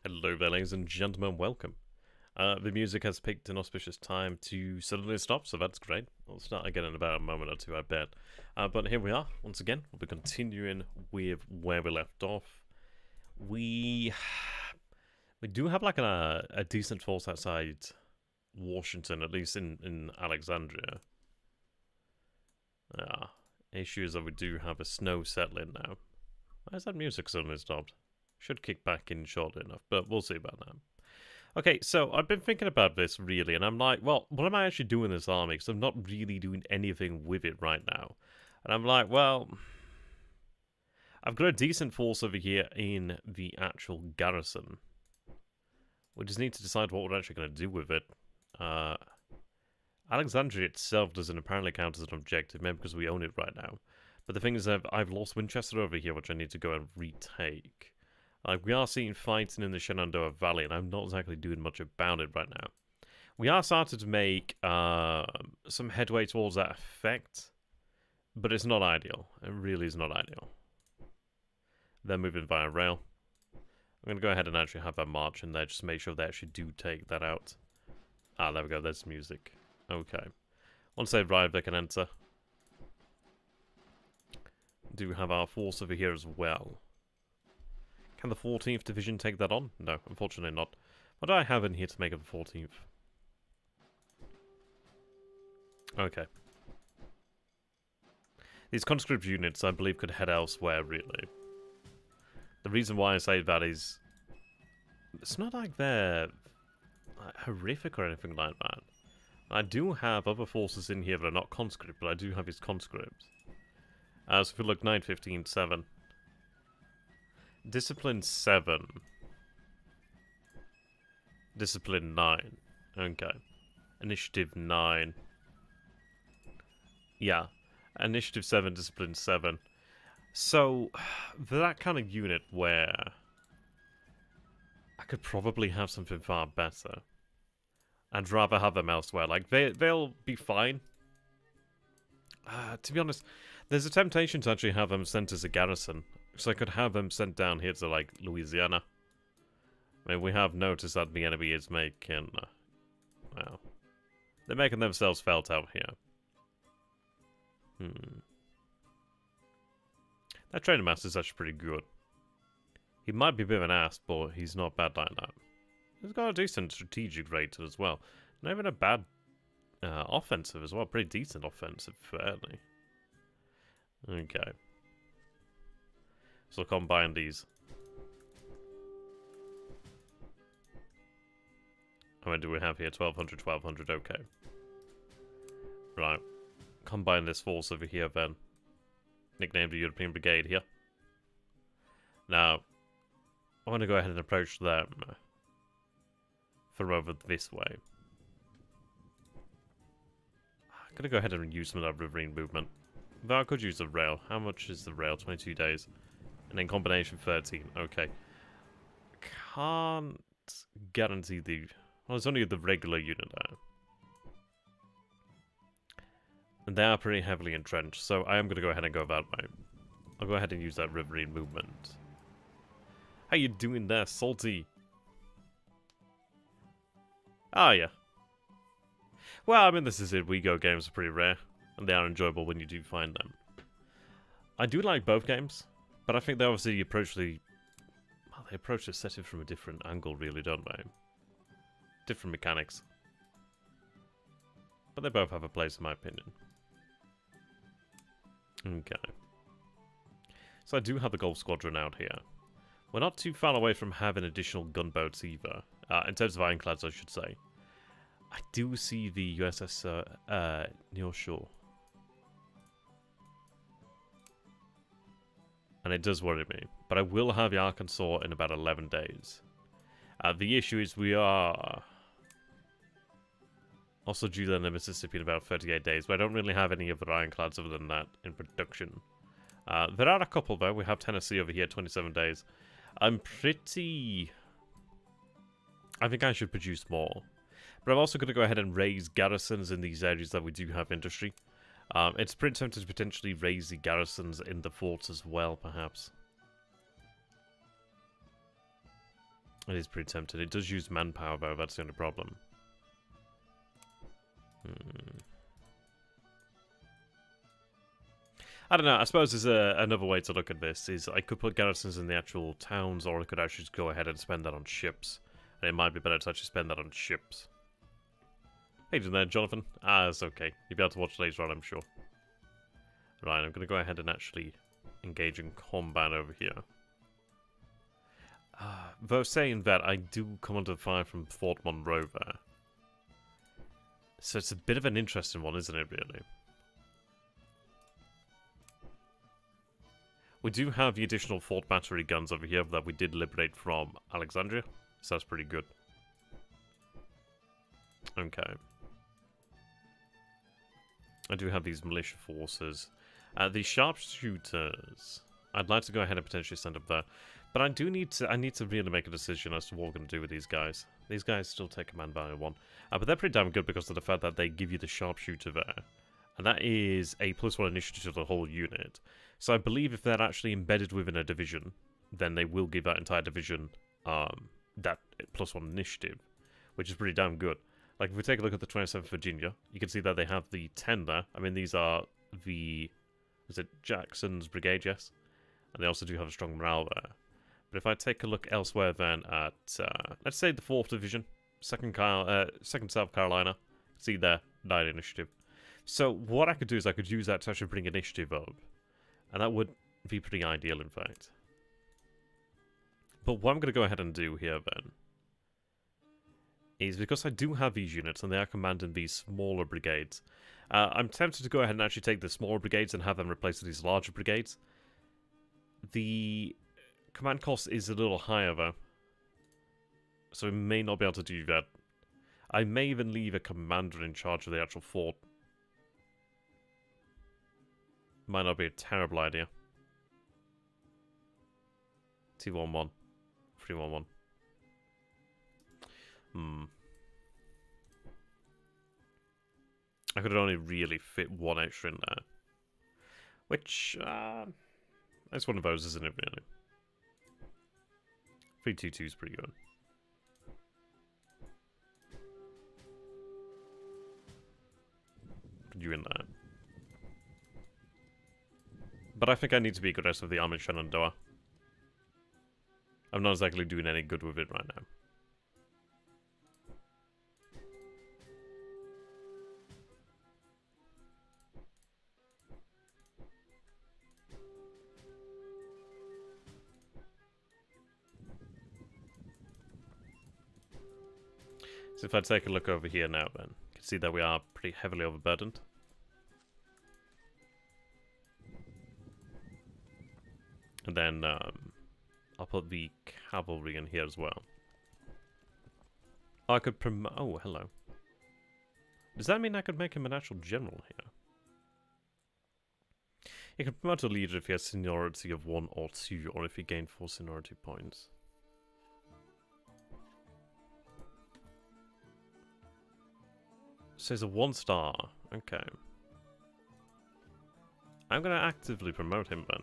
Hello there, ladies and gentlemen, welcome. The music has picked an auspicious time to suddenly stop, so that's great. We'll start again in about a moment or two, I bet. But here we are, once again. We'll be continuing with where we left off. We do have like a decent force outside Washington, at least in Alexandria. Issue is that we do have a snow settling now. Why has that music suddenly stopped? Should kick back in shortly enough, but we'll see about that. Okay, so I've been thinking about this really, and I'm like, well, what am I actually doing in this army? Because I'm not really doing anything with it right now. And I'm like, well, I've got a decent force over here in the actual garrison. We just need to decide what we're actually going to do with it. Alexandria itself doesn't apparently count as an objective, maybe because we own it right now. But the thing is, I've lost Winchester over here, which I need to go and retake. Like, we are seeing fighting in the Shenandoah Valley, and I'm not exactly doing much about it right now. We are starting to make some headway towards that effect, but it's not ideal. It really is not ideal. They're moving via rail. I'm going to go ahead and actually have that march in there, just to make sure they actually do take that out. Ah, there we go, there's music. Okay. Once they've arrived, they can enter. Do have our force over here as well. Can the 14th Division take that on? No, unfortunately not. What do I have in here to make it the 14th? Okay. These conscript units, I believe, could head elsewhere, really. The reason why I say that is... it's not like they're horrific or anything like that. I do have other forces in here that are not conscript, but I do have his conscript. So if we look 9, 15, 7... Discipline 7. Discipline 9. Okay. Initiative 9. Yeah. Initiative 7, Discipline 7. So, for that kind of unit where I could probably have something far better, I'd rather have them elsewhere. Like, they'll be fine. To be honest, there's a temptation to actually have them sent as a garrison. So I could have them sent down here to, like, Louisiana. I mean, we have noticed that the enemy is making... well, they're making themselves felt out here. That training master is actually pretty good. He might be a bit of an ass, but he's not bad like that. He's got a decent strategic rating as well. Not even a bad offensive as well. Pretty decent offensive, fairly. Okay. So combine these. How many do we have here? 1200, 1200, okay. Right. Combine this force over here then. Nicknamed the European Brigade here. Now, I want to go ahead and approach them from over this way. I'm going to go ahead and use some of that riverine movement. Though I could use the rail. How much is the rail? 22 days. And then combination 13. Okay. Can't guarantee the... well, it's only the regular unit there. And they are pretty heavily entrenched, so I am going to go ahead and go that way. I'll go ahead and use that riverine movement. How you doing there, Salty? Ah, yeah. Well, I mean, this is it. WeGo games are pretty rare, and they are enjoyable when you do find them. I do like both games. But I think they obviously approach the... well, they approach the setting from a different angle, really, don't they? Different mechanics. But they both have a place, in my opinion. Okay. So I do have the Gulf Squadron out here. We're not too far away from having additional gunboats either. In terms of ironclads, I should say. I do see the USS Near Shore. And it does worry me. But I will have the Arkansas in about 11 days. The issue is we are also due to the Mississippi in about 38 days. But I don't really have any other ironclads other than that in production. There are a couple though. We have Tennessee over here, 27 days. I'm pretty... I think I should produce more. But I'm also going to go ahead and raise garrisons in these areas that we do have industry. It's pretty tempting to potentially raise the garrisons in the forts as well, perhaps. It is pretty tempting. It does use manpower, though. That's the only problem. I don't know. I suppose there's another way to look at this. Is I could put garrisons in the actual towns, or I could actually just go ahead and spend that on ships. And it might be better to actually spend that on ships. Hey, you there, Jonathan? Ah, it's okay. You'll be able to watch later on, I'm sure. Right, I'm going to go ahead and actually engage in combat over here. Though saying that, I do come under fire from Fort Monroe there. So it's a bit of an interesting one, isn't it, really? We do have the additional Fort Battery guns over here that we did liberate from Alexandria. So that's pretty good. Okay. I do have these militia forces. The sharpshooters, I'd like to go ahead and potentially send up there. But I need to really make a decision as to what we're going to do with these guys. These guys still take command value 1. But they're pretty damn good because of the fact that they give you the sharpshooter there. And that is a +1 initiative to the whole unit. So I believe if they're actually embedded within a division, then they will give that entire division that +1 initiative. Which is pretty damn good. Like if we take a look at the 27th Virginia, you can see that they have the 10 there. I mean these are the... is it Jackson's brigade, yes? And they also do have a strong morale there. But if I take a look elsewhere then at, let's say the 4th Division, 2nd South Carolina, see there, 9 initiative. So what I could do is I could use that to actually bring initiative up. And that would be pretty ideal, in fact. But what I'm going to go ahead and do here then, is because I do have these units and they are commanding these smaller brigades, I'm tempted to go ahead and actually take the smaller brigades and have them replaced with these larger brigades. The command cost is a little higher though, so we may not be able to do that. I may even leave a commander in charge of the actual fort. Might not be a terrible idea. T11. 311. I could only really fit 1 extra in there. Which, it's one of those, isn't it, really? 322 is pretty good. Put you in there. But I think I need to be aggressive with the Army Shenandoah. I'm not exactly doing any good with it right now. So if I take a look over here now then, you can see that we are pretty heavily overburdened. And then I'll put the cavalry in here as well. I could promote... oh, hello. Does that mean I could make him an actual general here? He can promote a leader if he has seniority of 1 or 2, or if he gained 4 seniority points. So he's a 1-star. Okay. I'm going to actively promote him then.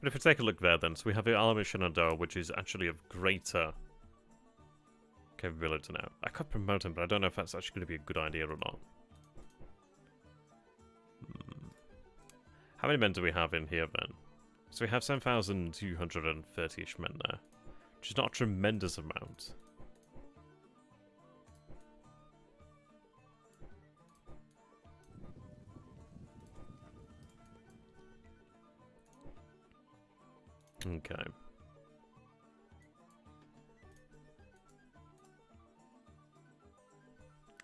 But if we take a look there then, so we have the Army Shenandoah, which is actually of greater capability now. I could promote him, but I don't know if that's actually going to be a good idea or not. How many men do we have in here then? So we have 7,230-ish men there, which is not a tremendous amount. Okay.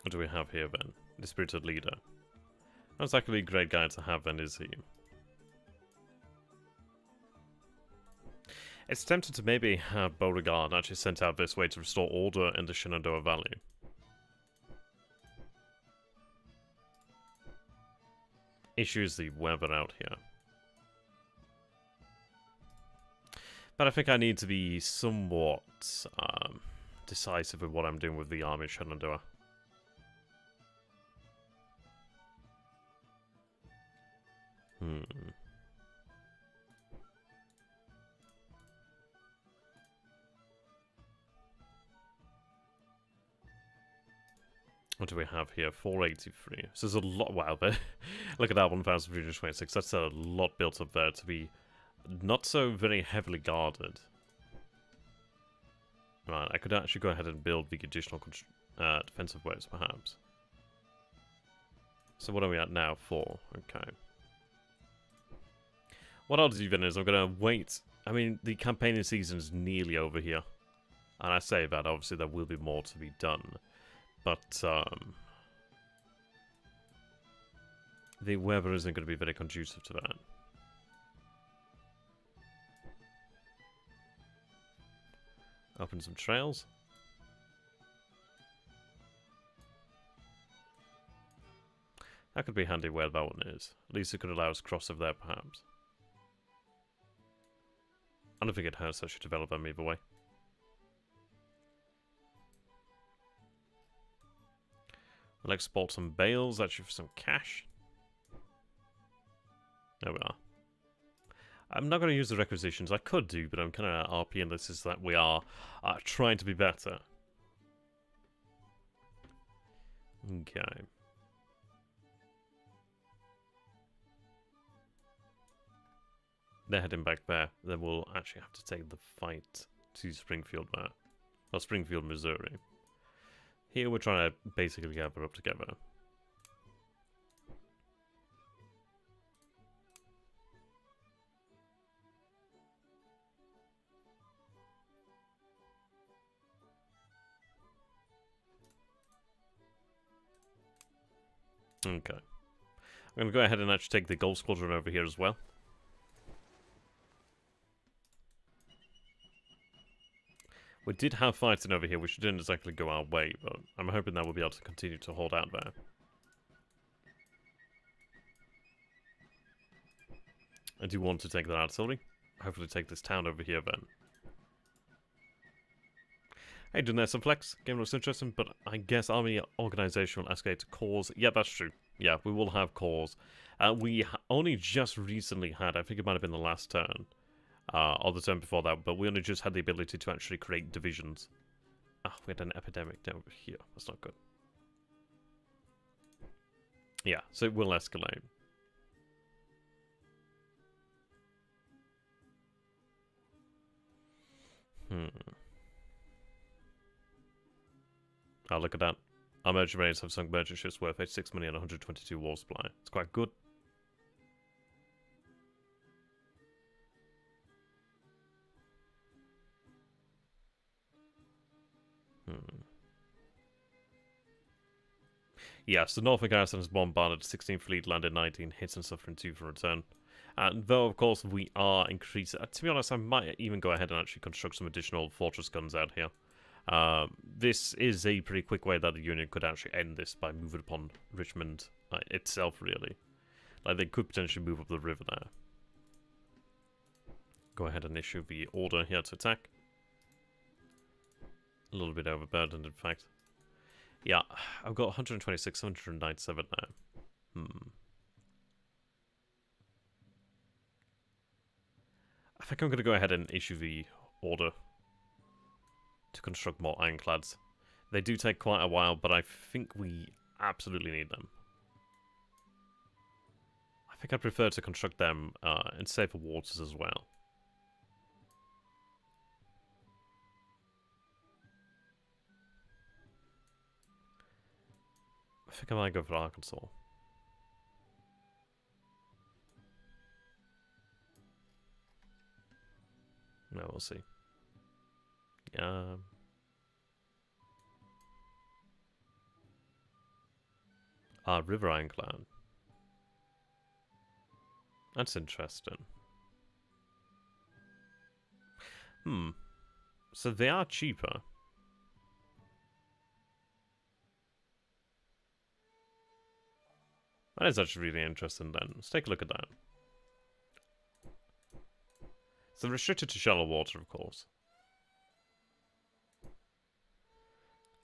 What do we have here then? The spirited leader. Not exactly a great guy to have then, is he? It's tempting to maybe have Beauregard actually sent out this way to restore order in the Shenandoah Valley. Issue is the weather out here. But I think I need to be somewhat decisive with what I'm doing with the Army Shenandoah. Hmm. What do we have here? 483. So there's a lot. Wow, but look at that, 1,326. That's a lot built up there to be not so very heavily guarded. Right, I could actually go ahead and build the additional defensive waves, perhaps. So what are we at now? 4. Okay. What I'll do then is I'm going to wait. I mean, the campaigning season is nearly over here. And I say that, obviously there will be more to be done. But, the weather isn't going to be very conducive to that. Open some trails. That could be handy where that one is. At least it could allow us to cross over there, perhaps. I don't think it hurts. I should develop them either way. We'll export some bales, actually, for some cash. There we are. I'm not going to use the requisitions. I could do, but I'm kind of RPing this is that we are trying to be better. Okay. They're heading back there. Then we'll actually have to take the fight to Springfield there. Or Springfield, Missouri. Here we're trying to basically gather up together. Okay. I'm going to go ahead and actually take the Gold Squadron over here as well. We did have fighting over here, which didn't exactly go our way, but I'm hoping that we'll be able to continue to hold out there. I do want to take that artillery. Hopefully take this town over here then. Hey, doing there some flex. Game looks interesting, but I guess army organization will escalate to cores. Yeah, that's true. Yeah, we will have cores. We only just recently had, I think it might have been the last turn, or the turn before that, but we only just had the ability to actually create divisions. Ah, we had an epidemic down over here. That's not good. Yeah, so it will escalate. Oh, look at that. Our merchant rates have sunk merchant ships worth 86 million and 122 war supply. It's quite good. Yes, the Norfolk garrison has bombarded 16th Fleet, landed 19 hits and suffering 2 for return. And though, of course, we are increasing... to be honest, I might even go ahead and actually construct some additional fortress guns out here. This is a pretty quick way that the Union could actually end this by moving upon Richmond itself, really. Like, they could potentially move up the river there. Go ahead and issue the order here to attack. A little bit overburdened, in fact. Yeah, I've got 126, 197 now. I think I'm going to go ahead and issue the order to construct more ironclads. They do take quite a while, but I think we absolutely need them. I think I'd prefer to construct them in safer waters as well. I think I might go for Arkansas. No, we'll see. River Ironclad. That's interesting. So they are cheaper. That is actually really interesting then. Let's take a look at that. So restricted to shallow water, of course.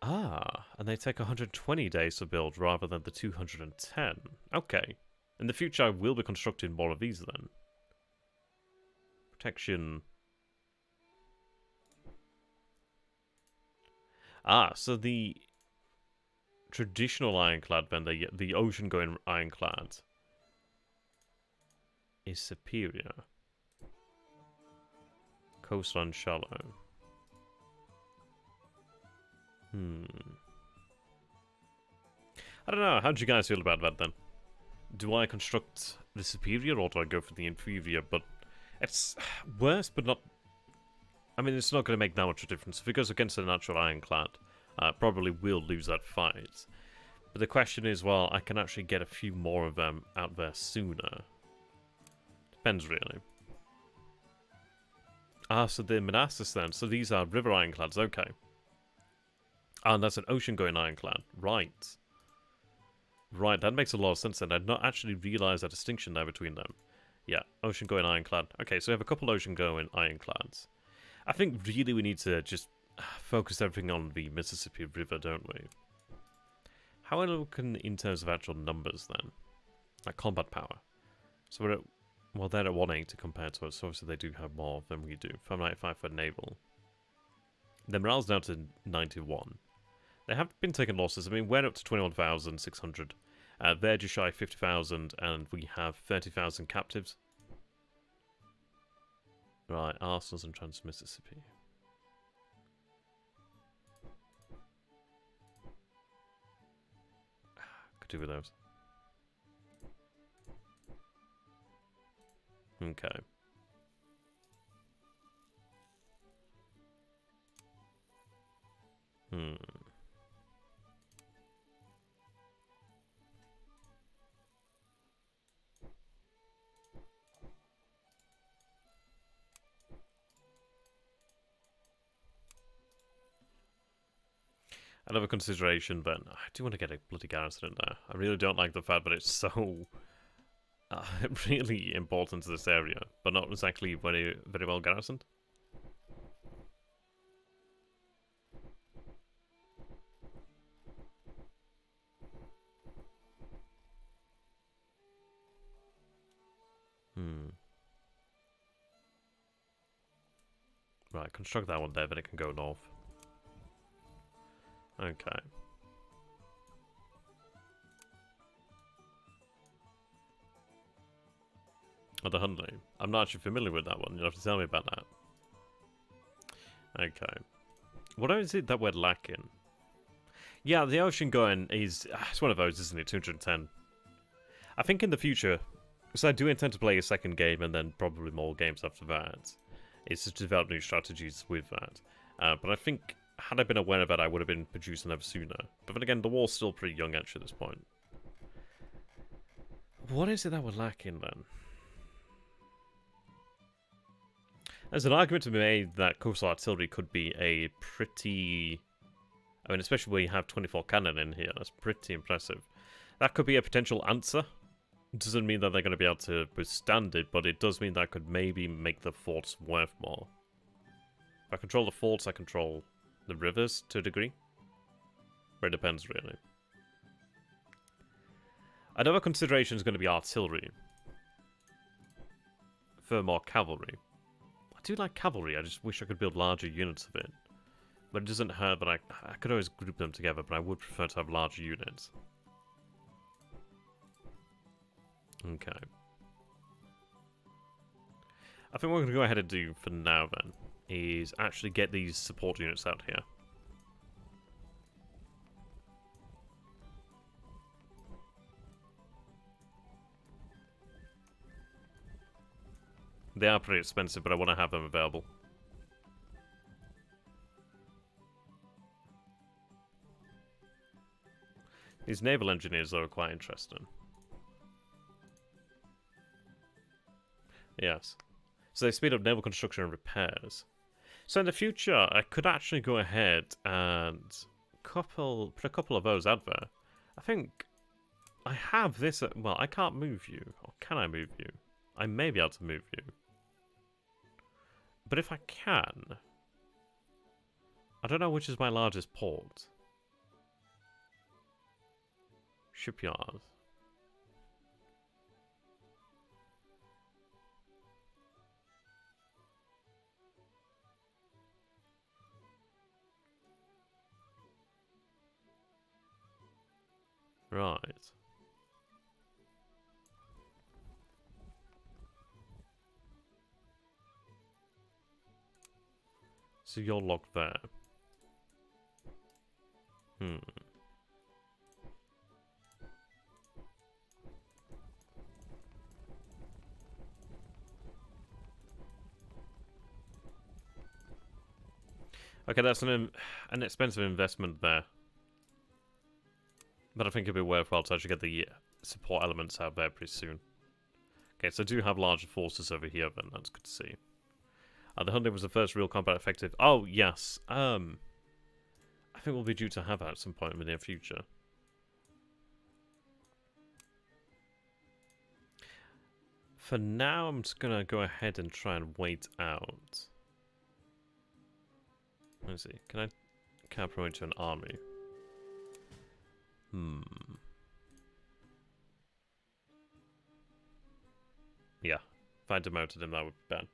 Ah, and they take 120 days to build rather than the 210. Okay. In the future, I will be constructing more of these then. Protection. Ah, so the traditional Ironclad then, the ocean-going Ironclad, is superior. Coastline shallow. I don't know. How do you guys feel about that then? Do I construct the superior or do I go for the inferior? But it's worse, but not. I mean, it's not going to make that much of a difference. If it goes against a natural Ironclad, probably will lose that fight. But the question is, well, I can actually get a few more of them out there sooner. Depends, really. Ah, so the Manassas then. So these are river Ironclads, okay. Ah, and that's an ocean-going Ironclad. Right. Right, that makes a lot of sense then. I'd not actually realised that distinction there between them. Yeah, ocean-going Ironclad. Okay, so we have a couple ocean-going Ironclads. I think really we need to just focus everything on the Mississippi River, don't we? How are we looking in terms of actual numbers then? Like combat power. So we're at, well, they're at 180 compared to us, so obviously they do have more than we do. 595 for Naval. Their morale's down to 91. They have been taking losses. I mean, we're up to 21,600. They're just shy of 50,000, and we have 30,000 captives. Right, arsenals and Trans-Mississippi. Could do with those. Okay. Another consideration, but I do want to get a bloody garrison in there. I really don't like the fact that it's so really important to this area, but not exactly very well garrisoned. Right, construct that one there, then it can go north. Okay. Oh, the Hundley. I'm not actually familiar with that one. You'll have to tell me about that. Okay. What is it that we're lacking? Yeah, the ocean going is... It's one of those, isn't it? 210. I think in the future... So I do intend to play a second game and then probably more games after that. It's just to develop new strategies with that. But I think... Had I been aware of that, I would have been producing them sooner. But then again, the war's still pretty young actually at this point. What is it that we're lacking then? There's an argument to be made that coastal artillery could be a pretty... I mean, especially where you have 24 cannon in here, that's pretty impressive. That could be a potential answer. It doesn't mean that they're going to be able to withstand it, but it does mean that could maybe make the forts worth more. If I control the forts, I control the rivers to a degree. But it depends, really. Another consideration is going to be artillery. For more cavalry. I do like cavalry, I just wish I could build larger units of it. But it doesn't hurt that I could always group them together, but I would prefer to have larger units. Okay. I think what we're going to go ahead and do for now then is actually get these support units out here. They are pretty expensive, but I want to have them available. These naval engineers, though, are quite interesting. Yes. So they speed up naval construction and repairs. So in the future, I could actually go ahead and put a couple of those out there. I think I have this... well, I can't move you. Or can I move you? I may be able to move you. But if I can... I don't know which is my largest port. Shipyard. Right. So you're locked there. Hmm. Okay, that's an expensive investment there. But I think it'd be worthwhile to actually get the support elements out there pretty soon. Okay, so I do have larger forces over here then, that's good to see. The Hyundai was the first real combat effective. Oh, yes. I think we'll be due to have that at some point in the near future. For now, I'm just gonna go ahead and try and wait out. Let's see. Can I promote to an army? Yeah. If I demoted him, that would be bad.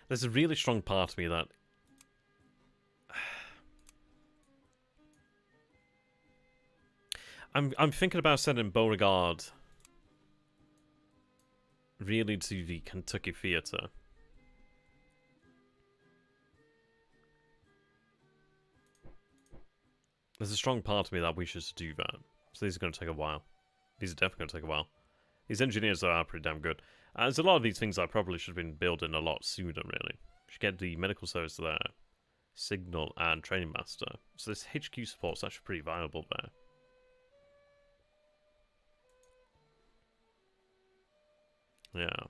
There's a really strong part of me that... I'm thinking about sending Beauregard really to the Kentucky Theater. There's a strong part of me that wishes to do that. So these are going to take a while. These are definitely going to take a while. These engineers are pretty damn good. There's a lot of these things I probably should have been building a lot sooner, really. Should get the medical service there. Signal and training master. So this HQ support's actually pretty viable there. Yeah.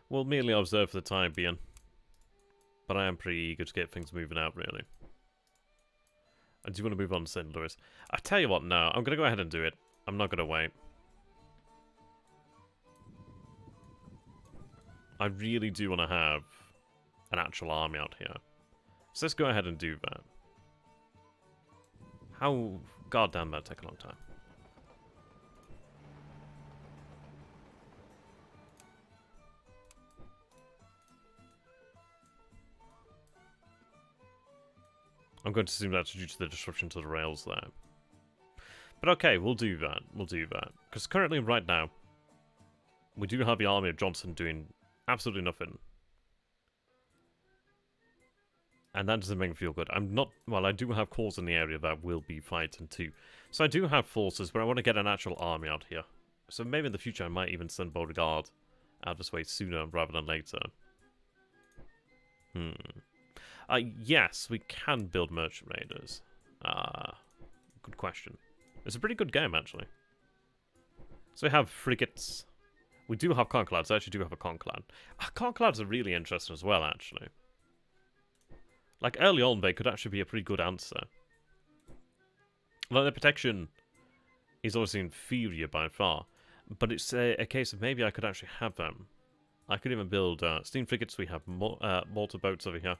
We'll merely observe for the time being. But I am pretty eager to get things moving out, really. I do want to move on to St. Louis. I tell you what, no. I'm going to go ahead and do it. I'm not going to wait. I really do want to have an actual army out here. So let's go ahead and do that. How goddamn that'd take a long time. I'm going to assume that's due to the disruption to the rails there. But okay, we'll do that. We'll do that. Because currently, right now, we do have the army of Johnson doing absolutely nothing. And that doesn't make me feel good. I'm not... Well, I do have corps in the area that will be fighting too. So I do have forces, but I want to get an actual army out here. So maybe in the future I might even send Beauregard out this way sooner rather than later. Yes, we can build merchant raiders. Good question. It's a pretty good game, actually. So we have frigates. We do have Conclads. I actually do have a Conclad. Conclads are really interesting as well, actually. Like, early on, they could actually be a pretty good answer. Like, their protection is obviously inferior by far. But it's a case of maybe I could actually have them. I could even build steam frigates. We have mortar boats over here.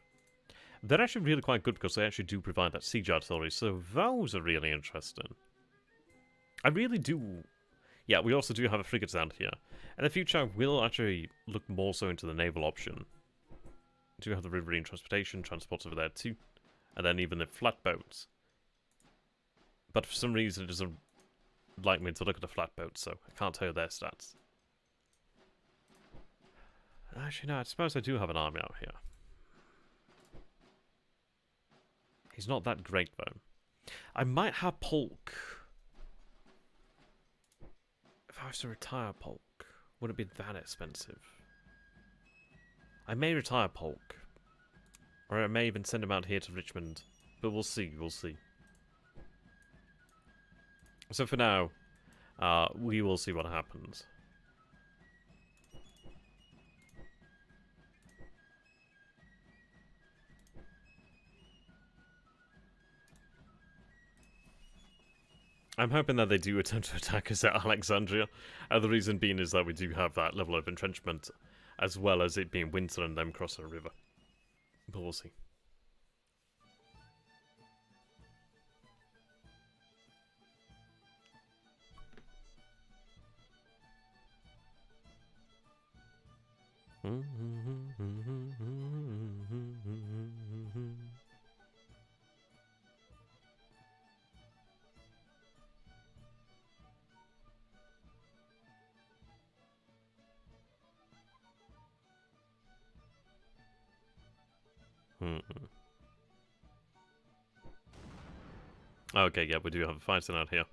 They're actually really quite good because they actually do provide that siege artillery. So those are really interesting. I really do... Yeah, we also do have a frigate down here. In the future, I will actually look more so into the naval option. We do have the riverine transportation, transports over there too. And then even the flatboats. But for some reason, it doesn't like me to look at the flatboats, so I can't tell you their stats. Actually, no, I suppose I do have an army out here. He's not that great, though. I might have Polk. If I was to retire Polk, would it be that expensive? I may retire Polk. Or I may even send him out here to Richmond. But we'll see, we'll see. So for now, we will see what happens. I'm hoping that they do attempt to attack us at Alexandria. The reason being is that we do have that level of entrenchment, as well as it being winter and them crossing a river. But we'll see. Okay, yeah, we do have a fighting out here.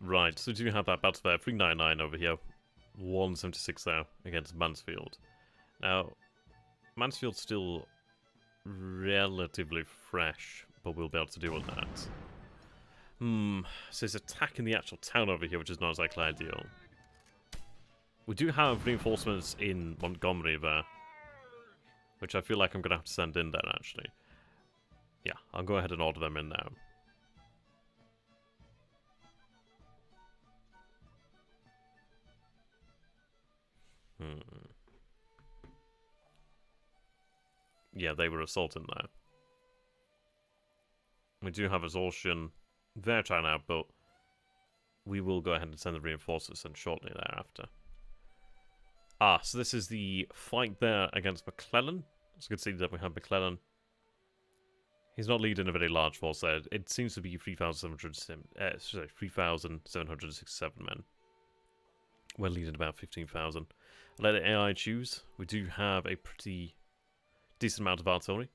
Right, so we do have that battle there, 399 over here. 176 there against Mansfield. Now, Mansfield's still relatively fresh, but we'll be able to deal with that. So it's attacking the actual town over here, which is not exactly ideal. We do have reinforcements in Montgomery there, which I feel like I'm going to have to send in there, actually. Yeah, I'll go ahead and order them in now. Yeah, they were assaulting there. We do have exhaustion there trying out, but we will go ahead and send the reinforcements in shortly thereafter. So this is the fight there against McClellan. It's good to see that we have McClellan. He's not leading a very large force there. It seems to be 3,767 men. We're leading about 15,000. Let the AI choose. We do have a pretty decent amount of artillery.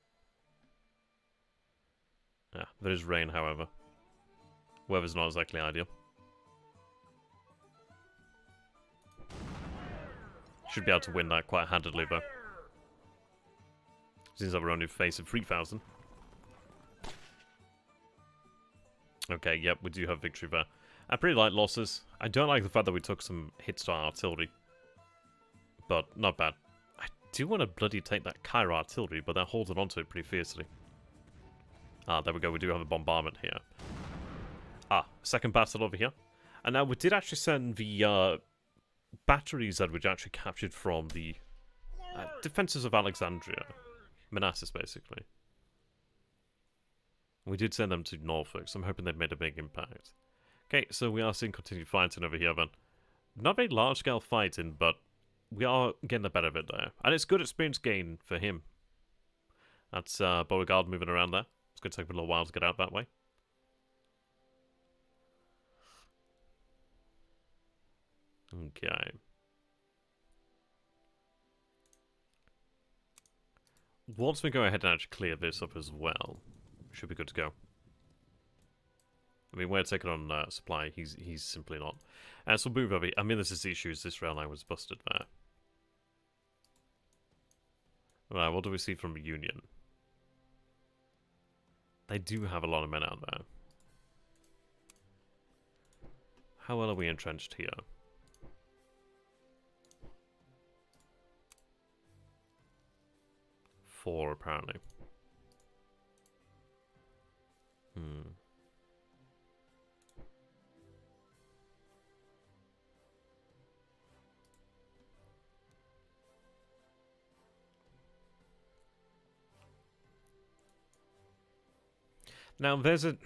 Yeah, there is rain, however. Weather's not exactly ideal. Should be able to win that quite handedly, though. Seems like we're only facing 3,000. Okay, yep, we do have victory there. Pretty light losses. I don't like the fact that we took some hits to our artillery. But, not bad. I do want to bloody take that Cairo artillery, but they're holding onto it pretty fiercely. There we go, we do have a bombardment here. Second battle over here. And now we did actually send the batteries that we actually captured from the defenses of Alexandria. Manassas, basically. We did send them to Norfolk, so I'm hoping they've made a big impact. Okay, so we are seeing continued fighting over here, then. Not very large-scale fighting, but we are getting the better of it there. And it's good experience gain for him. That's Beauregard moving around there. It's going to take a little while to get out that way. Okay. Once we go ahead and actually clear this up as well, should be good to go. I mean, we're taking on supply. He's simply not. So we'll move over. I mean, this is the issue. Is this rail line was busted there. Right, what do we see from Union? They do have a lot of men out there. How well are we entrenched here? 4, apparently. Now, there's a...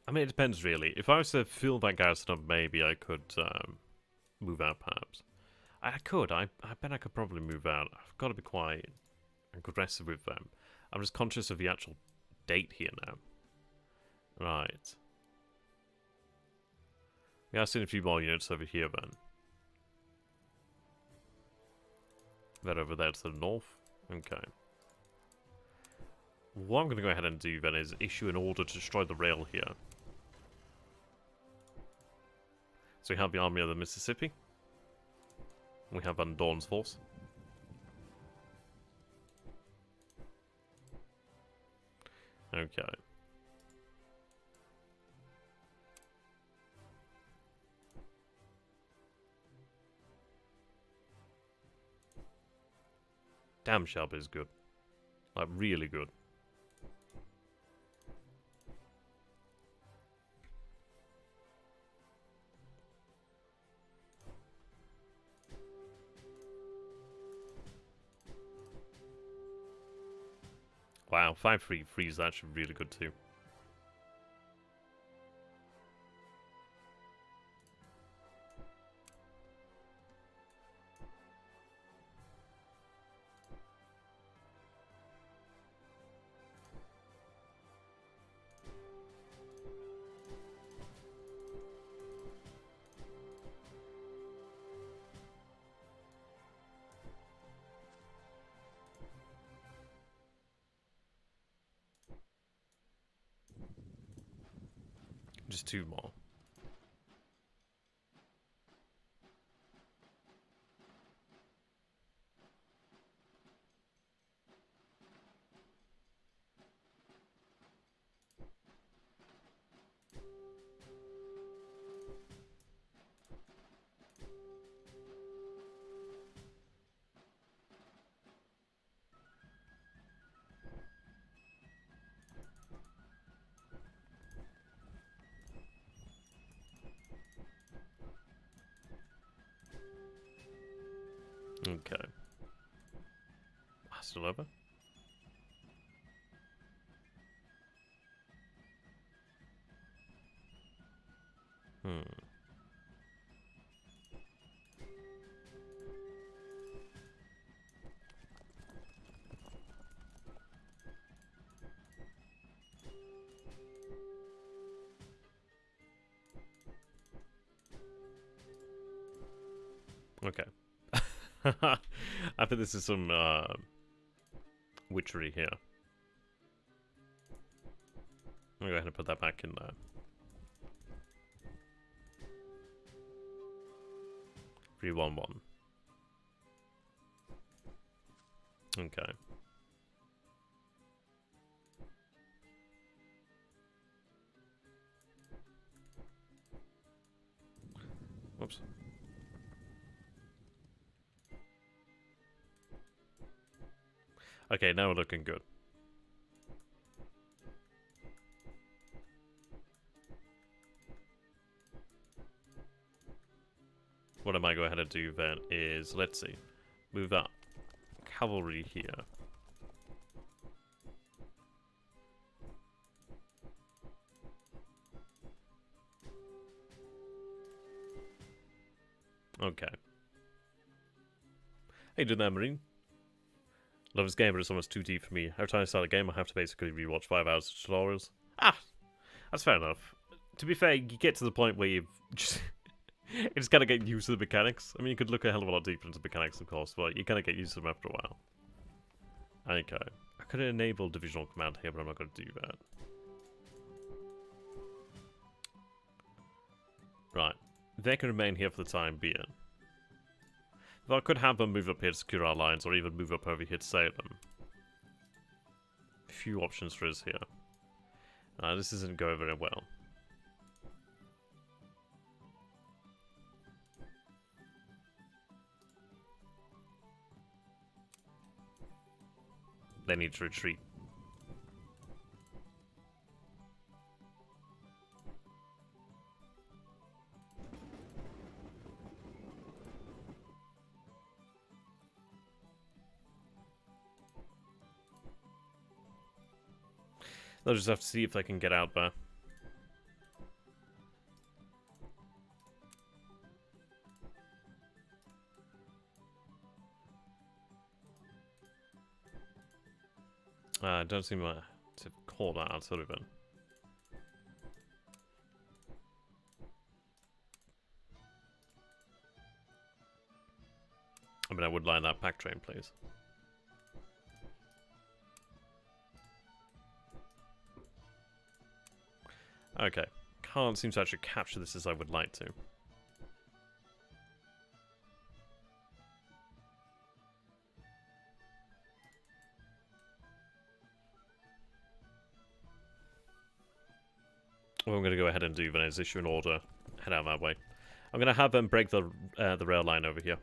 I mean, it depends, really. If I was to fill that garrison up, maybe I could move out, perhaps. I could. I bet I could probably move out. I've got to be quite aggressive with them. I'm just conscious of the actual date here now. Right. We are seeing a few more units over here, then. That over there to the north. Okay. What I'm going to go ahead and do, then, is issue an order to destroy the rail here. So we have the Army of the Mississippi. We have Van Dorn's force. Okay. Damn, Shelby is good. Like, really good. Wow, 5-3 freeze, that should be really good too. Just 2 more. Okay. Still over? Hmm. Okay. I think this is some witchery here. I'm gonna go ahead and put that back in there. 3-1-1. Okay. Whoops. Okay, now we're looking good. What I might go ahead and do then is, let's see, move that cavalry here. Okay. Hey, doing that, Marine? Love this game, but it's almost too deep for me. Every time I start a game, I have to basically rewatch 5 hours of tutorials. Ah! That's fair enough. To be fair, you get to the point where you just... you just kind of get used to the mechanics. I mean, you could look a hell of a lot deeper into the mechanics, of course, but you kind of get used to them after a while. Okay. I could enable divisional command here, but I'm not going to do that. Right. They can remain here for the time being. Though I could have them move up here to secure our lines, or even move up over here to save them. Few options for us here. This isn't going very well. They need to retreat. They'll just have to see if they can get out there. I don't seem to call that out, sort of. I mean, I would line that pack train, please. Okay. Can't seem to actually capture this as I would like to. What I'm going to go ahead and do then is issue an order, head out that way. I'm going to have them break the rail line over here.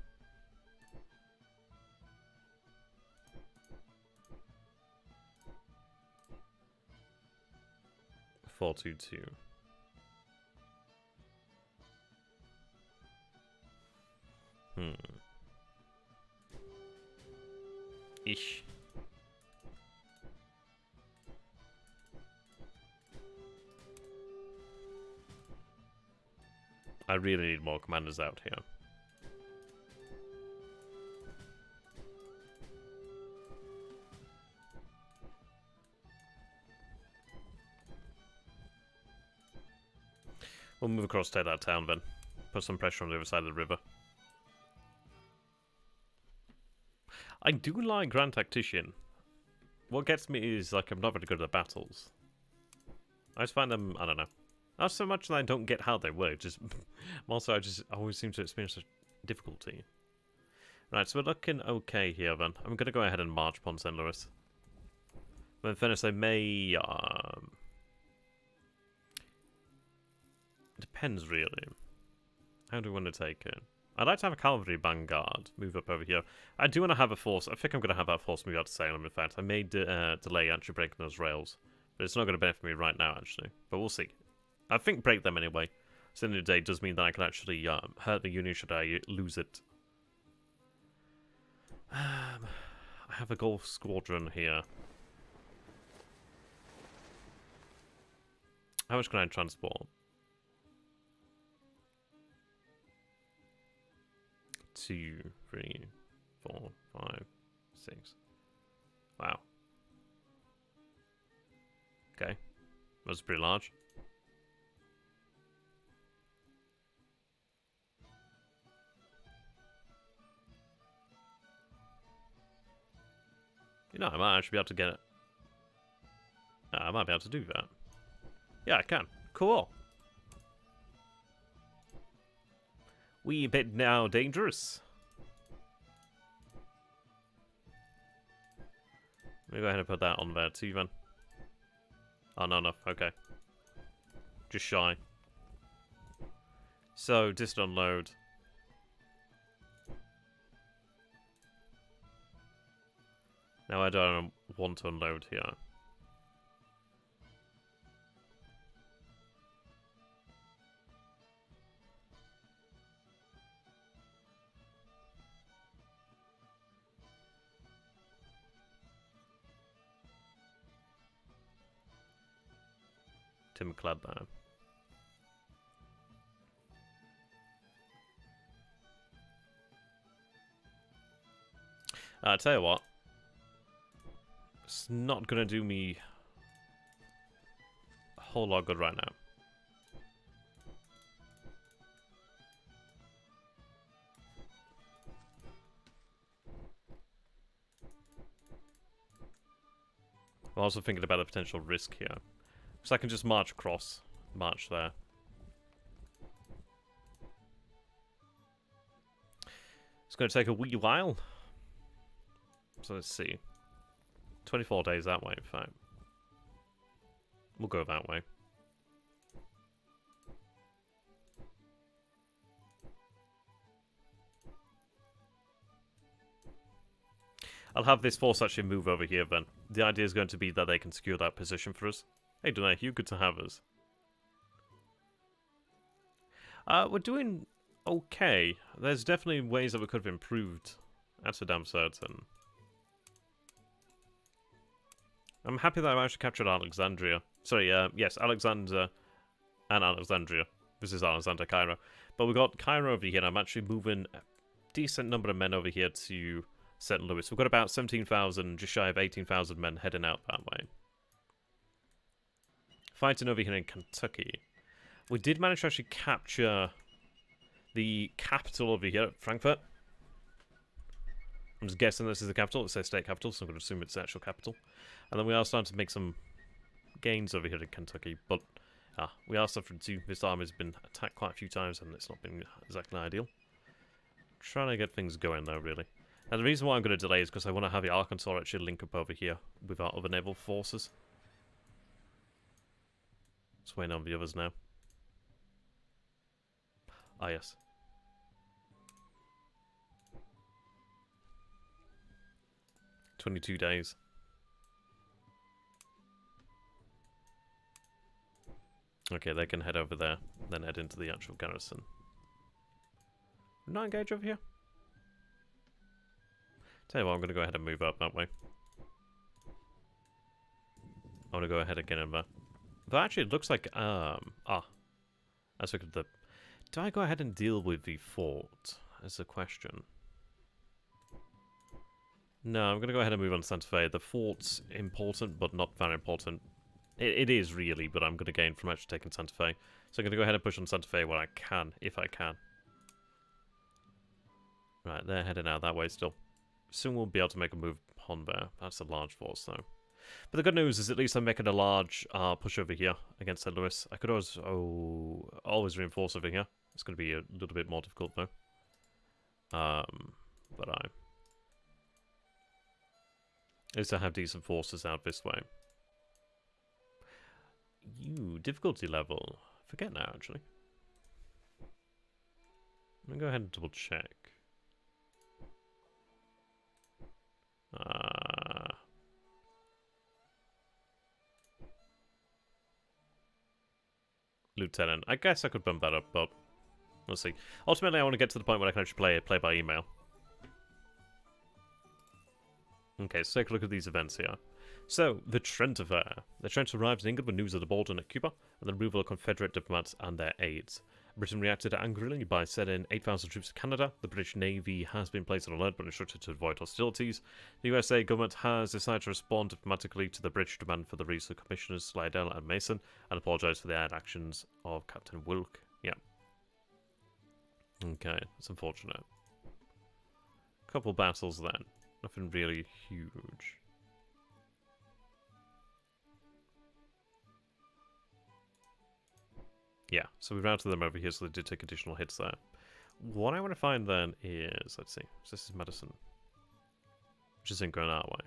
422. Ish. I really need more commanders out here. We'll move across to that town then. Put some pressure on the other side of the river. I do like Grand Tactician. What gets me is, like, I'm not very good at battles. I just find them, I don't know. Not so much that I don't get how they work, just... also, I always seem to experience a difficulty. Right, so we're looking okay here then. I'm going to go ahead and march upon St. Louis. But in fairness, I may... It depends, really. How do we want to take it? I'd like to have a cavalry vanguard move up over here. I do want to have a force. I think I'm going to have that force move out to Salem, in fact. I may delay actually breaking those rails. But it's not going to benefit me right now, actually. But we'll see. I think break them anyway. So at the end of the day, it does mean that I can actually hurt the Union should I lose it. I have a Gulf Squadron here. How much can I transport? 2, 3, 4, 5, 6. Wow. Okay. That's pretty large. You know, I might actually be able to get it. I might be able to do that. Yeah, I can. Cool. Wee bit now dangerous. Let me go ahead and put that on there too, then. Oh, no, no. Okay. Just shy. So, just unload. Now I don't want to unload here. Timclad there. I tell you what. It's not going to do me a whole lot good right now. I'm also thinking about the potential risk here. So I can just march across, march there. It's going to take a wee while. So let's see. 24 days that way, in fact. We'll go that way. I'll have this force actually move over here then. The idea is going to be that they can secure that position for us. Hey, Donahue, good to have us. We're doing okay. There's definitely ways that we could have improved. That's for damn certain. I'm happy that I actually captured Alexandria. Sorry, yes, Alexander and Alexandria. This is Alexander Cairo. But we got Cairo over here, and I'm actually moving a decent number of men over here to St. Louis. We've got about 17,000, just shy of 18,000 men heading out that way. Fighting over here in Kentucky. We did manage to actually capture the capital over here, Frankfurt. I'm just guessing this is the capital. It says state capital, so I'm going to assume it's the actual capital. And then we are starting to make some gains over here in Kentucky, but we are suffering too. This army's been attacked quite a few times, and it's not been exactly ideal. Trying to get things going, though, really. And the reason why I'm going to delay is because I want to have the Arkansas actually link up over here with our other naval forces. Just waiting on the others now. Ah, yes. "22 days. Okay, they can head over there, then head into the actual garrison. Not engage over here? Tell you what, I'm going to go ahead and move up that way. I want to go ahead and get in there. But actually, it looks like, let's look at the Do I go ahead and deal with the fort? Is the question. No, I'm going to go ahead and move on to Santa Fe. The fort's important, but not very important. It is really, but I'm going to gain from actually taking Santa Fe. So I'm going to go ahead and push on Santa Fe when I can, if I can. Right, they're heading out that way still. Soon we'll be able to make a move on there. That's a large force, though. But the good news is at least I'm making a large push over here against St. Louis. I could always reinforce over here. It's going to be a little bit more difficult, though. But at least I have decent forces out this way. Difficulty level. Forget now, actually. I'm going to go ahead and double check. Lieutenant. I guess I could bump that up, but we'll see. Ultimately, I want to get to the point where I can actually play by email. Okay, so take a look at these events here. So, the Trent Affair. The Trent arrived in England with news of the Baldwin at Cuba and the removal of Confederate diplomats and their aides. Britain reacted angrily by sending 8,000 troops to Canada. The British Navy has been placed on alert but instructed to avoid hostilities. The USA government has decided to respond diplomatically to the British demand for the release of Commissioners Slidell and Mason and apologise for the actions of Captain Wilk. Yeah. Okay, that's unfortunate. Couple battles then. Nothing really huge. Yeah, so we routed them over here, so they did take additional hits there. What I want to find then is, let's see, so this is Madison, which isn't going our way.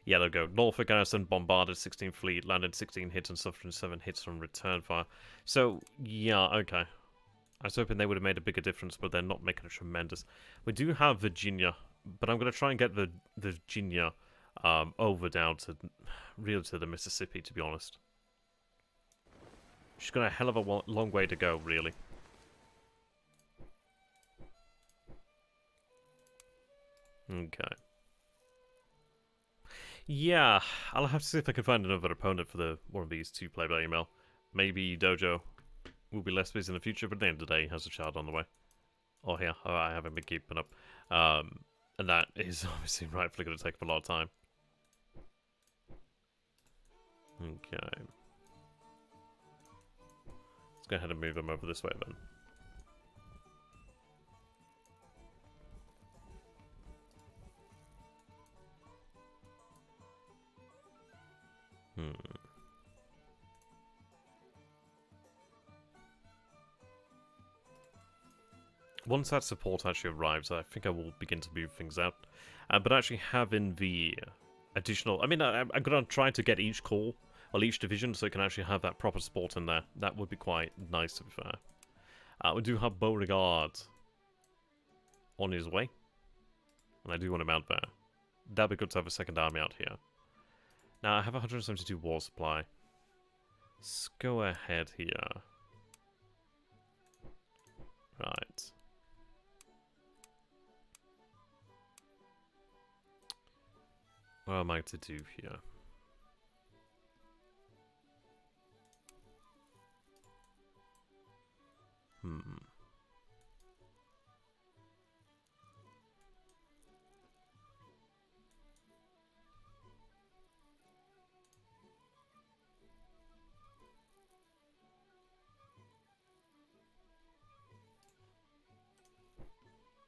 Yeah, there we go. Norfolk garrison bombarded 16th Fleet, landed 16 hits and suffered 7 hits from return fire. So, yeah, okay. I was hoping they would have made a bigger difference, but they're not making a tremendous. We do have Virginia, but I'm going to try and get the Virginia over down to really to the Mississippi, to be honest. She's got a hell of a long way to go, really. Okay. Yeah, I'll have to see if I can find another opponent for one of these to play by email. Maybe Dojo will be less busy in the future, but at the end of the day, he has a child on the way. Oh, yeah, I haven't been keeping up. And that is obviously rightfully going to take up a lot of time. Okay. Let's go ahead and move him over this way then. Once that support actually arrives, I think I will begin to move things out. But actually having the additional... I mean, I'm going to try to get each corps, well, each division, so it can actually have that proper support in there. That would be quite nice, to be fair. We do have Beauregard on his way. And I do want him out there. That'd be good to have a second army out here. Now, I have 172 war supply. Let's go ahead here. Right. What am I to do here?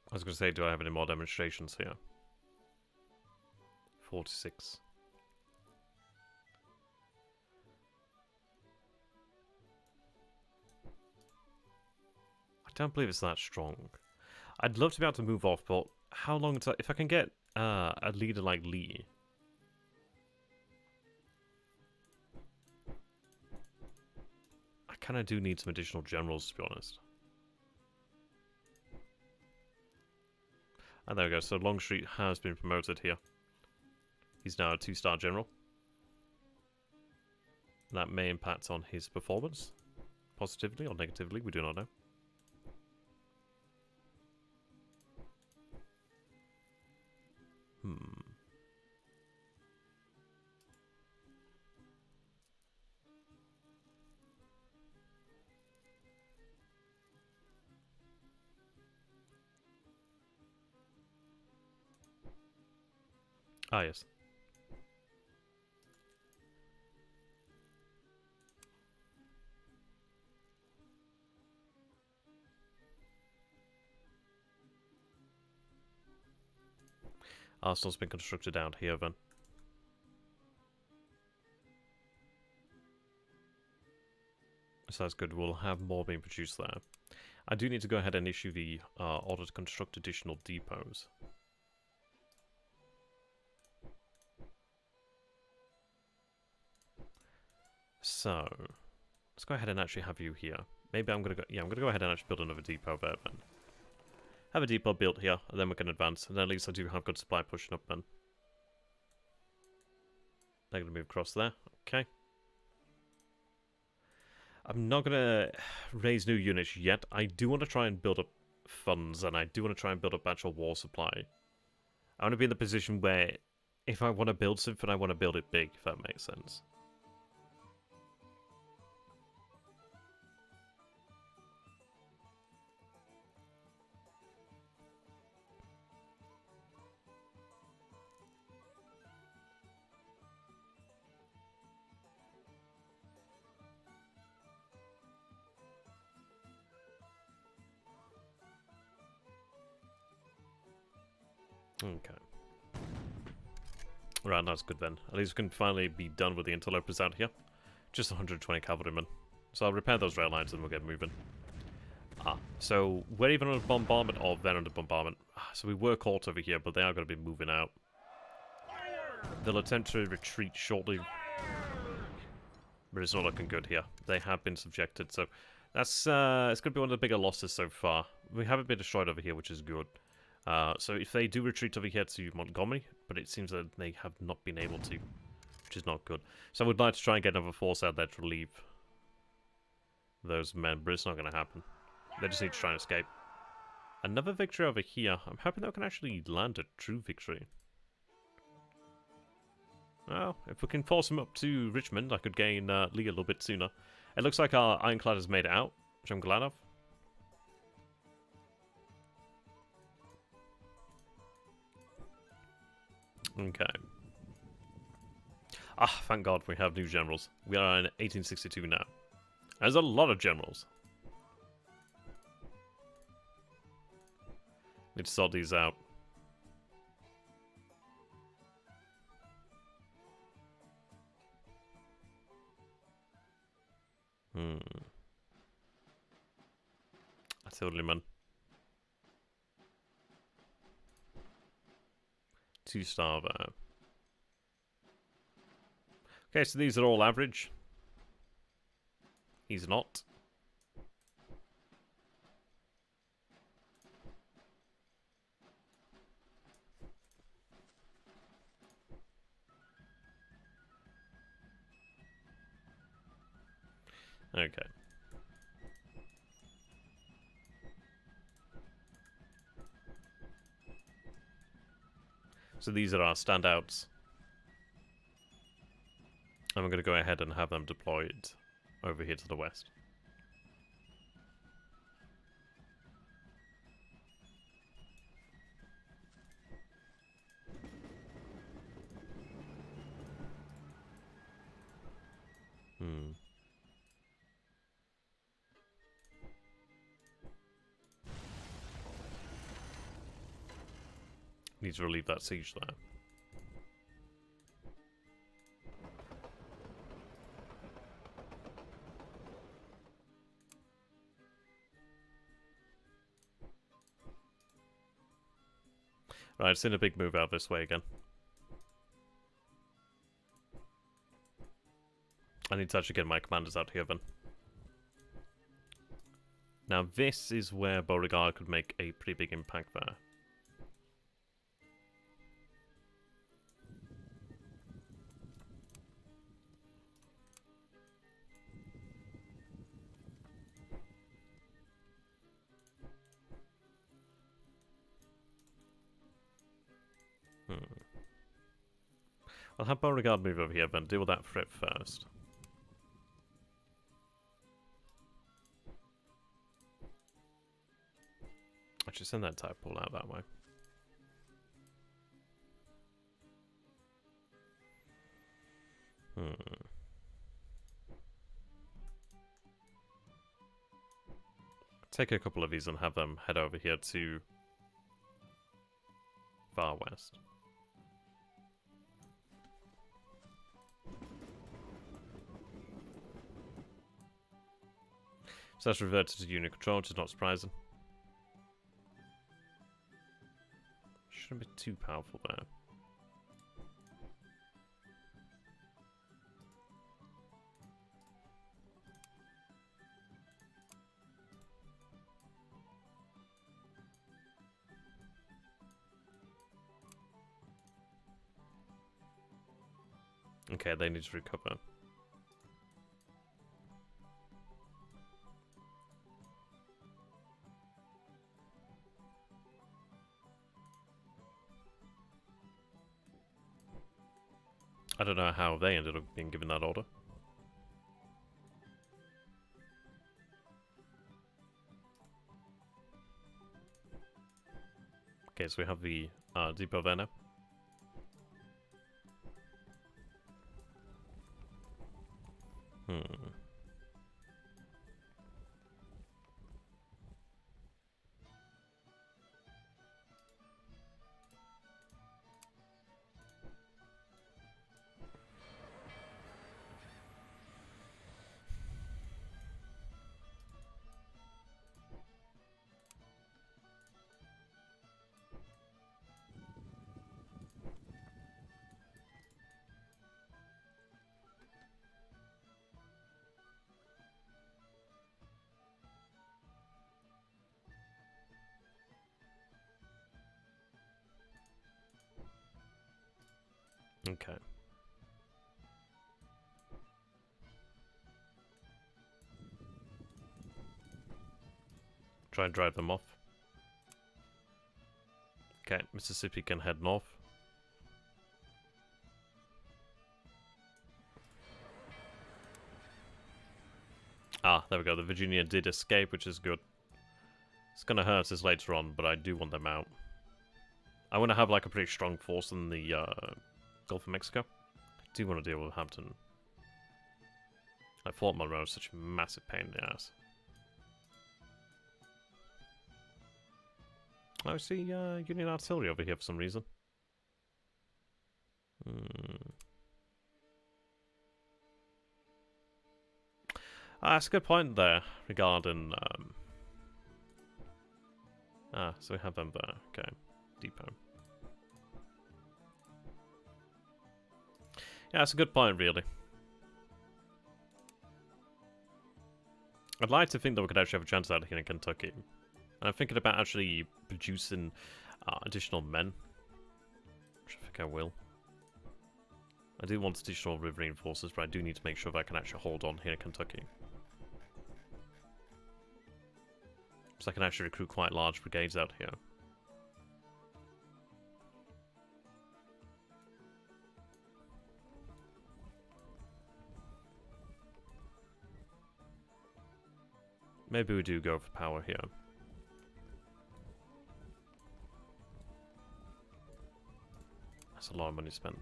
I was going to say, do I have any more demonstrations here? 46. I don't believe it's that strong. I'd love to be able to move off, but how long until... If I can get a leader like Lee... I kind of do need some additional generals, to be honest. And there we go, so Longstreet has been promoted here. He's now a 2-star general. That may impact on his performance. Positively or negatively, we do not know. Ah, yes. Arsenal's been constructed down here, then. So that's good. We'll have more being produced there. I do need to go ahead and issue the order to construct additional depots. So, let's go ahead and actually have you here. Maybe I'm gonna go. Yeah, I'm gonna go ahead and actually build another depot there, then. Have a depot built here, and then we can advance. And then at least I do have good supply pushing up, then. They're gonna move across there. Okay. I'm not gonna raise new units yet. I do want to try and build up funds, and I do want to try and build up actual war supply. I want to be in the position where, if I want to build something, I want to build it big, if that makes sense. Okay. Right, that's good then. At least we can finally be done with the interlopers out here. Just 120 cavalrymen. So I'll repair those rail lines and we'll get moving. So we're even under bombardment or they're under bombardment. So we were caught over here, but they are going to be moving out. They'll attempt to retreat shortly. But it's not looking good here. They have been subjected, so that's it's going to be one of the bigger losses so far. We haven't been destroyed over here, which is good. So if they do retreat over here to Montgomery, but it seems that they have not been able to, which is not good. So I would like to try and get another force out there to relieve those men, but it's not going to happen. They just need to try and escape. Another victory over here. I'm hoping that we can actually land a true victory. Well, if we can force them up to Richmond, I could gain Lee a little bit sooner. It looks like our Ironclad has made it out, which I'm glad of. Okay. Thank God we have new generals. We are in 1862 now. There's a lot of generals. Need to sort these out. Artilleryman. 2-star there. Okay, so these are all average. He's not. Okay. So these are our standouts. And we're going to go ahead and have them deployed over here to the west. Need to relieve that siege there. Right, it's in a big move out this way again. I need to actually get my commanders out here then. Now this is where Beauregard could make a pretty big impact there. I'll have Beauregard move over here then, deal with that threat first. Actually, send that type pull out that way. Hmm. Take a couple of these and have them head over here to Far West. So that's reverted to unit control, which is not surprising. Shouldn't be too powerful there. Okay, they need to recover. I don't know how they ended up being given that order. Okay, so we have the depot there now. Okay. Try and drive them off. Okay, Mississippi can head north. Ah, there we go. The Virginia did escape, which is good. It's gonna hurt us later on, but I do want them out. I want to have like a pretty strong force in the Gulf of Mexico. I do want to deal with Hampton. Like Fort Monroe is such a massive pain in the ass. I see Union artillery over here for some reason. That's a good point there regarding... so we have them there. Okay, depot. Yeah, that's a good point, really. I'd like to think that we could actually have a chance out here in Kentucky. And I'm thinking about actually producing additional men. Which I think I will. I do want additional river reinforcements, but I do need to make sure that I can actually hold on here in Kentucky. So I can actually recruit quite large brigades out here. Maybe we do go for power here. That's a lot of money spent.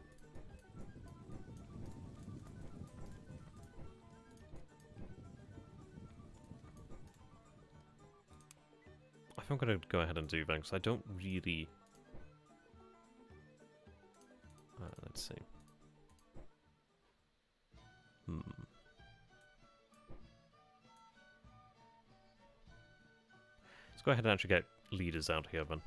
I think I'm going to go ahead and do that because I don't really... let's see. Let's go ahead and actually get leaders out here then.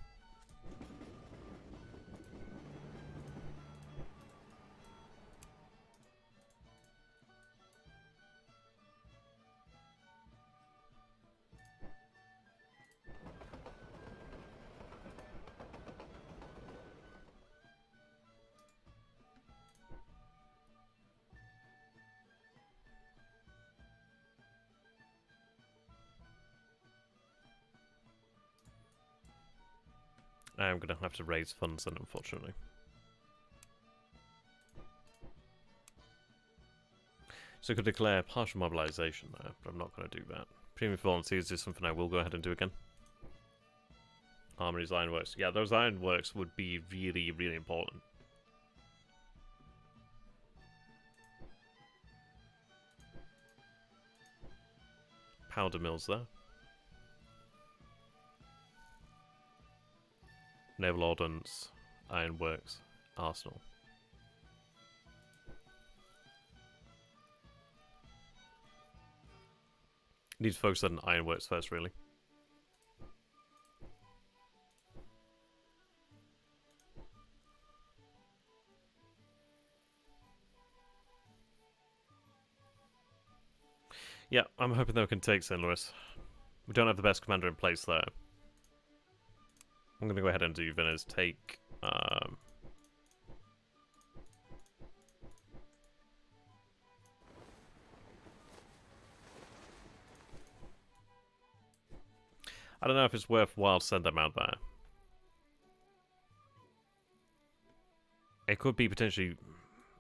I'm going to have to raise funds then, unfortunately. So I could declare partial mobilization there, but I'm not going to do that. Premium volunteers is something I will go ahead and do again. Armories, ironworks. Yeah, those ironworks would be really, really important. powder mills there. Naval Ordnance, Ironworks, Arsenal. Need to focus on Ironworks first, really. Yeah, I'm hoping they can take St. Louis. We don't have the best commander in place there. I'm going to go ahead and do Venice. Take... I don't know if it's worthwhile to send them out there. It could be potentially...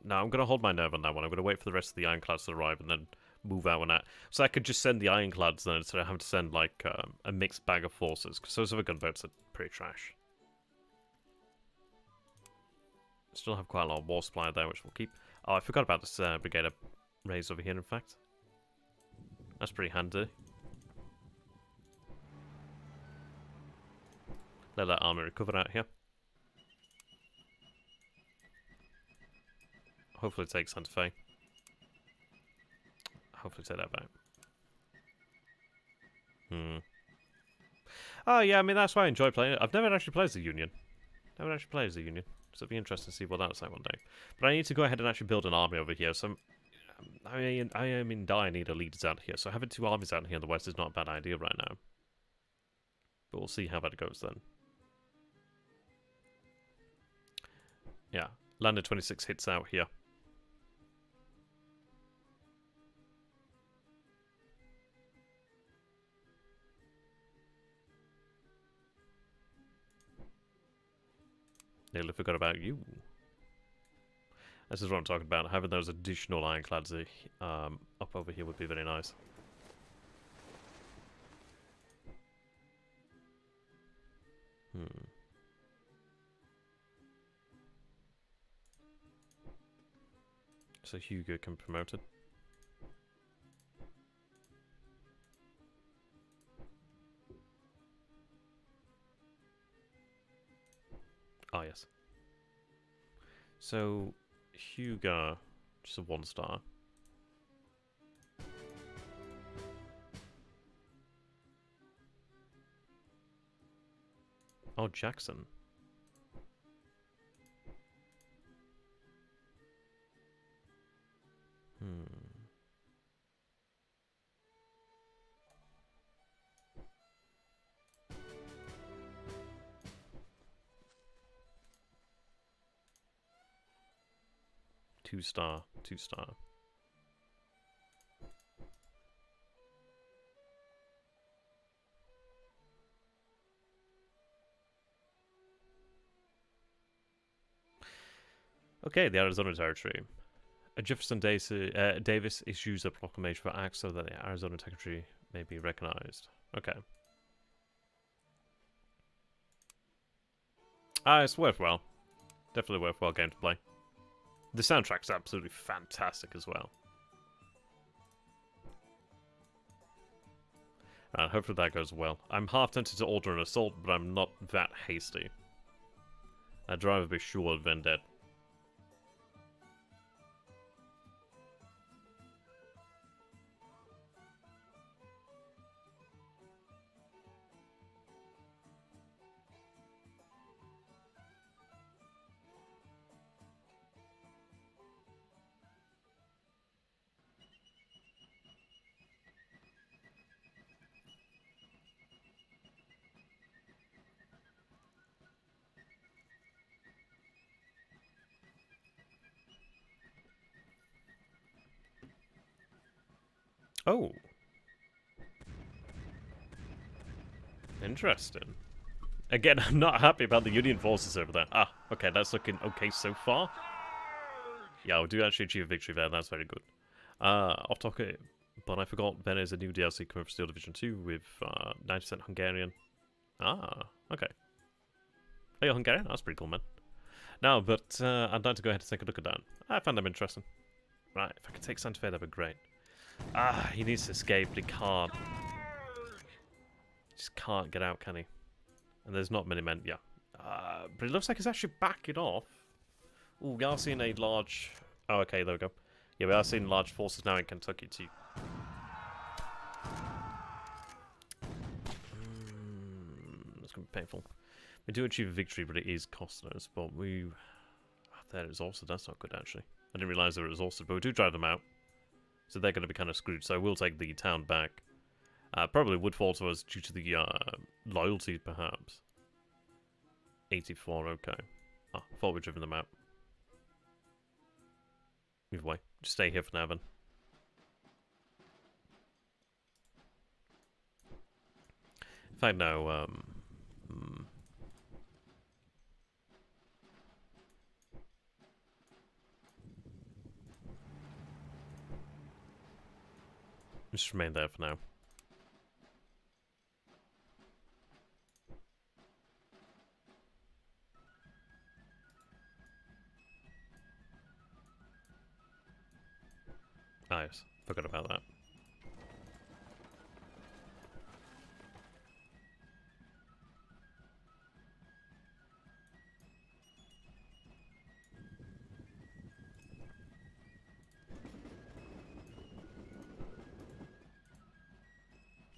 No, I'm going to hold my nerve on that one. I'm going to wait for the rest of the Ironclads to arrive and then move out on that. So I could just send the Ironclads then instead of having to send, like, a mixed bag of forces. Because those other gunboats are pretty trash. Still have quite a lot of war supply there, which we'll keep. Oh, I forgot about this brigade raised over here, in fact. That's pretty handy. Let that army recover out here. Hopefully take Santa Fe. Hopefully take that back. Oh yeah, I mean that's why I enjoy playing it. I've never actually played as the Union. Never actually played as the Union. So it'd be interesting to see what that's like one day. But I need to go ahead and actually build an army over here. So I am in dire need of leaders out here. So having two armies out here in the west is not a bad idea right now. But we'll see how that goes then. Yeah, landed 26 hits out here. Nearly forgot about you. This is what I'm talking about. Having those additional ironclads up over here would be very nice. So Hugo can be promoted. Oh, yes. So, Hugo, just a 1-star. Oh, Jackson. 2-star, 2-star. Okay, the Arizona Territory. Jefferson Davis issues a proclamation for acts so that the Arizona Territory may be recognized. Okay. It's worthwhile. Definitely a worthwhile game to play. The soundtrack's absolutely fantastic as well. Hopefully that goes well. I'm half tempted to order an assault, but I'm not that hasty. I'd rather be sure than dead. Oh. Interesting. Again, I'm not happy about the Union forces over there. Ah, okay, that's looking okay so far. Yeah, we do actually achieve a victory there, that's very good. Off topic, but I forgot there is a new DLC coming for Steel Division 2 with 90% Hungarian. Ah, okay. Oh, you're Hungarian? That's pretty cool, man. No, but I'd like to go ahead and take a look at that. I found them interesting. Right, if I could take Santa Fe, that'd be great. Ah, he needs to escape, but he can't. Just can't get out, can he? And there's not many men, yeah. But it looks like he's actually backing off. Ooh, we are seeing a large... Oh, okay, there we go. Yeah, we are seeing large forces now in Kentucky, too. That's going to be painful. We do achieve a victory, but it is costing us. But we... Oh, they're exhausted. That's not good, actually. I didn't realise they were exhausted, but we do drive them out. So they're going to be kind of screwed. So we'll take the town back. Probably would fall to us due to the loyalty, perhaps. 84, okay. Ah, thought we'd driven them out. Move away. Just stay here for now, then. In fact, no, just remain there for now. Ah, yes. Forgot about that.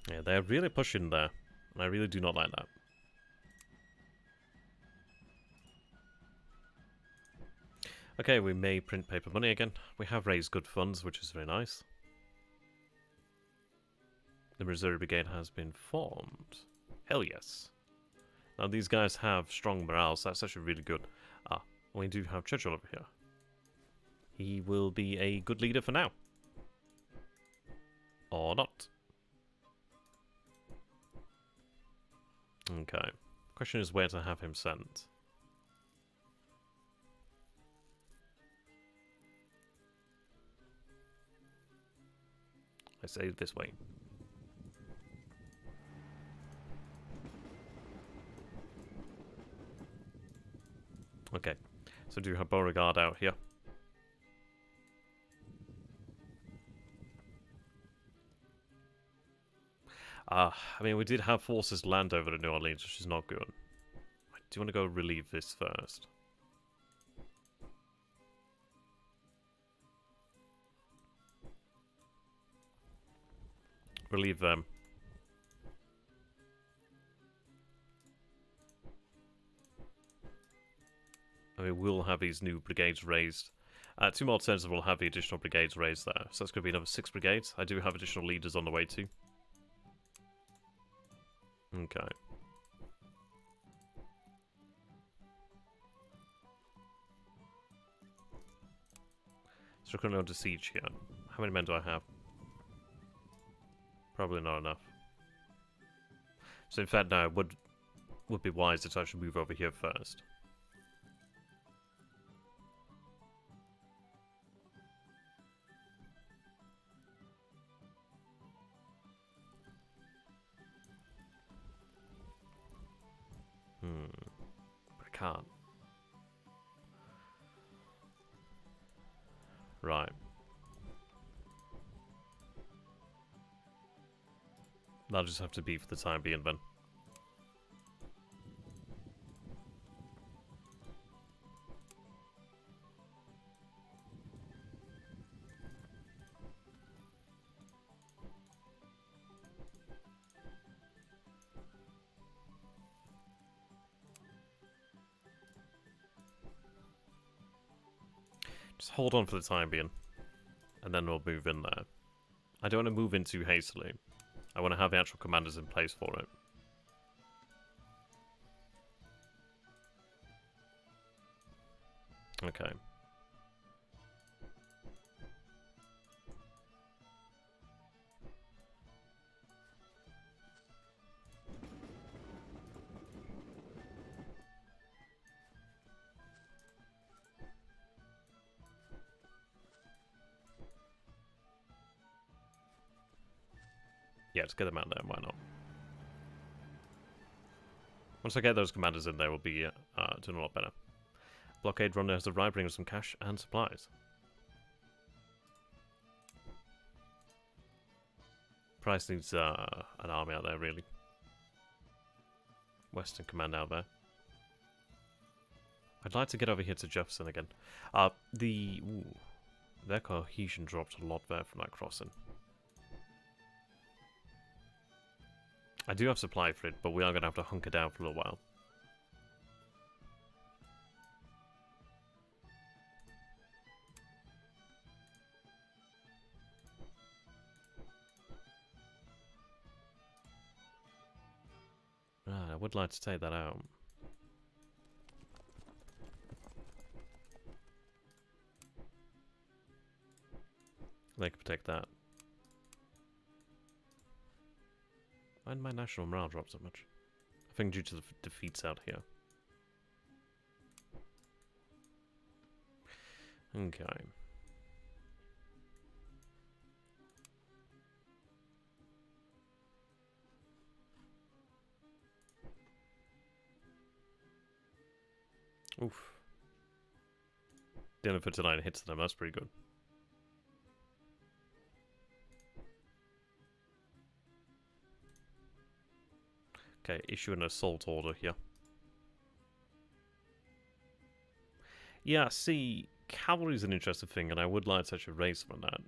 Yeah, they're really pushing there. And I really do not like that. Okay, we may print paper money again. We have raised good funds, which is very nice. The Reserve Brigade has been formed. Hell yes. Now these guys have strong morale, so that's actually really good. Ah, we do have Churchill over here. He will be a good leader for now. Or not. Okay. Question is where to have him sent. I say this way. Okay, so do you have Beauregard out here? I mean, we did have forces land over to New Orleans, which is not good. Do you want to go relieve this first? Relieve them. I mean, we'll have these new brigades raised. 2 more turns and we'll have the additional brigades raised there. So that's going to be another 6 brigades. I do have additional leaders on the way too. Okay. So we're going to go to siege here. How many men do I have? Probably not enough. So in fact, no, it would be wise to actually move over here first. But I can't. Right. That'll just have to be for the time being then. Just hold on for the time being, and then we'll move in there. I don't want to move in too hastily. I want to have the actual commanders in place for it. Okay. Yeah, let's get them out there, why not? Once I get those commanders in there, we'll be doing a lot better. Blockade runner has arrived, bringing some cash and supplies. Price needs an army out there, really. Western Command out there. I'd like to get over here to Jefferson again. Their cohesion dropped a lot there from that crossing. I do have supply for it, but we are going to have to hunker down for a little while. I would like to take that out. They can protect that. Why did my national morale drop so much? I think due to the defeats out here. Okay. Oof. Dinner for tonight hits them, that's pretty good. Okay, issue an assault order here. Yeah, see, cavalry is an interesting thing, and I would like to actually raise some on that.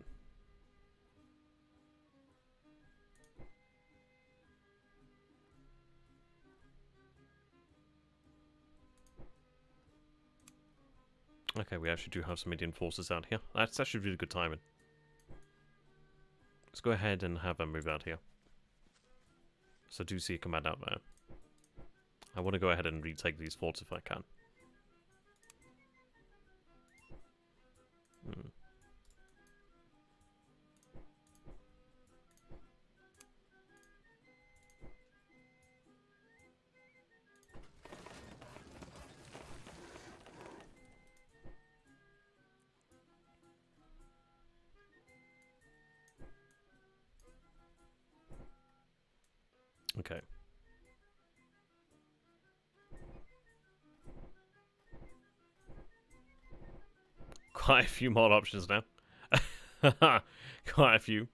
Okay, we actually do have some Indian forces out here. That's actually really good timing. Let's go ahead and have them move out here. So I do see a command out there. I want to go ahead and retake these forts if I can. Okay. Quite a few more options now. Quite a few.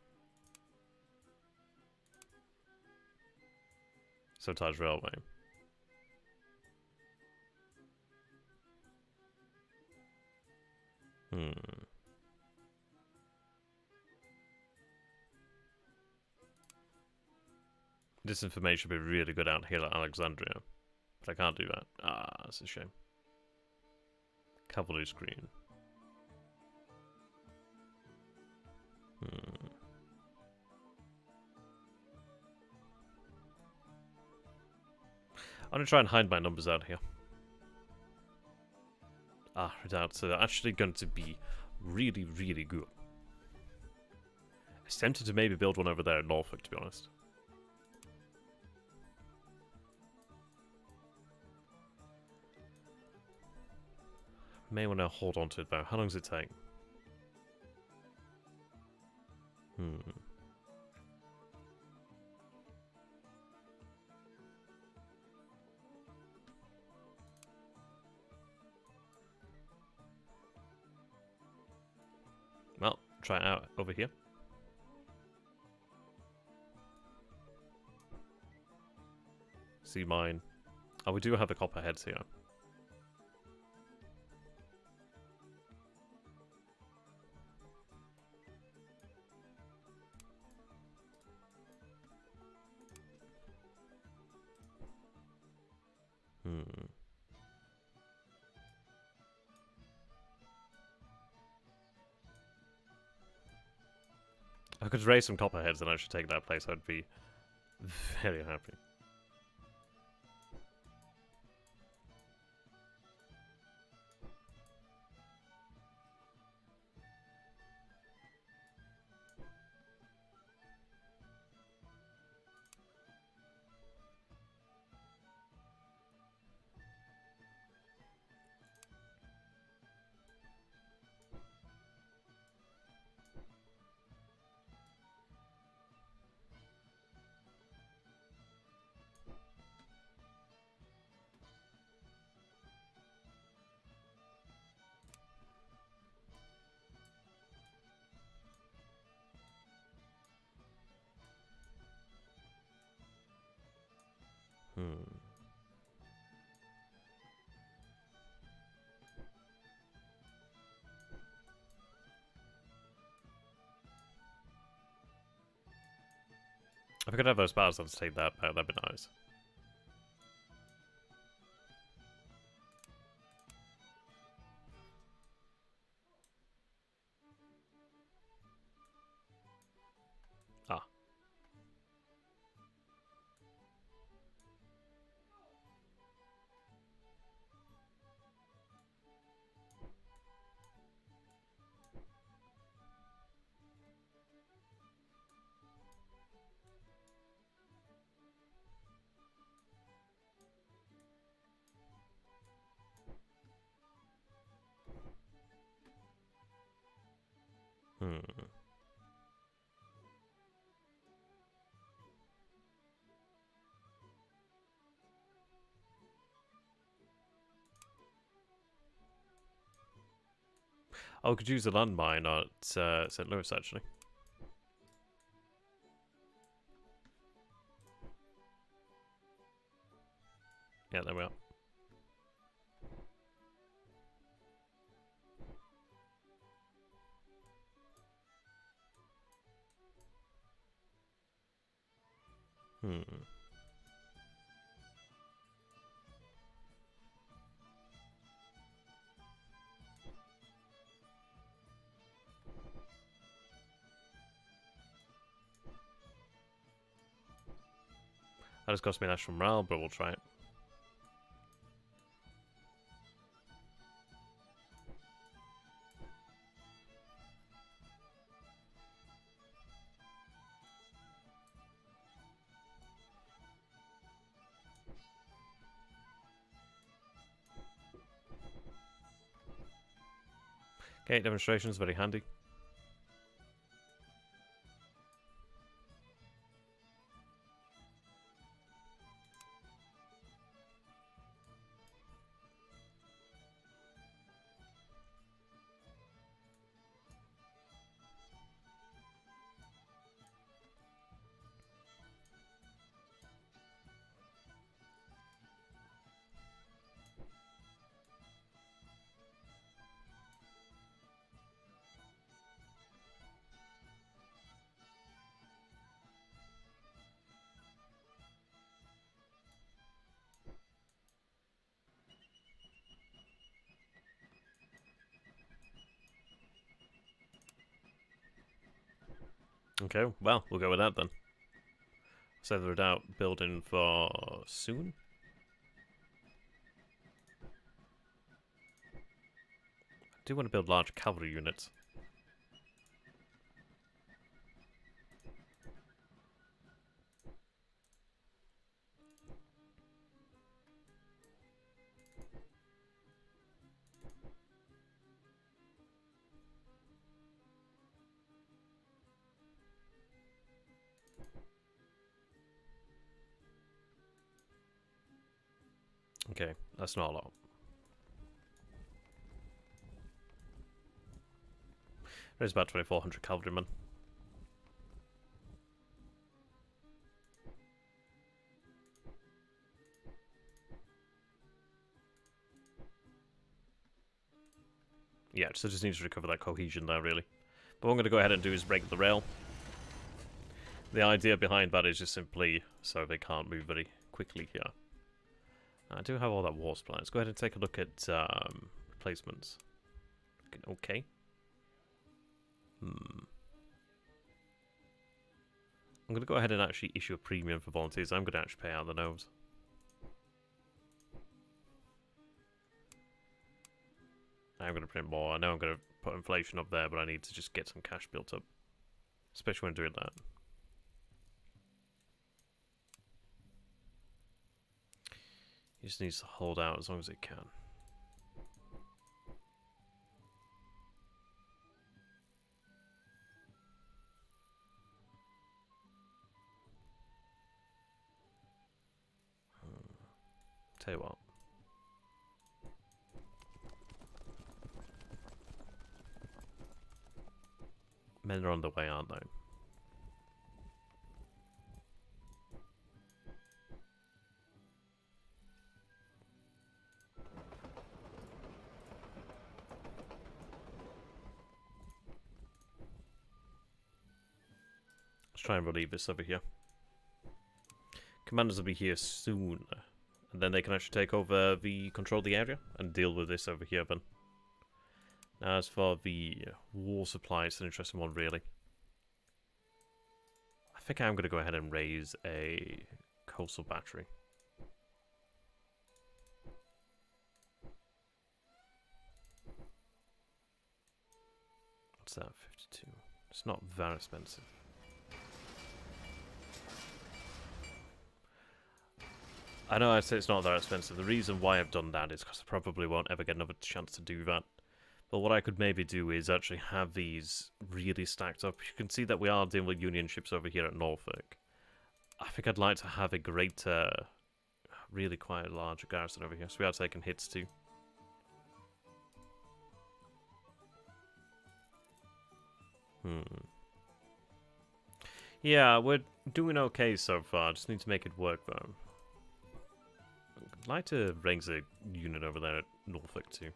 Sabotage railway. This information would be really good out here at Alexandria. But I can't do that. Ah, that's a shame. Cavalry screen. I'm gonna try and hide my numbers out here. Ah, redoubts are actually going to be really, really good. I was tempted to maybe build one over there in Norfolk, to be honest. May want to hold on to it though. How long does it take? Well, try it out over here. See mine. Oh, we do have the copperheads here. If I could raise some copperheads and I should take that place, I'd be very happy. Hmm. If I could have those battles, I'd take that back. That'd be nice. Ah. Hmm. Oh, we could use a landmine at St. Louis, actually. Yeah, there we are. Hmm. That has cost me national morale, but we'll try it. Okay, demonstrations, very handy. Okay, well, we'll go with that then. So they're out building for soon. I do want to build large cavalry units. Okay, that's not a lot. There's about 2,400 cavalrymen. Yeah, so just need to recover that cohesion there, really. But what I'm going to go ahead and do is break the rail. The idea behind that is just simply so they can't move very quickly here. I do have all that war supply. Let's go ahead and take a look at replacements. Okay. I'm going to go ahead and actually issue a premium for volunteers. I'm going to actually pay out the nose. I'm going to print more. I know I'm going to put inflation up there, but I need to just get some cash built up. Especially when doing that. He just needs to hold out as long as it can. Tell you what. Men are on the way, aren't they? Let's try and relieve this over here. Commanders will be here soon. And then they can actually take over the control of the area and deal with this over here then. Now, as for the war supply, it's an interesting one, really. I think I'm going to go ahead and raise a coastal battery. What's that? 52. It's not very expensive. I know I say it's not that expensive. The reason why I've done that is because I probably won't ever get another chance to do that. But what I could maybe do is actually have these really stacked up. You can see that we are dealing with Union ships over here at Norfolk. I think I'd like to have a greater, really quite a large garrison over here. So we are taking hits too. Yeah, we're doing okay so far. Just need to make it work though. I'd like to raise a unit over there at Norfolk too.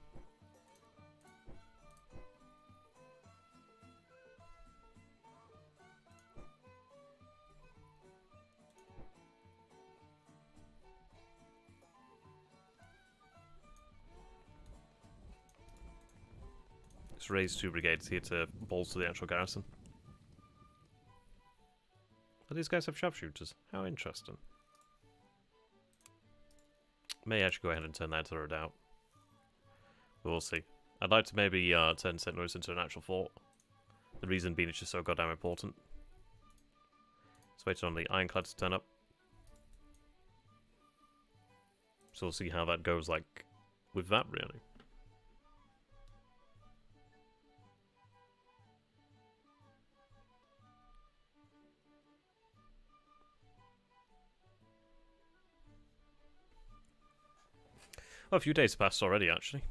Let's raise 2 brigades here to bolster the actual garrison. Oh, these guys have sharpshooters. How interesting. May actually go ahead and turn that to a redoubt. But we'll see. I'd like to maybe turn St. Louis into an actual fort. The reason being it's just so goddamn important. Let's wait on the Ironclad to turn up. So we'll see how that goes, like, with that, really. Well, a few days passed already, actually.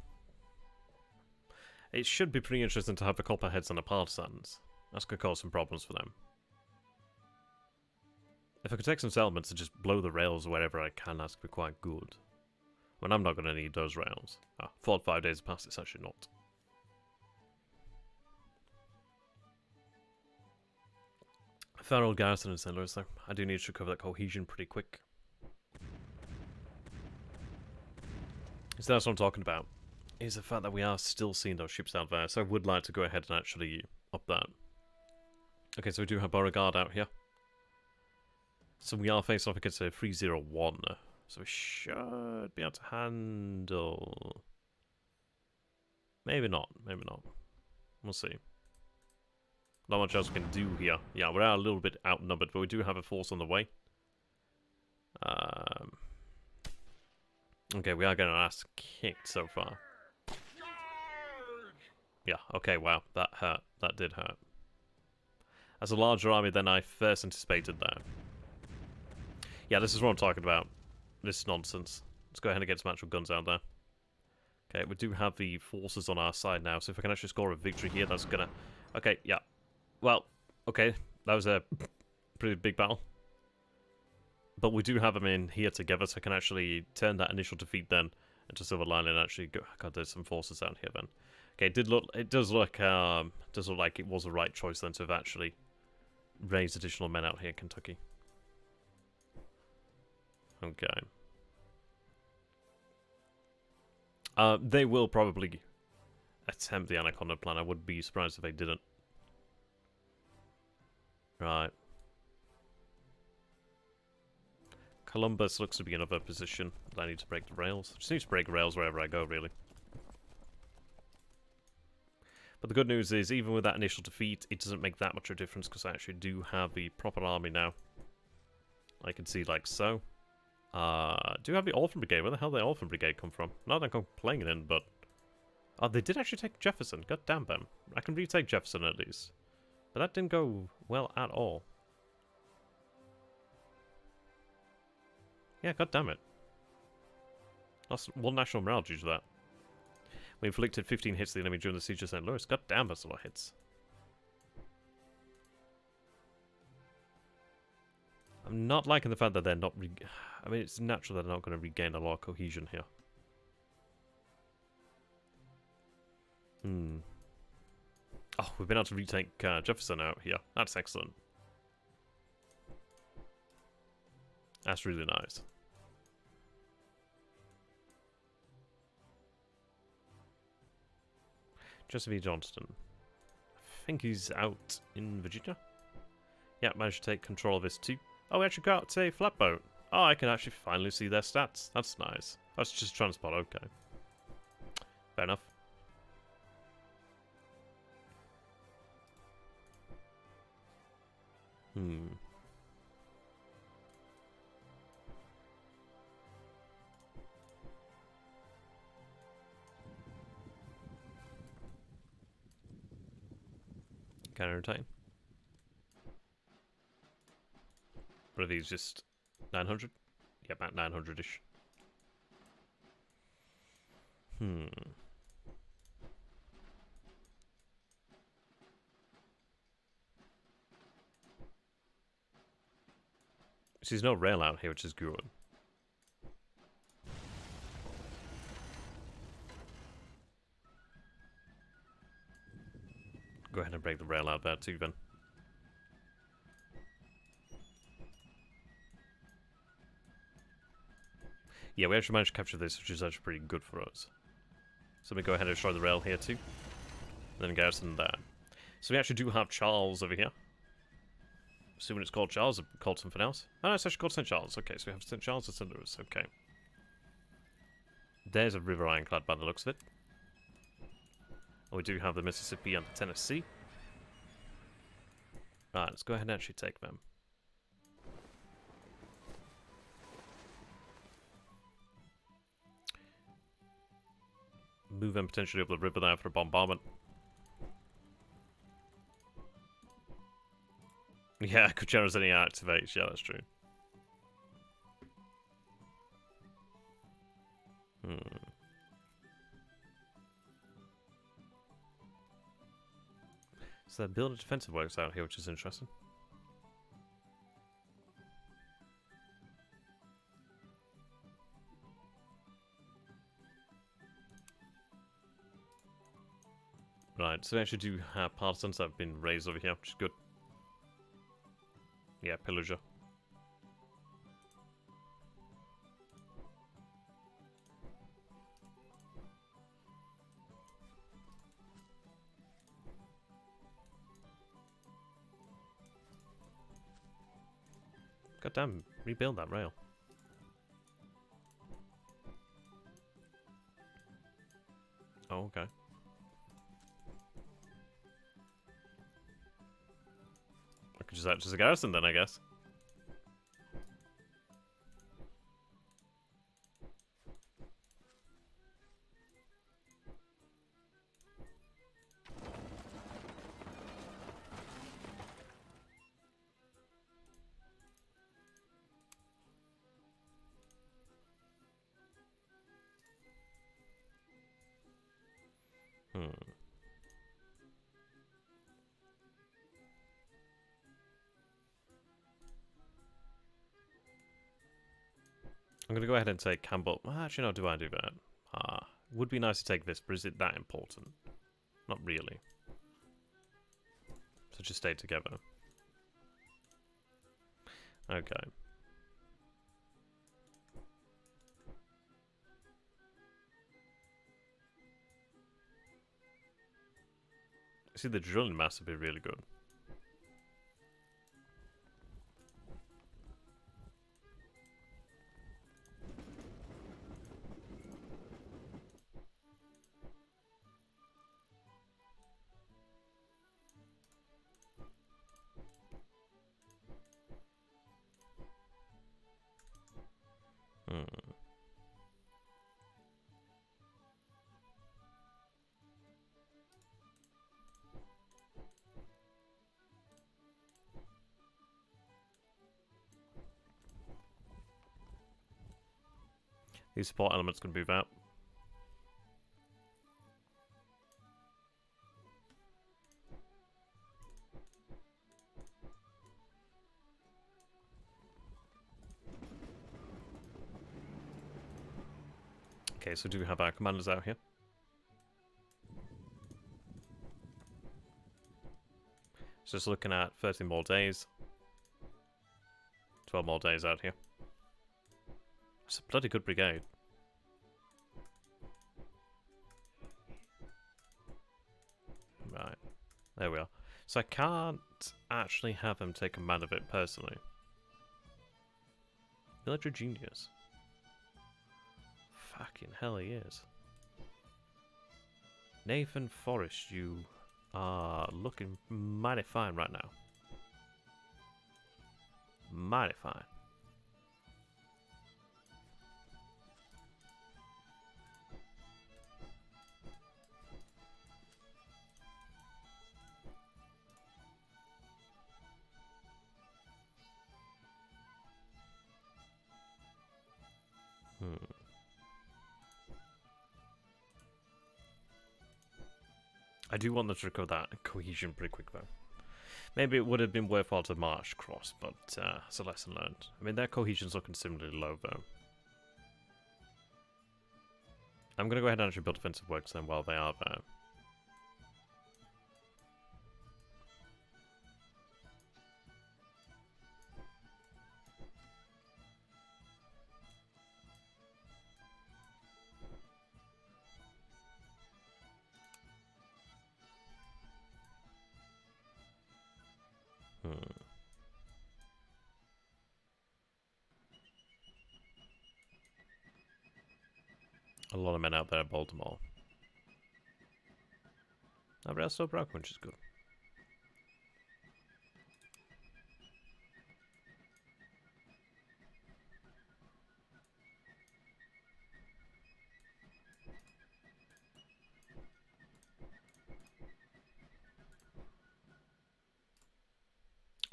It should be pretty interesting to have the Copperheads and the Partisans. That's going to cause some problems for them. If I could take some settlements and just blow the rails wherever I can, that's going to be quite good. I mean, I'm not going to need those rails. 4 or 5 days past, it's actually not. Feral Garrison in St. Louis, though. I do need to recover that cohesion pretty quick. So that's what I'm talking about, is the fact that we are still seeing those ships out there, so I would like to go ahead and actually up that. Okay, so we do have Beauregard out here. So we are facing off against a 301, so we should be able to handle... Maybe not, maybe not. We'll see. Not much else we can do here. Yeah, we're a little bit outnumbered, but we do have a force on the way. Okay, we are getting our ass kicked so far. Yeah, okay, wow, that hurt. That did hurt. That's a larger army than I first anticipated there. Yeah, this is what I'm talking about. This is nonsense. Let's go ahead and get some actual guns out there. Okay, we do have the forces on our side now, so if I can actually score a victory here, that's gonna... Okay, yeah. Well, okay, that was a pretty big battle. But we do have them in here together, so I can actually turn that initial defeat then into silver lining and actually go... God, there's some forces out here then. Okay, it does look like it was the right choice then to have actually raised additional men out here in Kentucky. Okay. They will probably attempt the Anaconda plan. I would be surprised if they didn't. Right. Columbus looks to be in another position. I need to break the rails. I just need to break rails wherever I go, really. But the good news is, even with that initial defeat, it doesn't make that much of a difference because I actually do have the proper army now. I can see like so. Do you have the Orphan Brigade? Where the hell did the Orphan Brigade come from? Not that I'm complaining, but... Oh, they did actually take Jefferson. God damn them. I can retake Jefferson at least. But that didn't go well at all. Yeah, god damn it. Lost 1 national morale due to that. We inflicted 15 hits to the enemy during the siege of St. Louis. God damn, that's a lot of hits. I'm not liking the fact that they're not... I mean, it's natural they're not going to regain a lot of cohesion here. Oh, we've been able to retake Jefferson out here. That's excellent. That's really nice. Joseph E. Johnston. I think he's out in Virginia. Yeah, managed to take control of this too. Oh, we actually got a flatboat. Oh, I can actually finally see their stats. That's nice. That's just transport, okay. Fair enough. Kind of entertaining. What are these, just 900? Yeah, about 900-ish. So there's no rail out here, which is good. Go ahead and break the rail out there too, then. Yeah, we actually managed to capture this, which is actually pretty good for us. So we go ahead and destroy the rail here too. And then garrison there. So we actually do have Charles over here. Assuming it's called Charles, or called something else. Oh no, it's actually called St. Charles. Okay, so we have St. Charles and St. Louis. Okay. There's a river ironclad by the looks of it. And we do have the Mississippi and the Tennessee. Right, let's go ahead and actually take them. Move them potentially up the river there for a bombardment. Yeah, Cuchero's any activates. Yeah, that's true. So they're building defensive works out here, which is interesting. Right, so we actually do have partisans that have been raised over here, which is good. Yeah, pillager. Goddamn, rebuild that rail. Oh, okay. I could just act as a garrison then, I guess. I'm going to go ahead and take Campbell. Well, actually, no, do I do that? Would be nice to take this, but is it that important? Not really. So just stay together. Okay. See, the drilling mass would be really good. These support elements can move out. Okay, so do we have our commanders out here? So just looking at 13 more days. 12 more days out here. It's a bloody good brigade. Right. There we are. So I can't actually have him take command of it personally. Military genius. Fucking hell he is. Nathan Forrest, you are looking mighty fine right now. Mighty fine. I do want them to recover that cohesion pretty quick though. Maybe it would have been worthwhile to march across, but it's a lesson learned. I mean, their cohesion's looking similarly low though. I'm going to go ahead and actually build defensive works then while they are there. A lot of men out there at Baltimore. Everybody else still broken, which is good.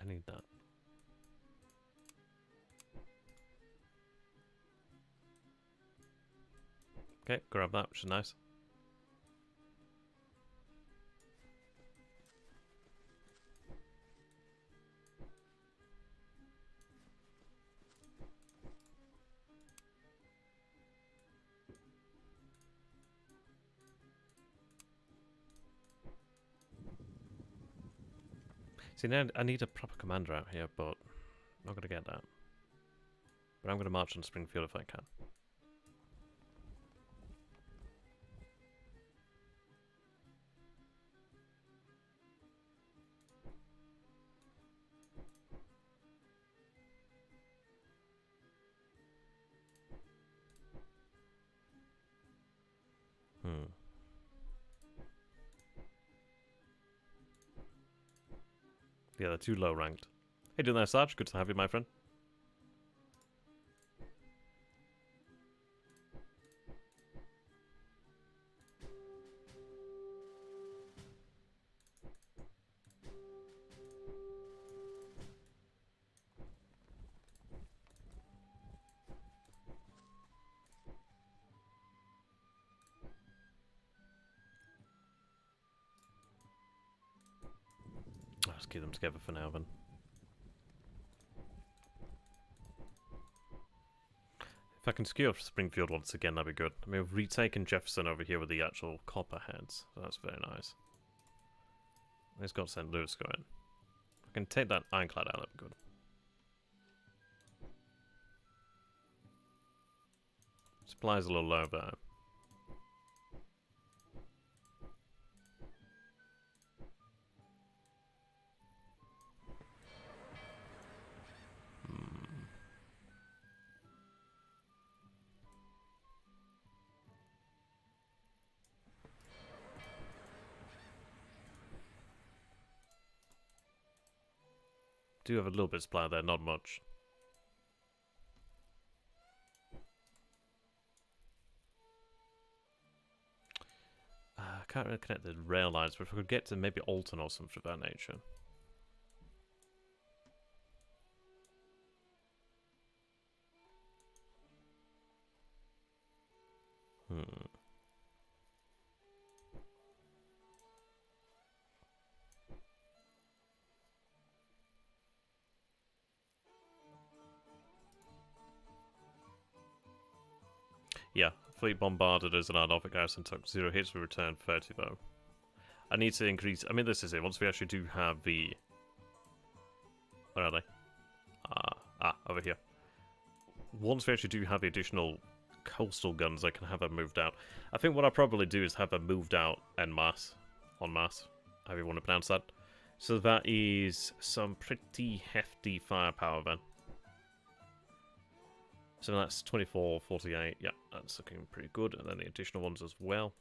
I need that. Okay, grab that, which is nice. See, now I need a proper commander out here, but I'm not going to get that. But I'm going to march on Springfield if I can. Yeah, they're too low ranked. Hey, doing there, Sarge? Good to have you, my friend. Let's keep them together for now, then. If I can secure Springfield once again, that'd be good. I mean, we've retaken Jefferson over here with the actual copperheads, so that's very nice. He's got St. Louis going. I can take that Ironclad out, that'd be good. Supplies a little low there. Do have a little bit of supply there, not much. I can't really connect the rail lines, but if we could get to maybe Alton or something of that nature. Yeah, fleet bombarded us and our Norfolk garrison took 0 hits, we returned 30 though. I need to increase, I mean this is it, once we actually do have the... Where are they? Over here. once we actually do have the additional coastal guns, I can have them moved out. I think what I'll probably do is have them moved out en masse. En masse, however you want to pronounce that. So that is some pretty hefty firepower then. So that's 24, 48, yeah, that's looking pretty good. And then the additional ones as well.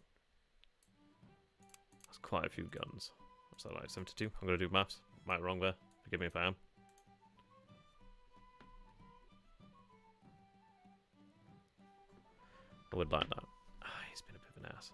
That's quite a few guns. What's that like, 72? I'm going to do maths. Might be wrong there. Forgive me if I am. I would like that. He's been a bit of an ass.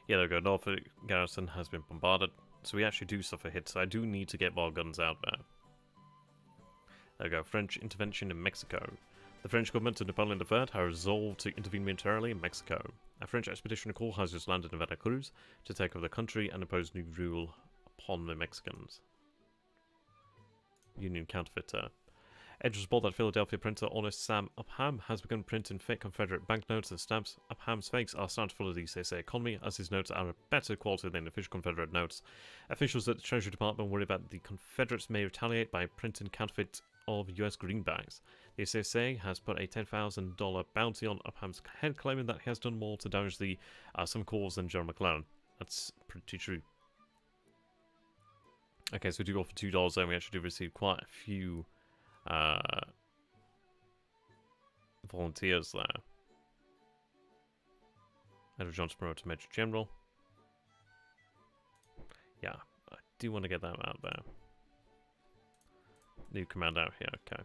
Yeah, there we go. Norfolk garrison has been bombarded. So we actually do suffer hits. So I do need to get more guns out there. There we go. French intervention in Mexico. The French government of Napoleon III have resolved to intervene militarily in Mexico. A French expedition corps has just landed in Veracruz to take over the country and impose new rule upon the Mexicans. Union counterfeiter. Edge was told that Philadelphia printer Honest Sam Upham has begun printing fake Confederate banknotes and stamps. Upham's fakes are starting to follow the CSA economy, as his notes are of better quality than official Confederate notes. Officials at the Treasury Department worry that the Confederates may retaliate by printing counterfeit of US greenbacks. The CSA has put a $10,000 bounty on Upham's head, claiming that he has done more to damage the some cause than General McClellan. That's pretty true. Okay, so we do go for $2 and we actually do receive quite a few volunteers there. Edward Johnson promoted to Major General. Yeah, I do want to get that out there. New command out here, okay.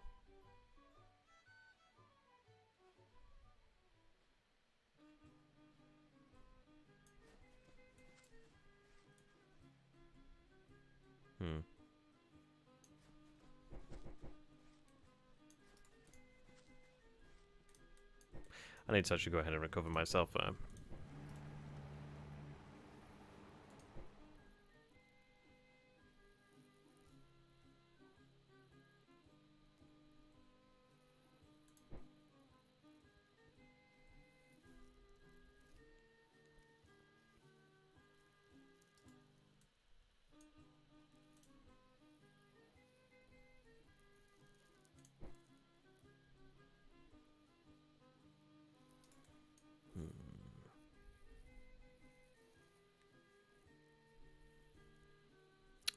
I need to actually go ahead and recover myself there.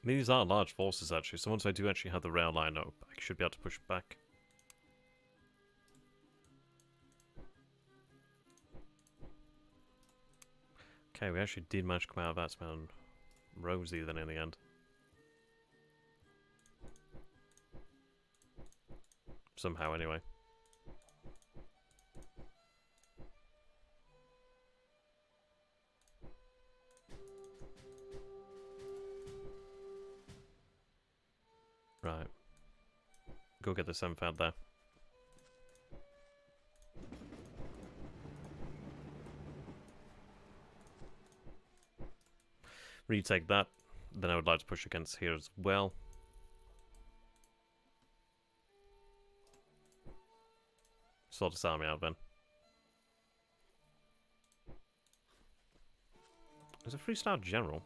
I mean, these are large forces actually, so once I do actually have the rail line up, I should be able to push back. Okay, we actually did manage to come out of that man rosy then in the end. Somehow anyway. Right. Go get the 7th out there. Retake that. Then I would like to push against here as well. Sort this army out then. There's a 3-star general.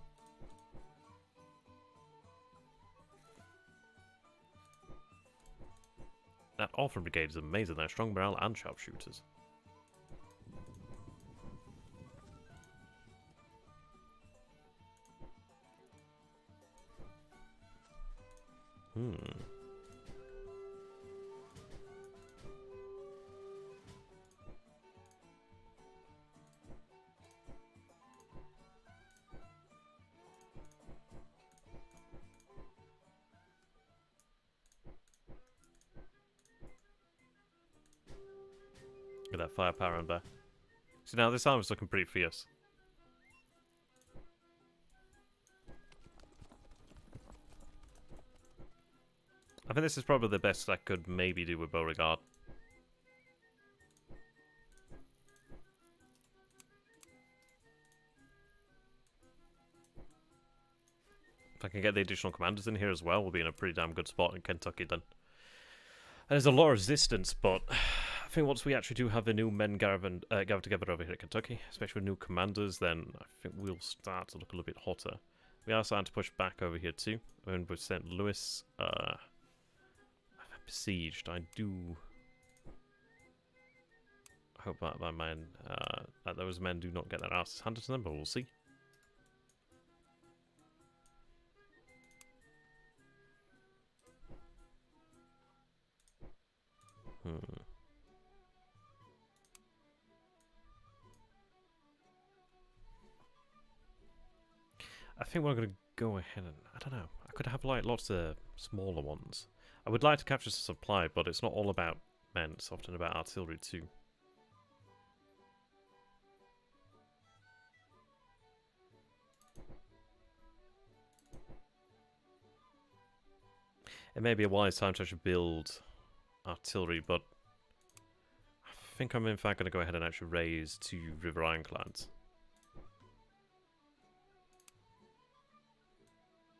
That Orphan Brigade is amazing. They're strong morale and sharpshooters. Look at that firepower on there. So now this armor's looking pretty fierce. I I think this is probably the best I could maybe do with Beauregard. If I can get the additional commanders in here as well, we'll be in a pretty damn good spot in Kentucky then. There's a lot of resistance, but I think once we actually do have the new men gathered together over here at Kentucky, especially with new commanders, then I think we'll start to look a little bit hotter. We are starting to push back over here too. And with St. Louis besieged, I do hope that that those men do not get their asses handed to them, but we'll see. I think we're going to go ahead and, I don't know, I could have like lots of smaller ones. I would like to capture some supply, but it's not all about men, it's often about artillery too. It may be a wise time to actually build artillery, but I think I'm in fact going to go ahead and actually raise 2 river ironclads.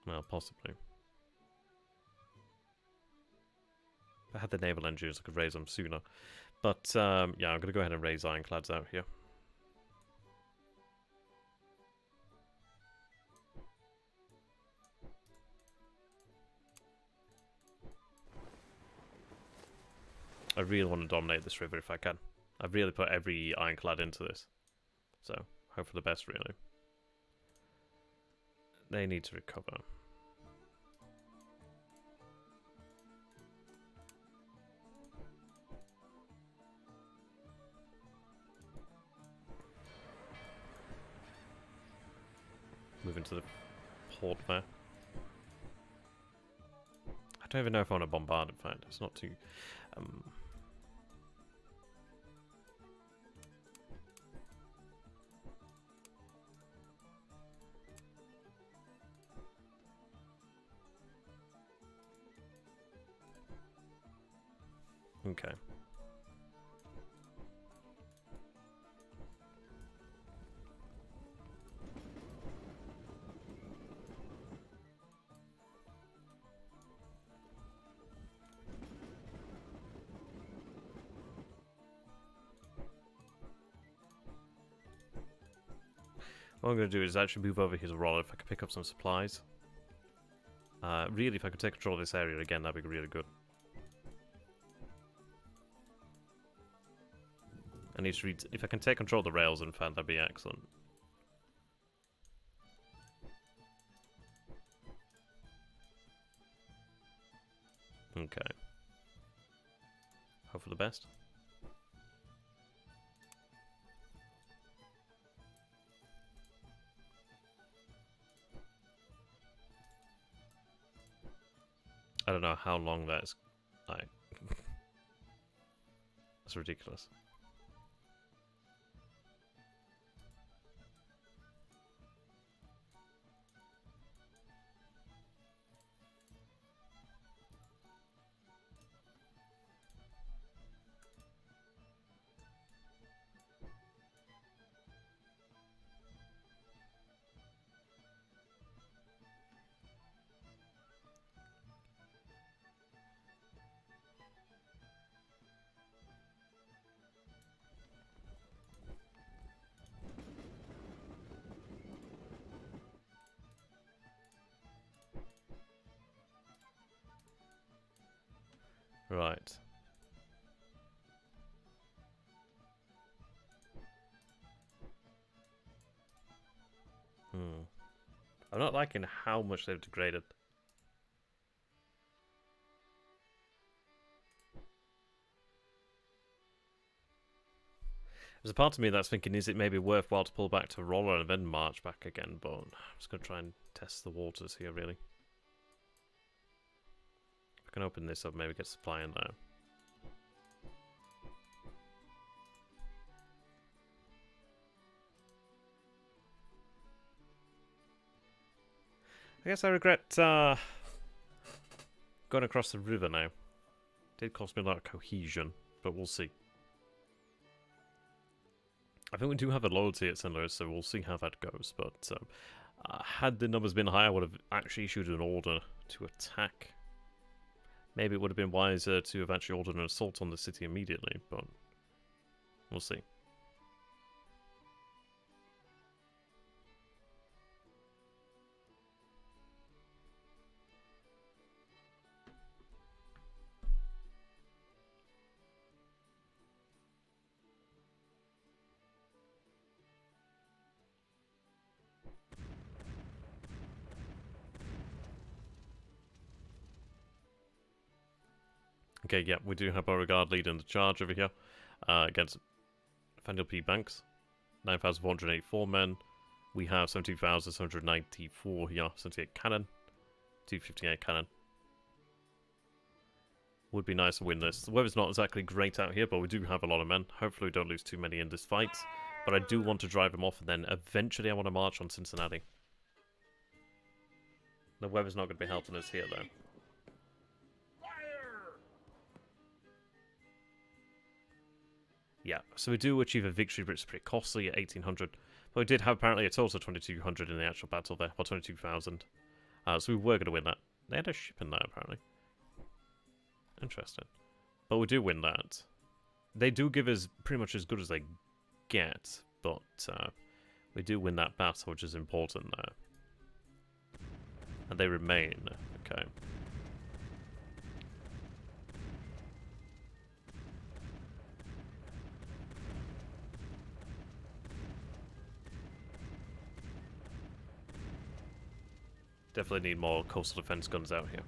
Well, possibly. If I had the naval engineers, I could raise them sooner. But, yeah, I'm going to go ahead and raise ironclads out here. I really want to dominate this river if I can. I've really put every ironclad into this. So, hope for the best, really. They need to recover. Move into the port there. I don't even know if I want to bombard, in fact. It's not too... Okay. What I'm going to do is actually move over here to Roller if I can pick up some supplies. Really, if I could take control of this area again, that'd be really good. I need to read... If I can take control of the rails, in fact, that'd be excellent. Okay. Hope for the best. I don't know how long that is. That's ridiculous. Right. I'm not liking how much they've degraded. There's a part of me that's thinking, is it maybe worthwhile to pull back to Roller and then march back again? But I'm just going to try and test the waters here, really. If I can open this up, maybe get supply in there. I guess I regret going across the river now. Did cost me a lot of cohesion, but we'll see. I think we do have a loyalty at St. Louis, so we'll see how that goes. But had the numbers been higher, I would have actually issued an order to attack. Maybe it would have been wiser to have actually ordered an assault on the city immediately, but we'll see. Okay, yeah, we do have Beauregard leading the charge over here against Fendel P. Banks. 9,484 men. We have 17,794 here, 78 cannon, 258 cannon. Would be nice to win this. The weather's not exactly great out here, but we do have a lot of men. Hopefully we don't lose too many in this fight. But I do want to drive them off, and then eventually I want to march on Cincinnati. The weather's not going to be helping us here, though. Yeah, so we do achieve a victory, but it's pretty costly at 1,800. But we did have apparently a total of 2,200 in the actual battle there, or 22,000. So we were going to win that. They had a ship in there, apparently. Interesting. But we do win that. They do give us pretty much as good as they get, but we do win that battle, which is important there. And they remain. Okay. Definitely need more coastal defense guns out here.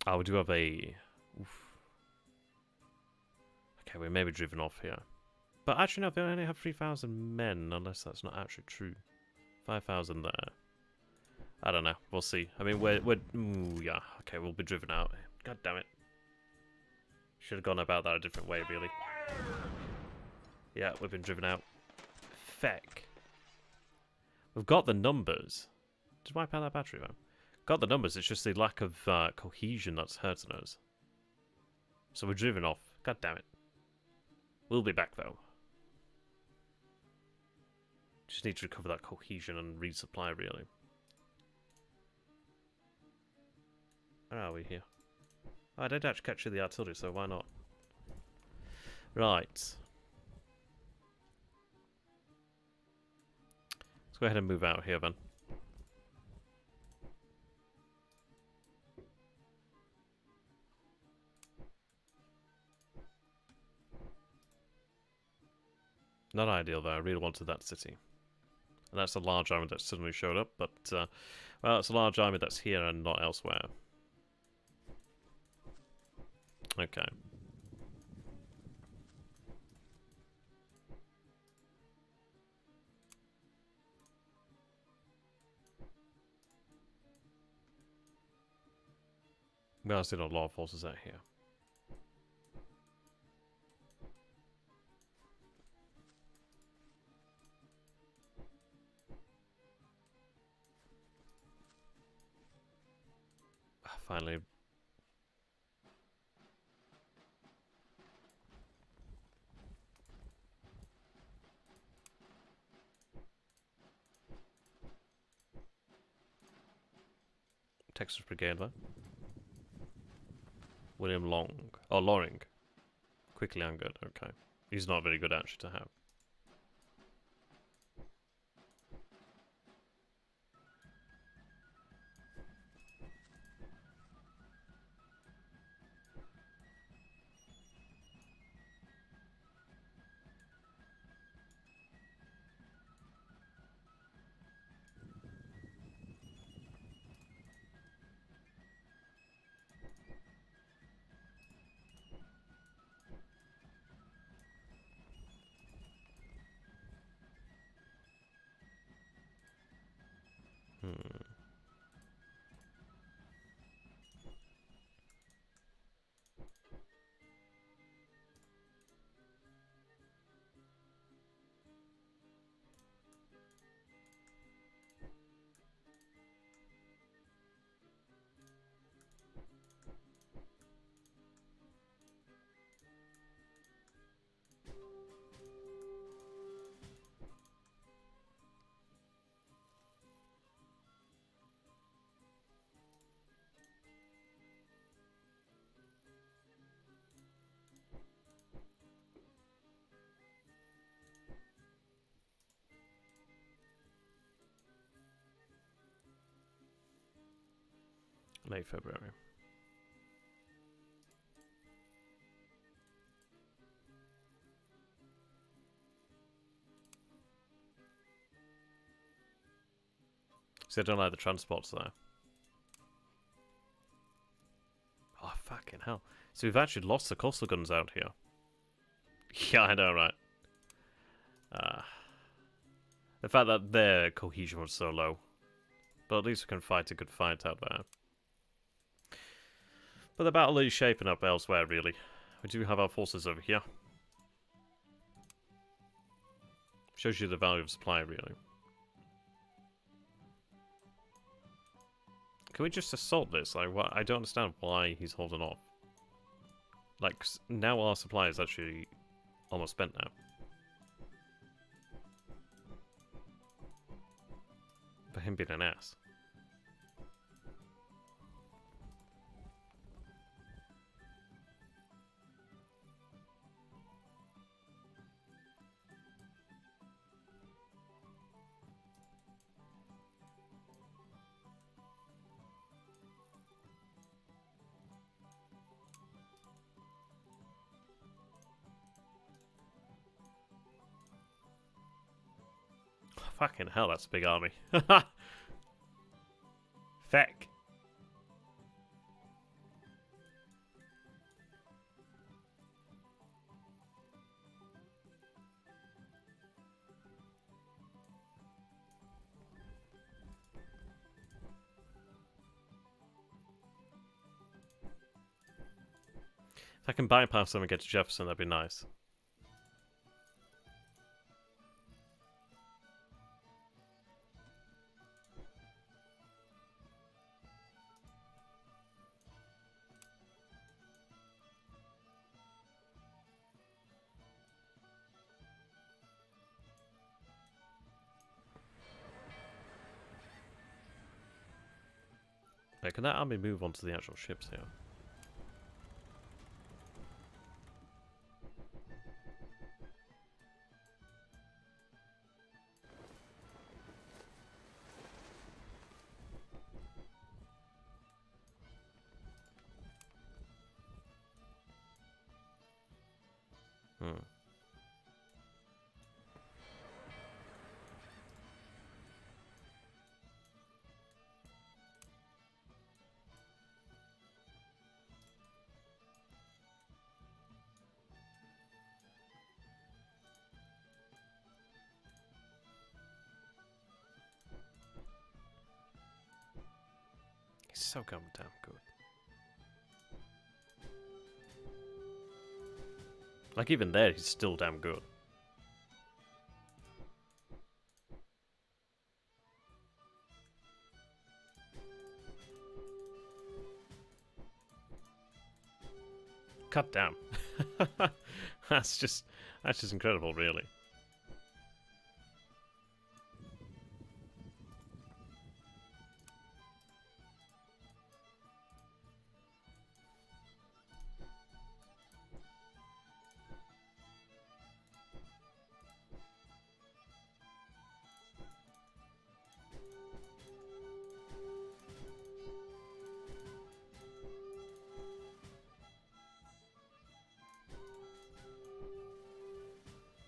Oh, we do have a... Oof. Okay, we may be driven off here. But actually, no, they only have 3,000 men, unless that's not actually true. 5,000 there. I don't know. We'll see. I mean, we're... Ooh, yeah. Okay, we'll be driven out. God damn it. Should have gone about that a different way, really. Yeah, we've been driven out. Feck. We've got the numbers. Did wipe out that battery, though? Got the numbers, it's just the lack of cohesion that's hurting us. So we're driven off. God damn it. We'll be back, though. Just need to recover that cohesion and resupply, really. Where are we here? Oh, I did actually capture the artillery, so why not? Right. Let's go ahead and move out here, then. Not ideal, though. I really wanted that city. And that's a large army that suddenly showed up, but, well, it's a large army that's here and not elsewhere. Okay. Well, I've seen a lot of forces out here. Finally. Texas Brigade there. William Long. Oh, Loring. Quickly angered. Okay. He's not very good actually to have. late February. See, I don't like the transports there. Oh, fucking hell. So we've actually lost the coastal guns out here. Yeah, I know, right? The fact that their cohesion was so low. But at least we can fight a good fight out there. But the battle is shaping up elsewhere, really. We do have our forces over here. Shows you the value of supply, really. Can we just assault this? Like, what? I don't understand why he's holding off. Like, now our supply is actually almost spent now. For him being an ass. Fucking hell, that's a big army. Feck. If I can bypass them and get to Jefferson, that'd be nice. Wait, can that army move onto the actual ships here? Hmm. He's so goddamn good. Like, even there, he's still damn good. God damn. That's just incredible, really.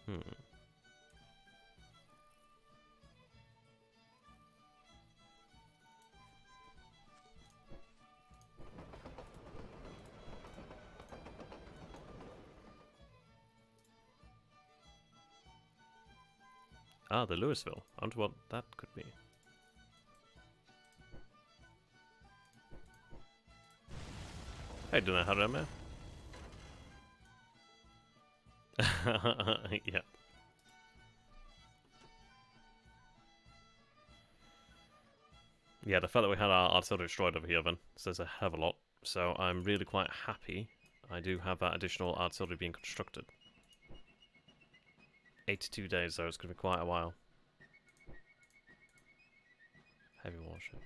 Hmm. Ah, the Louisville. I wonder what that could be. I don't know how to man. Yeah. Yeah, the fact that we had our artillery destroyed over here then says a hell of a lot. So I'm really quite happy I do have that additional artillery being constructed. 82 days though, it's going to be quite a while. Heavy warships.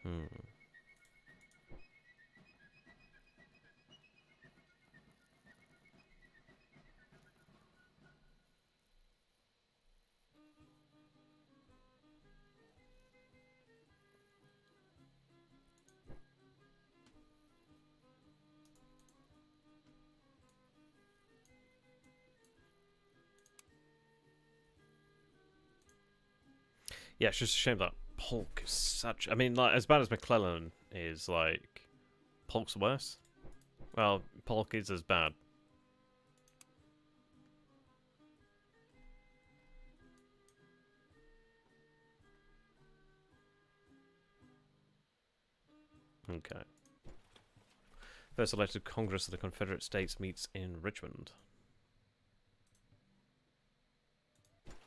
Hmm. Yeah, it's just a shame that Polk is such... I mean, like, as bad as McClellan is, like, Polk's worse. Well, Polk is as bad. Okay. First elected Congress of the Confederate States meets in Richmond.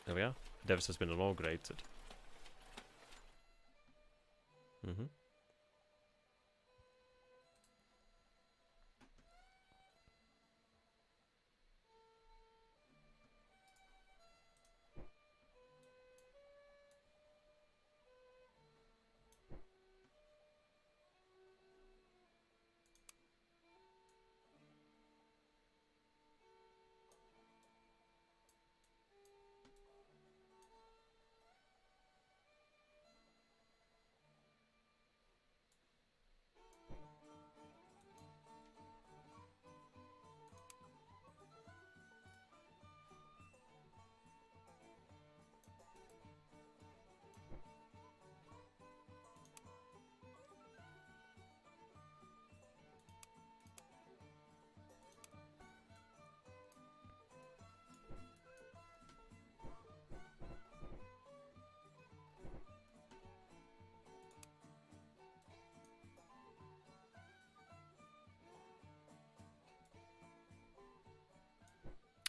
There we are. Davis has been inaugurated. Mm-hmm.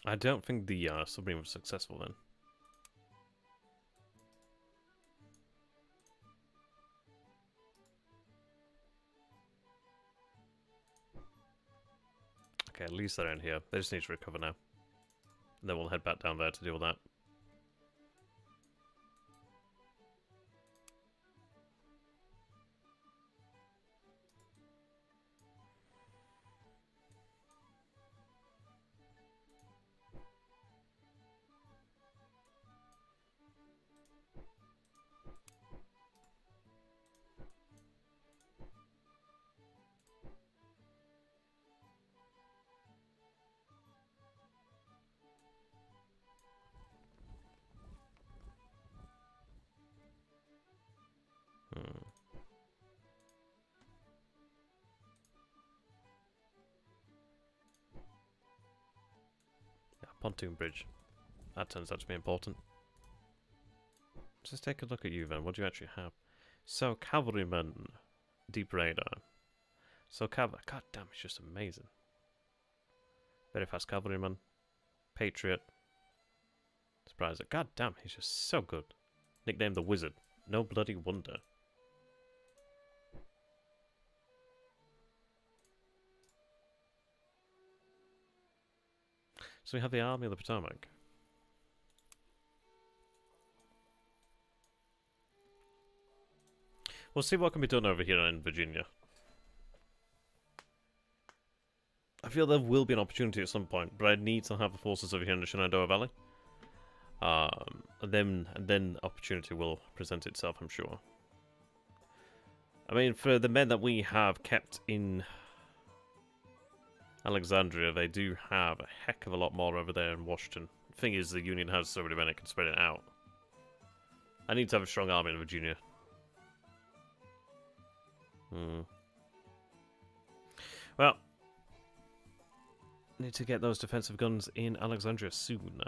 I don't think the submarine was successful then. Okay, at least they're in here. They just need to recover now. And then we'll head back down there to deal with that. Yeah, pontoon bridge. That turns out to be important. Let's just take a look at you then. What do you actually have? So, cavalryman, deep radar. So, god damn, it's just amazing. Very fast cavalryman, patriot. Surprise! God damn, he's just so good. Nicknamed the Wizard. No bloody wonder. So we have the Army of the Potomac. We'll see what can be done over here in Virginia. I feel there will be an opportunity at some point, but I need to have the forces over here in the Shenandoah Valley. And then opportunity will present itself, I'm sure. I mean, for the men that we have kept in Alexandria, they do have a heck of a lot more over there in Washington. The thing is, the Union has so many men it can spread it out. I need to have a strong army in Virginia. Well, need to get those defensive guns in Alexandria soon.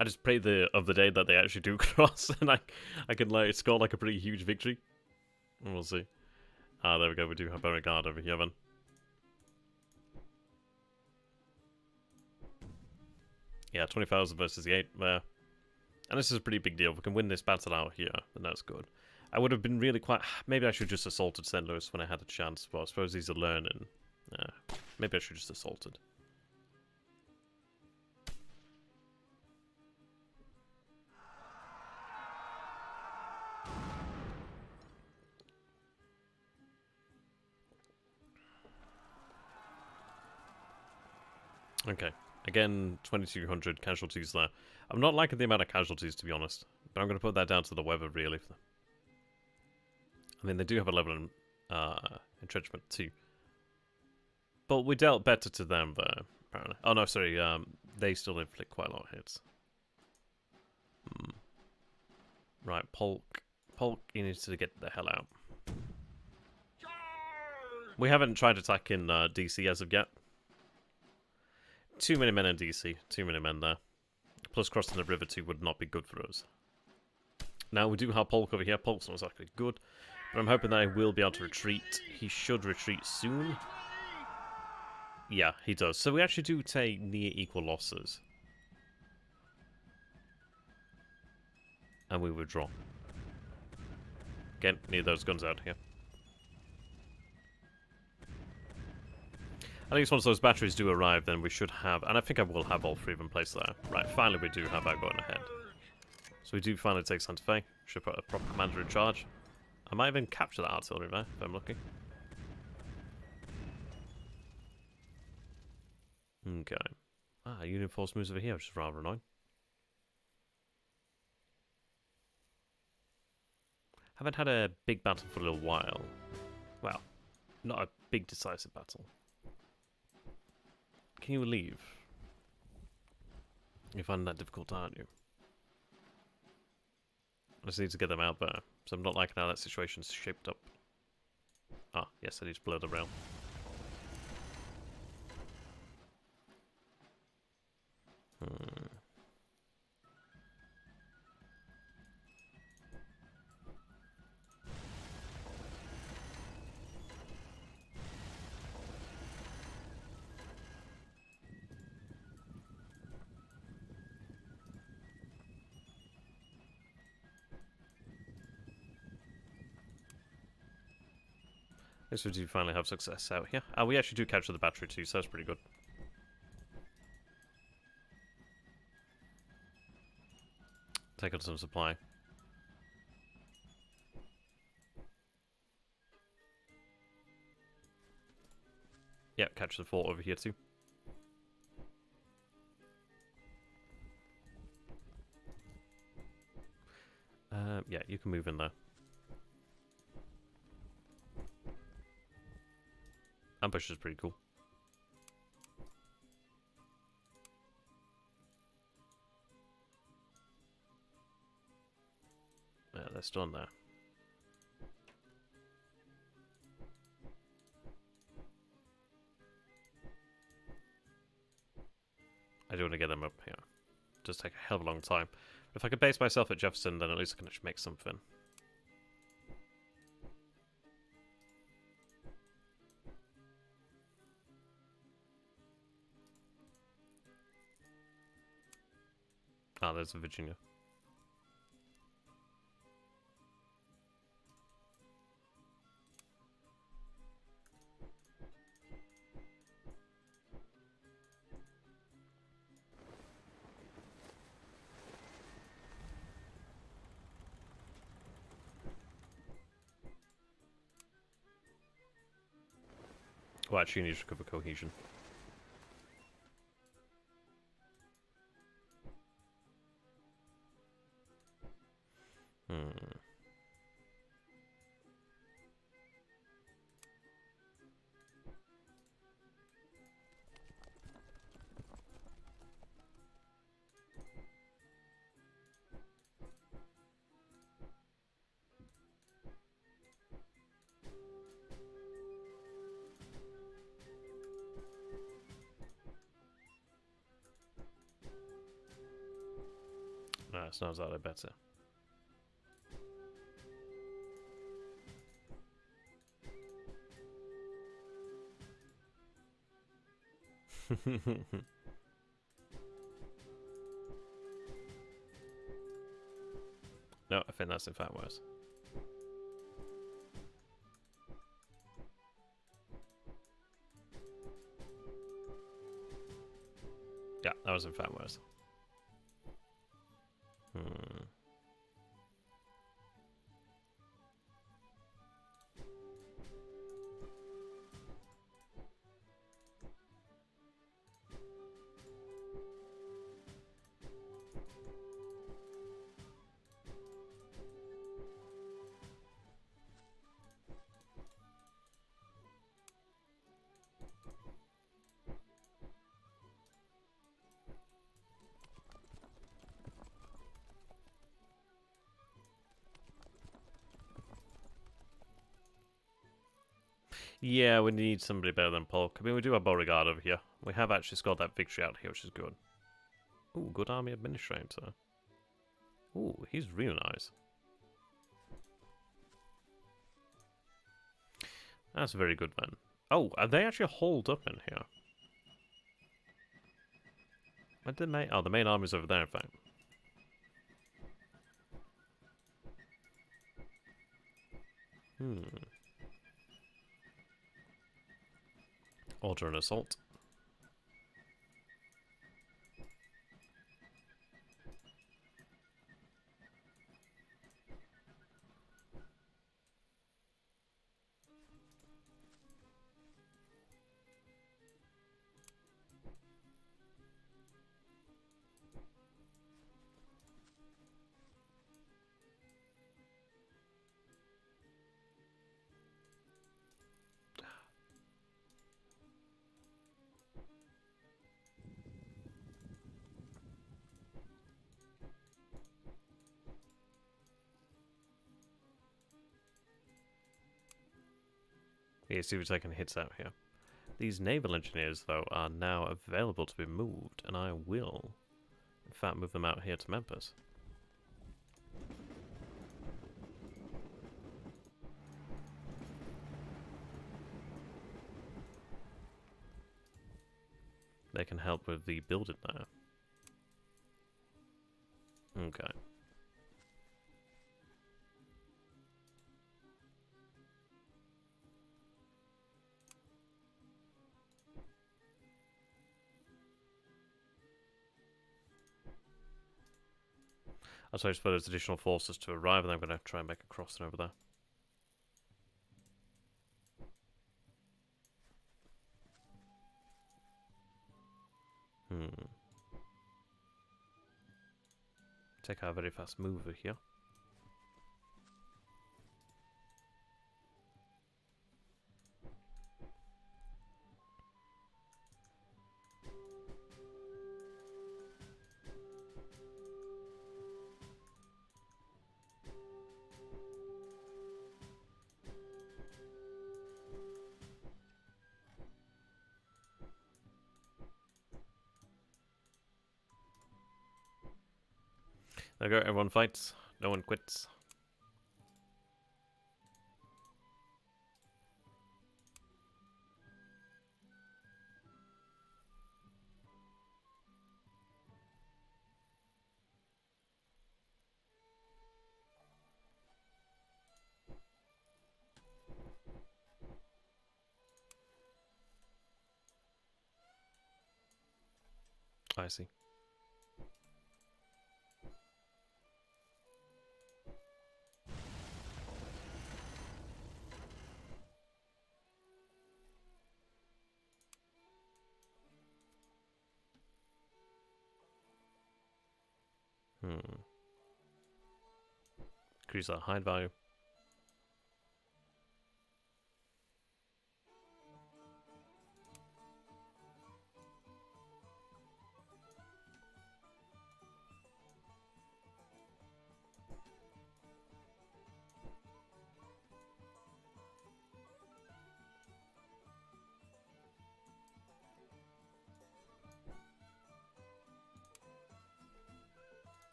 I just pray of the day that they actually do cross, and I can like score like a pretty huge victory. We'll see. Ah, there we go. We do have Beauregard over here, then. Yeah, 20,000 versus the 8 there. And this is a pretty big deal. If we can win this battle out here, then that's good. I would have been really quite... Maybe I should just assaulted St. Louis when I had the chance, but I suppose these are learning. Maybe I should just assaulted. Okay. Again, 2,200 casualties there. I'm not liking the amount of casualties, to be honest. But I'm going to put that down to the weather, really. I mean, they do have a level in entrenchment too. But we dealt better to them there, apparently. Oh, no, sorry. They still inflict quite a lot of hits. Right, Polk. Polk, you need to get the hell out. We haven't tried attacking DC as of yet. Too many men in DC. Too many men there. Plus crossing the river too would not be good for us. Now, we do have Polk over here. Polk's not exactly good. But I'm hoping that he will be able to retreat. He should retreat soon. Yeah, he does. So we actually do take near equal losses. And we withdraw. Again, need those guns out here. At least once those batteries do arrive, then we should have... And I think I will have all three of them placed there. Right, finally we do have that going ahead. So we do finally take Santa Fe. Should put a proper commander in charge. I might even capture that artillery there, if I'm lucky. Okay. Ah, Union force moves over here, which is rather annoying. Haven't had a big battle for a little while. Well, not a big decisive battle. Can you leave? You're finding that difficult, aren't you? I just need to get them out there. So I'm not liking how that situation's shaped up. Ah, yes, I need to blur the rail. I guess we do finally have success out here. We actually do capture the battery too, so that's pretty good. Take out some supply. Yep, catch the fort over here too. Yeah, you can move in there. Ambush is pretty cool. Yeah, they're still in there. I do want to get them up here. Just take a hell of a long time. If I could base myself at Jefferson, then at least I can actually make something. Ah, there's Virginia. Well, actually, you need to recover cohesion. Ah, it sounds like better. No, I think that's in fact worse. Yeah, that was in fact worse. Yeah, we need somebody better than Polk. I mean, we do have Beauregard over here. We have actually scored that victory out here, which is good. Ooh, good army administrator. Ooh, he's really nice. That's very good, man. Oh, are they actually holed up in here? Where did the main... Oh, the main army's over there, in fact. Order an assault. Yeah, see if we're taking hits out here. These naval engineers, though, are now available to be moved, and I will, in fact, move them out here to Memphis. They can help with the building there. Okay. I suppose for those additional forces to arrive, and I'm going to try and make a crossing over there. Take our very fast mover here. There we go, everyone fights. No one quits. I see. Increase our hide value.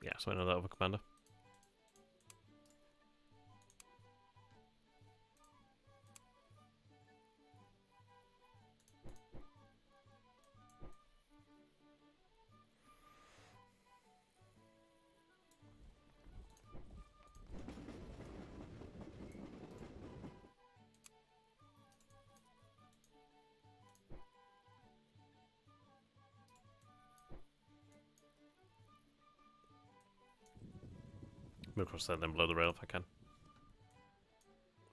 Yeah, so I know that over commander. Move across there, then below the rail if I can.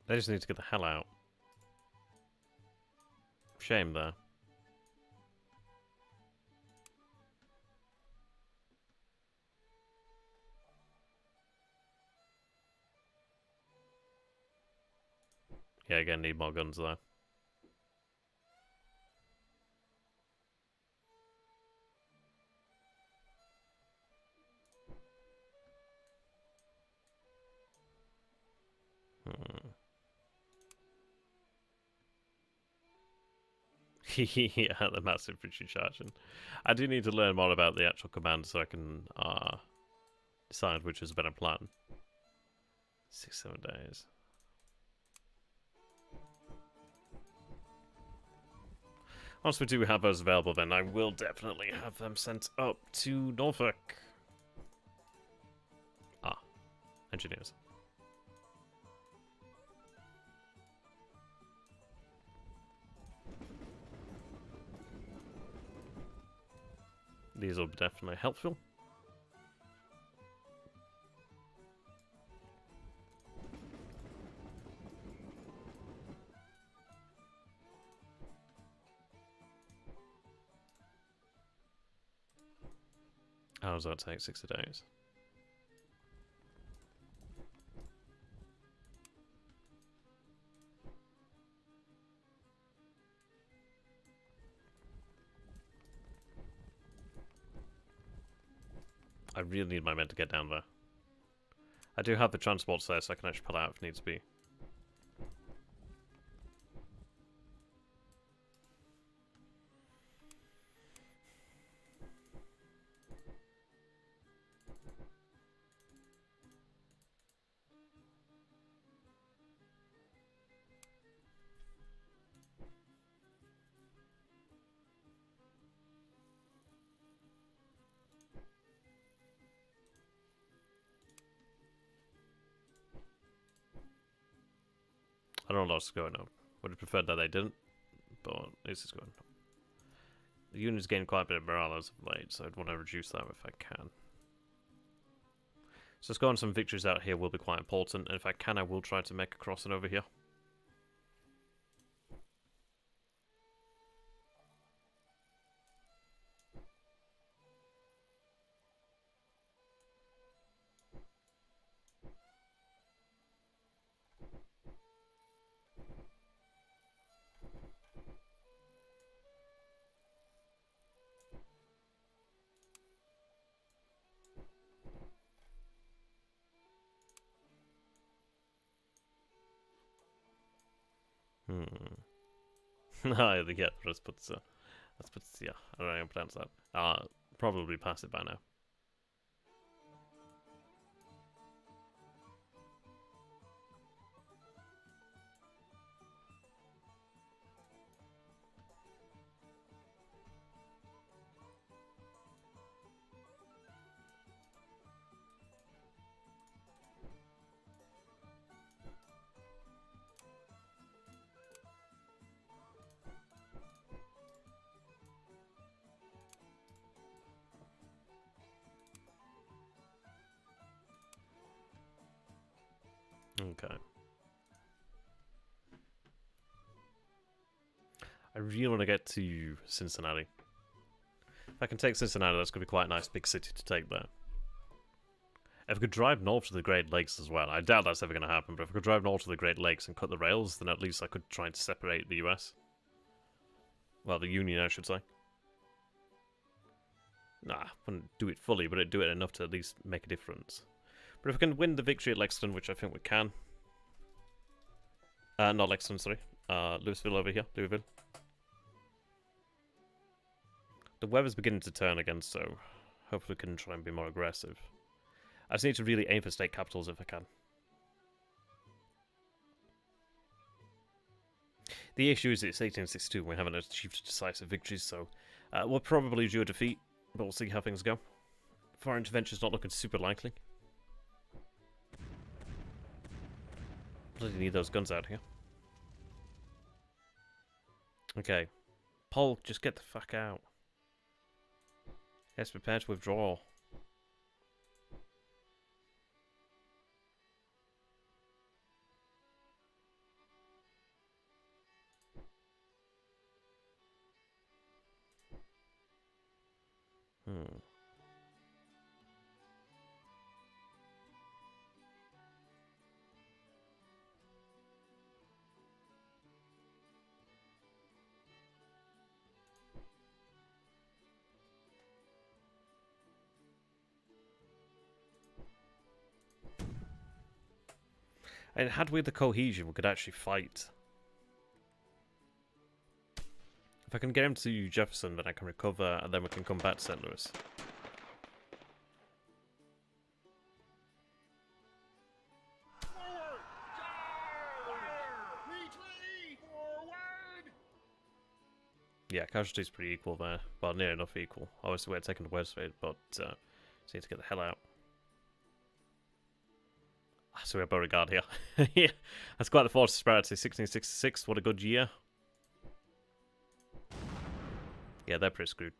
They just need to get the hell out. Shame there. Yeah, again, need more guns there. Yeah, the massive infantry charging. I do need to learn more about the actual command so I can decide which is a better plan. 6-7 days. Once we do have those available, then I will definitely have them sent up to Norfolk. Ah, engineers. These will be definitely helpful. How does that take? 60 days. I really need my men to get down there. I do have the transports there, so I can actually pull out if needs be. I don't know what's going on. Would have preferred that they didn't, but this is going on. The unit's gained quite a bit of morale as of late, so I'd want to reduce that if I can. So scoring some victories out here will be quite important, and if I can, I will try to make a crossing over here. Yeah, let's put yeah, I don't know how to pronounce that. Probably pass it by now. Okay. I really want to get to Cincinnati. If I can take Cincinnati, that's going to be quite a nice big city to take there. If I could drive north to the Great Lakes as well, I doubt that's ever going to happen, but if I could drive north to the Great Lakes and cut the rails, then at least I could try and separate the US. Well, the Union, I should say. Nah, I wouldn't do it fully, but it'd do it enough to at least make a difference. But if we can win the victory at Lexington, which I think we can. Not Lexington, sorry. Louisville over here, Louisville. The weather's beginning to turn again, so hopefully we can try and be more aggressive. I just need to really aim for state capitals if I can. The issue is it's 1862 and we haven't achieved decisive victories, so we'll probably do a defeat, but we'll see how things go. Foreign intervention's not looking super likely. Bloody need those guns out here. Okay. Polk, just get the fuck out. Yes, prepare to withdraw. Hmm. And had we the cohesion, we could actually fight. If I can get him to Jefferson, then I can recover, and then we can come back to St. Louis. Yeah, casualties pretty equal there. Well, near enough equal. Obviously, we're taking the worst of it, but just need to get the hell out. So we have Beauregard here. Yeah, that's quite the force disparity. 1666, what a good year. Yeah, they're pretty screwed.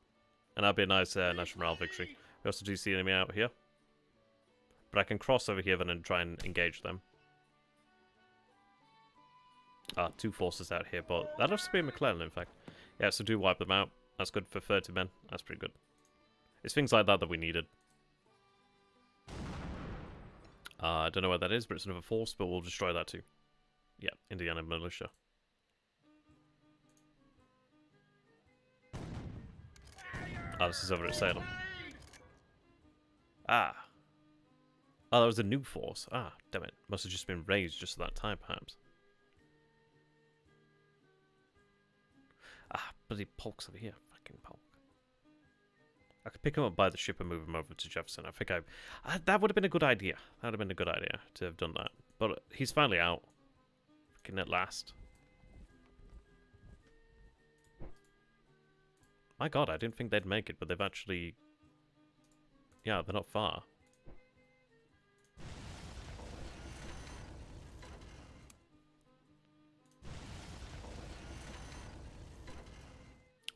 And that'd be a nice national morale victory. We also do see the enemy out here. But I can cross over here and try and engage them. Two forces out here, but that has to be a McClellan, in fact. Yeah, so do wipe them out. That's good for 30 men. That's pretty good. It's things like that that we needed. I don't know what that is, but it's another force, but we'll destroy that too. Yeah, Indiana militia. This is over at Salem. Oh, that was a new force. Damn it. Must have just been raised just at that time, perhaps. Bloody Polk's over here. Fucking Polk. I could pick him up by the ship and move him over to Jefferson. I think that would have been a good idea. That would have been a good idea to have done that. But he's finally out. Fucking at last. My god, I didn't think they'd make it, but they've actually... Yeah, they're not far.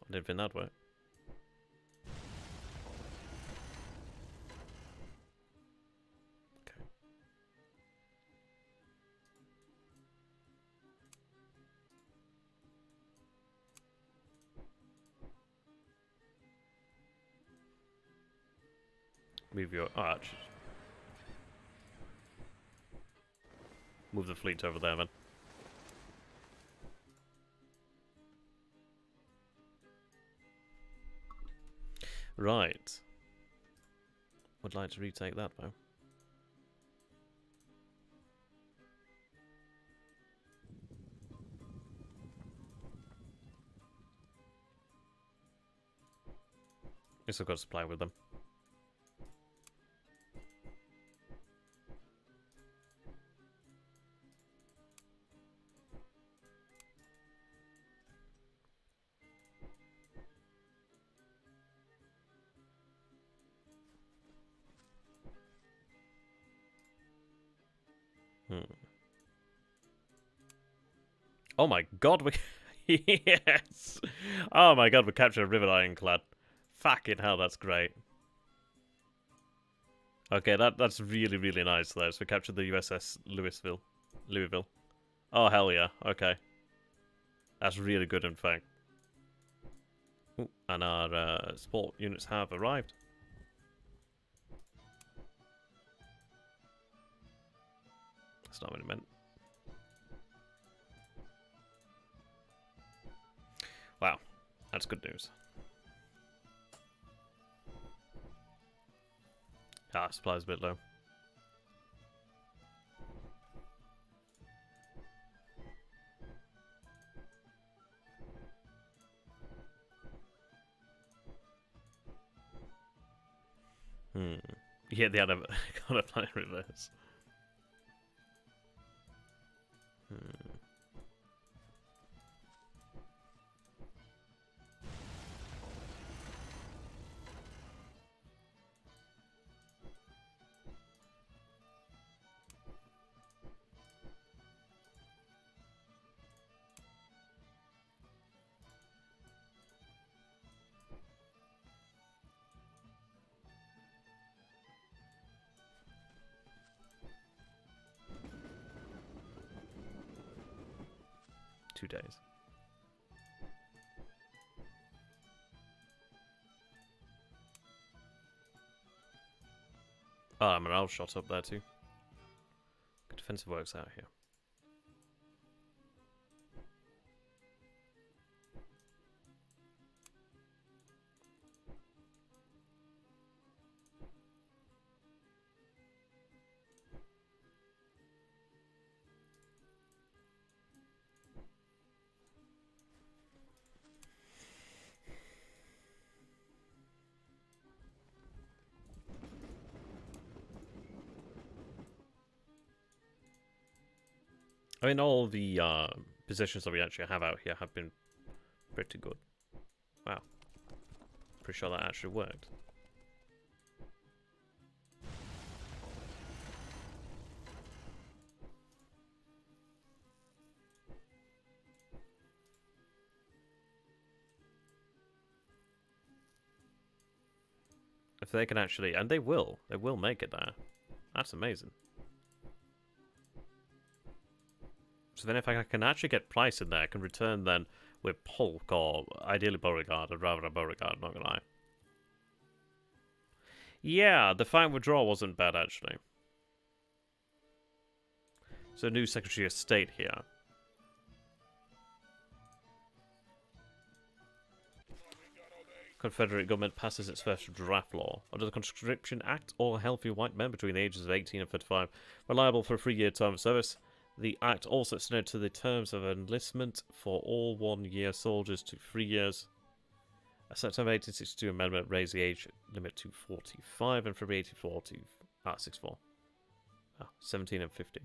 I didn't think that'd work. Okay. Move your... move the fleet over there, then. Right. Would like to retake that, though. Guess I've got to supply with them. Oh my god, we... Yes! Oh my god, we captured a river ironclad. Fucking hell, that's great. Okay, that's really, really nice, though. So we captured the USS Louisville. Oh, hell yeah. Okay. That's really good, in fact. Ooh, and our support units have arrived. That's not what it meant. Wow, that's good news. Supply's a bit low. Yeah, they had a got a plan in reverse. 2 days. Oh, morale shot up there too. Good defensive works out here. I mean, all the positions that we actually have out here have been pretty good. Wow. Pretty sure that actually worked. If they can actually, and they will make it there. That's amazing. So then if I can actually get Price in there, I can return then with Polk or ideally Beauregard. I'd rather a Beauregard, not gonna lie. Yeah, the fight withdrawal wasn't bad actually. So new Secretary of State here. Confederate government passes its first draft law. Under the Conscription Act, all healthy white men between the ages of 18 and 35 were liable for a 3-year term of service. The Act also extended to the terms of enlistment for all 1-year soldiers to 3 years. A September 1862 amendment raised the age limit to 45 and from 84 to 64. 17 and 50.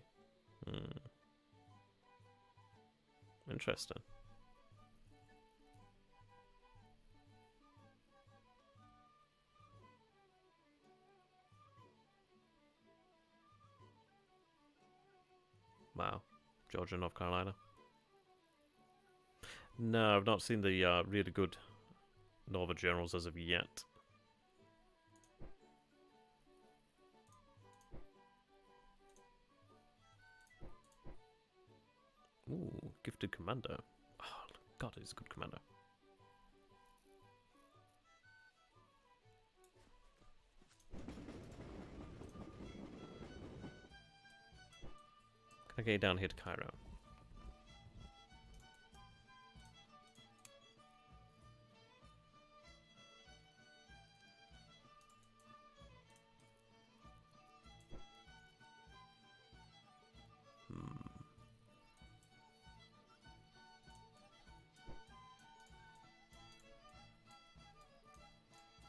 Interesting. Wow. Georgia, North Carolina. No, I've not seen the really good Northern generals as of yet. Ooh, gifted commander. Oh, God, he's a good commander. Can I get down here to Cairo?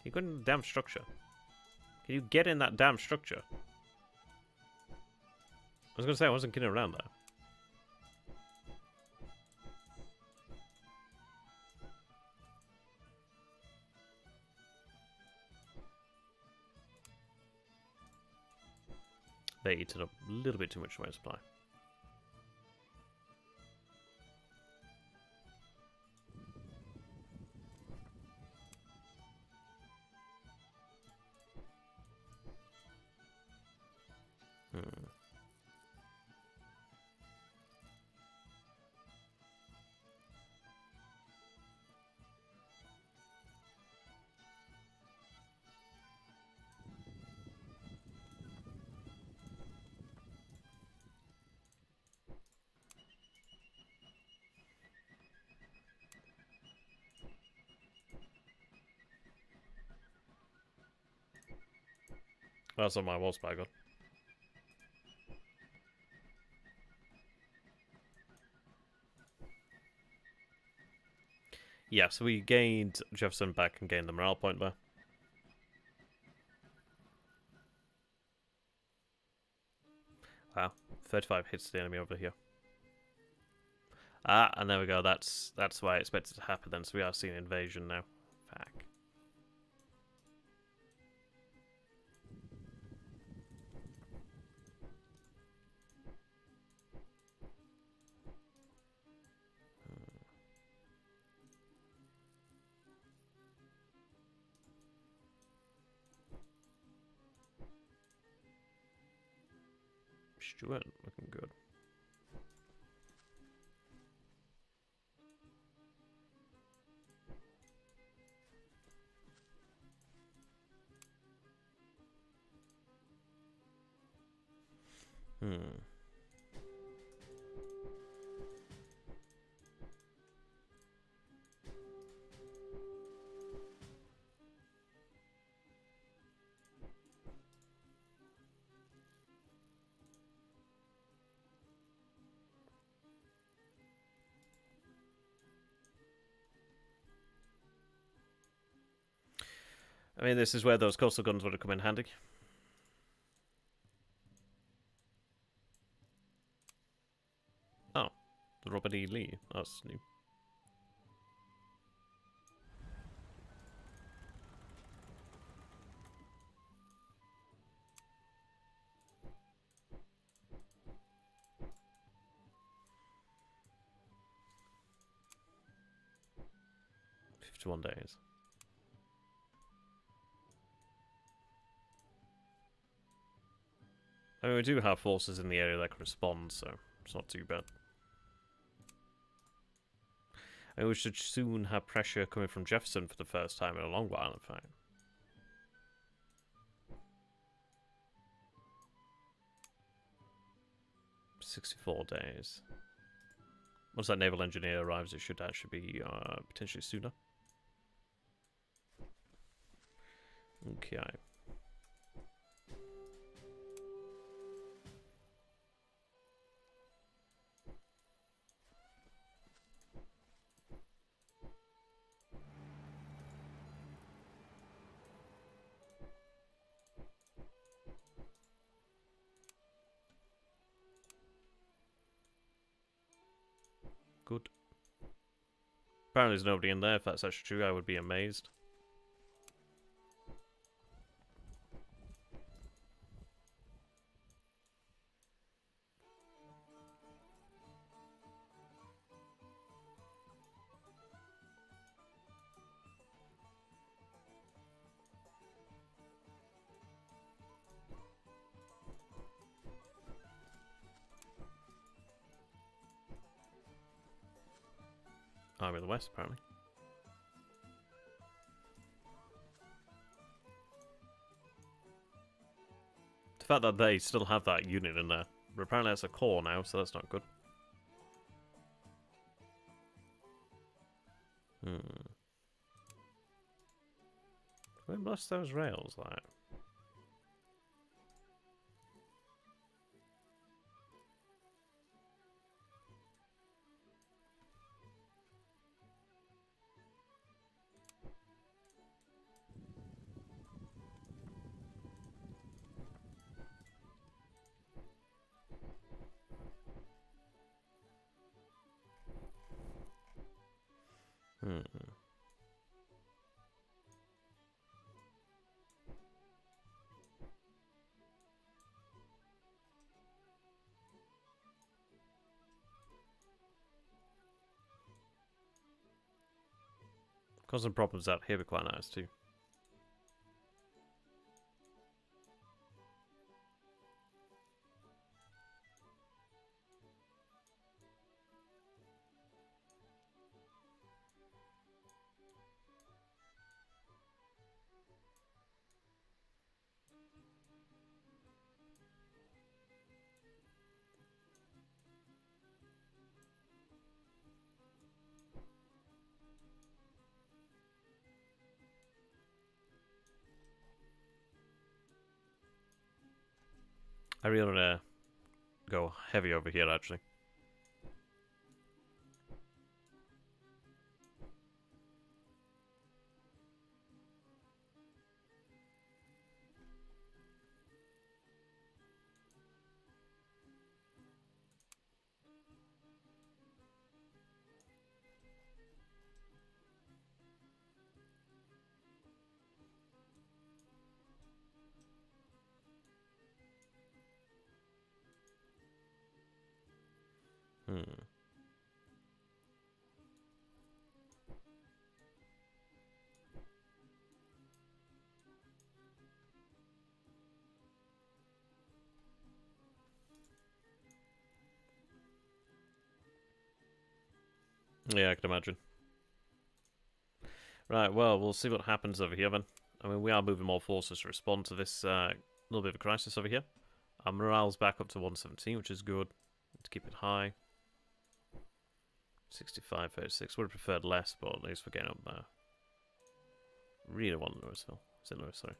You got in the damn structure. Can you get in that damn structure? I was gonna say I wasn't kidding around there. They eaten up a little bit too much of my supply. That's on my wall spy gun. Yeah, so we gained Jefferson back and gained the morale point there. Wow, 35 hits the enemy over here. Ah, and there we go. That's why I expected to happen then. So we are seeing invasion now. Fuck. Stuart, looking good. Hmm. I mean, this is where those coastal guns would have come in handy. Oh, the Robert E. Lee. That's new. "51 days. I mean, we do have forces in the area that can respond, so it's not too bad. I mean, we should soon have pressure coming from Jefferson for the first time in a long while, in fact. "64 days. Once that naval engineer arrives, it should actually be potentially sooner. Okay. Good. Apparently there's nobody in there. If that's actually true, I would be amazed. Army of the West, apparently. The fact that they still have that unit in there. But apparently that's a core now, so that's not good. Where must those rails like? Causing problems out here would be quite nice too. I really want to go heavy over here, actually. Yeah, I can imagine. Right, well, we'll see what happens over here then. I mean, we are moving more forces to respond to this little bit of a crisis over here. Our morale's back up to 117, which is good. To keep it high. 65, 36. Would have preferred less, but at least we're getting up there. Really want Louisville. Is it Louis? Sorry.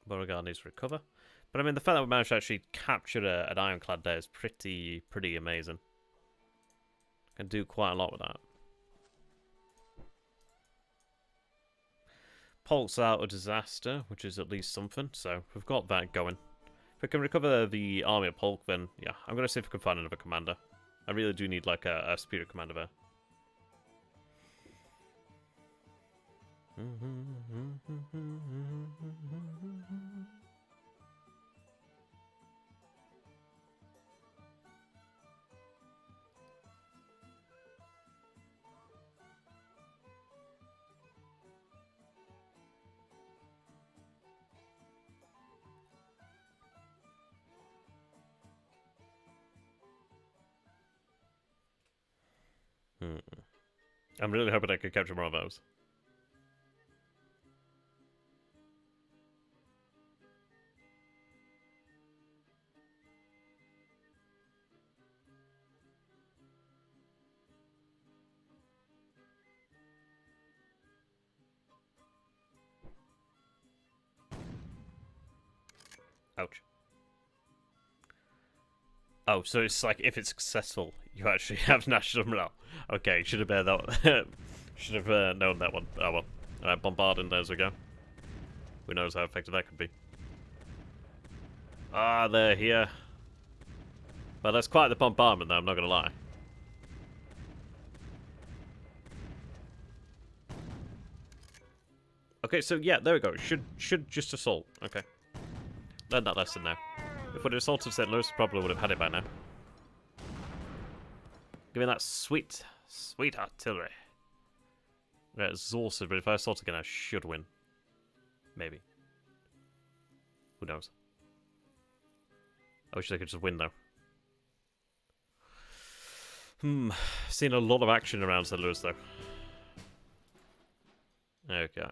Beauregard needs to recover. But I mean, the fact that we managed to actually capture an Ironclad there is pretty amazing. Can do quite a lot with that. Polk's out a disaster, which is at least something. So we've got that going. If we can recover the army of Polk, then yeah, I'm going to see if we can find another commander. I really do need like a superior commander there. I'm really hoping I could capture more of those. Ouch. Oh, so it's like if it's successful, you actually have national morale. Okay, should have that. Should have known that one. Oh well. Alright, bombarding. There we go. Who knows how effective that could be? Ah, they're here. But that's quite the bombardment, though. I'm not gonna lie. Okay, so yeah, there we go. Should just assault. Okay. Learn that lesson now. If we'd assaulted St. Louis, probably would have had it by now. Give me that sweet artillery. They're exhausted, but if I assault again, I should win. Maybe. Who knows? I wish they could just win, though. Seen a lot of action around St. Louis, though. Okay.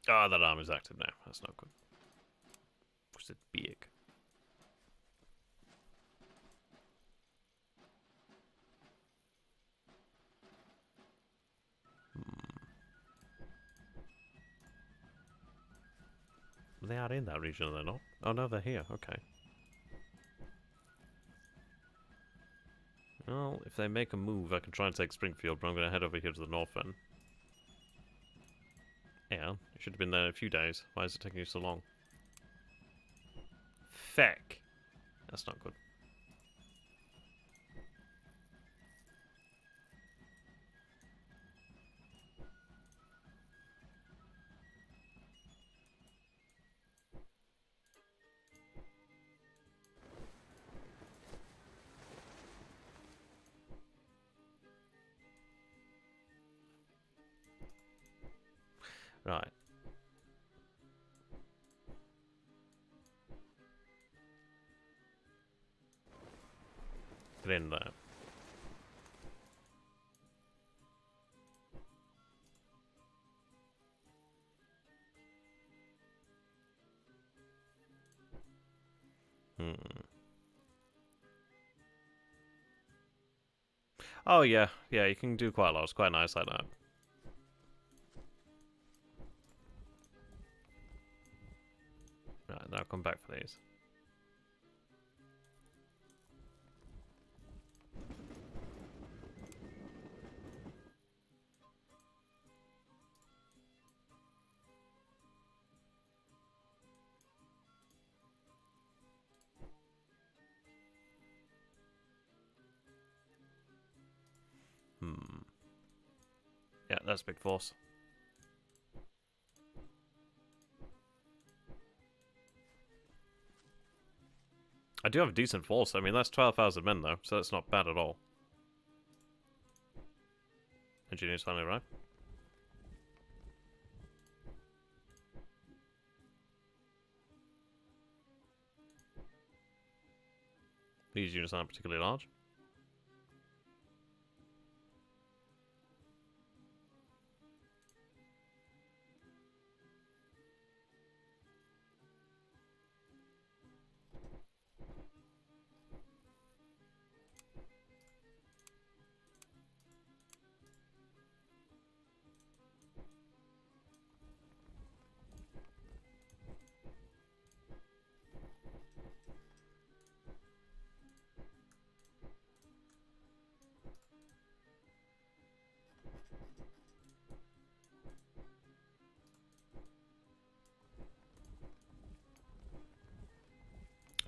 Ah, that arm is active now. That's not good. Was it big? They are in that region, are they not? Oh no, they're here. Okay. Well, if they make a move, I can try and take Springfield, but I'm going to head over here to the north end. Yeah, it should have been there in a few days. Why is it taking you so long? Feck. That's not good. Right. Get in there. Oh yeah, yeah, you can do quite a lot. It's quite nice like that. Right, now I'll come back for these. Yeah, that's a big force. I do have a decent force. I mean, that's 12,000 men, though, so that's not bad at all. Engineers finally arrived. These units aren't particularly large.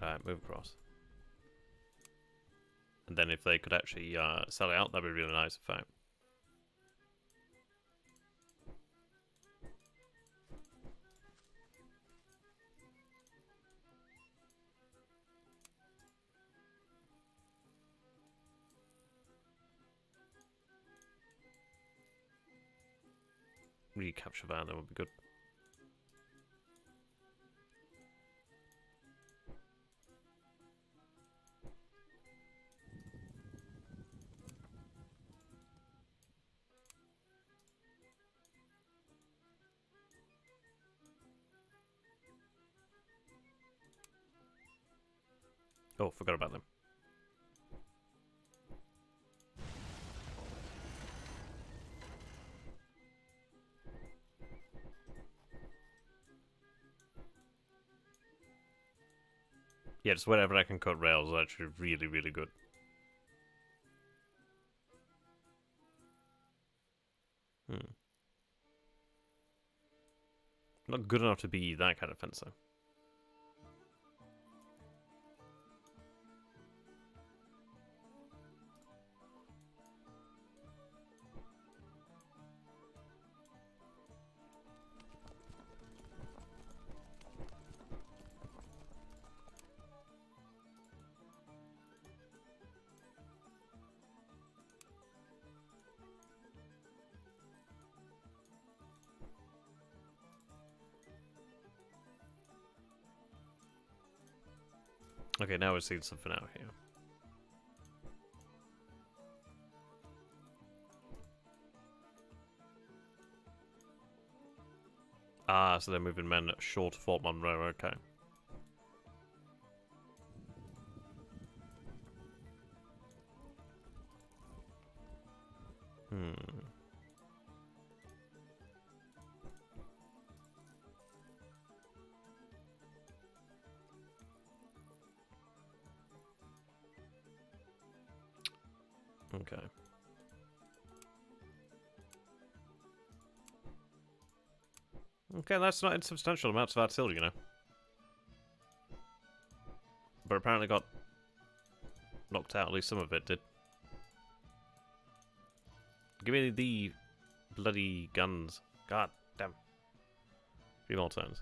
Alright, move across. And then if they could actually sell it out, that'd be really nice, in fact. Recapture that, that would be good. Oh, forgot about them. Yeah, just wherever I can cut rails is actually really, really good. Not good enough to be that kind of fencer. Okay, now we're seeing something out here. Ah, so they're moving men short of Fort Monroe, okay. Okay. Okay, that's not insubstantial amounts of artillery, you know. But apparently got knocked out, at least some of it did. Give me the bloody guns. God damn. 3 more turns.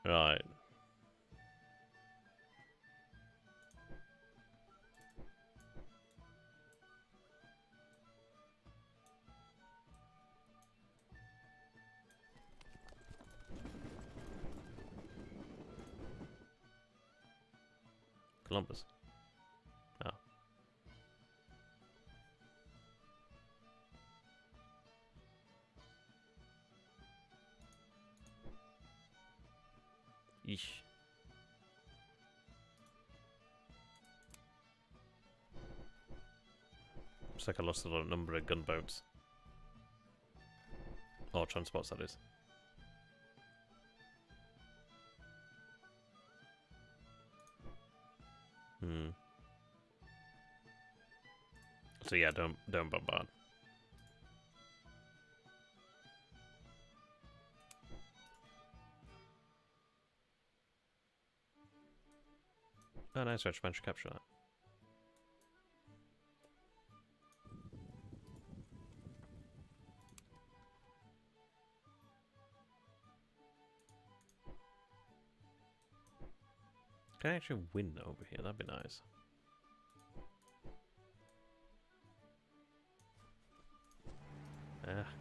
Right. Columbus. Oh. Yeesh. Looks like I lost a number of gunboats. Or transports, that is. So yeah, don't bombard. Oh, nice, managed to capture that. Can I actually win over here? That'd be nice.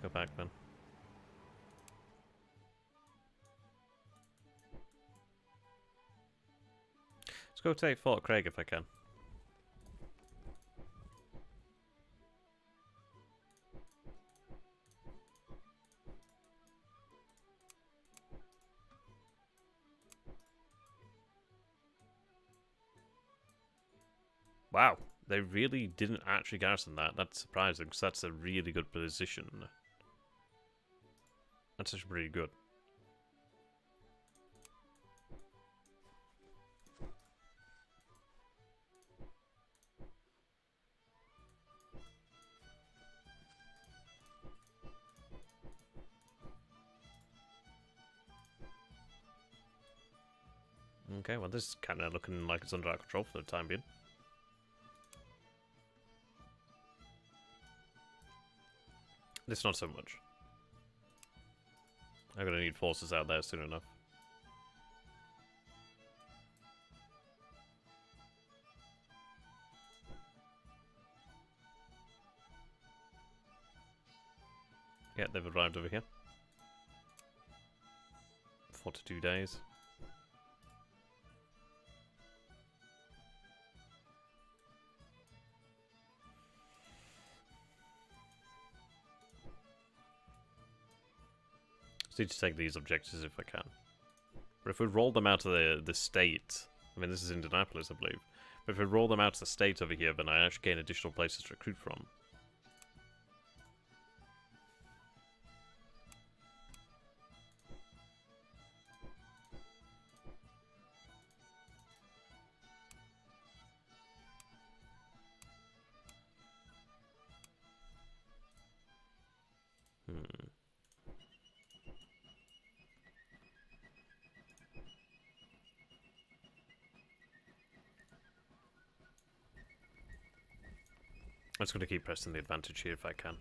Go back then. Let's go take Fort Craig if I can. Wow, they really didn't actually garrison that. That's surprising, because that's a really good position. That's actually pretty good. Okay, well this is kind of looking like it's under our control for the time being. This not so much. I'm gonna need forces out there soon enough. Yeah, they've arrived over here. 42 days. Just need to take these objectives if I can. But if we roll them out of the state, I mean this is Indianapolis I believe, but if we roll them out of the state over here, then I actually gain additional places to recruit from. I'm just going to keep pressing the advantage here if I can.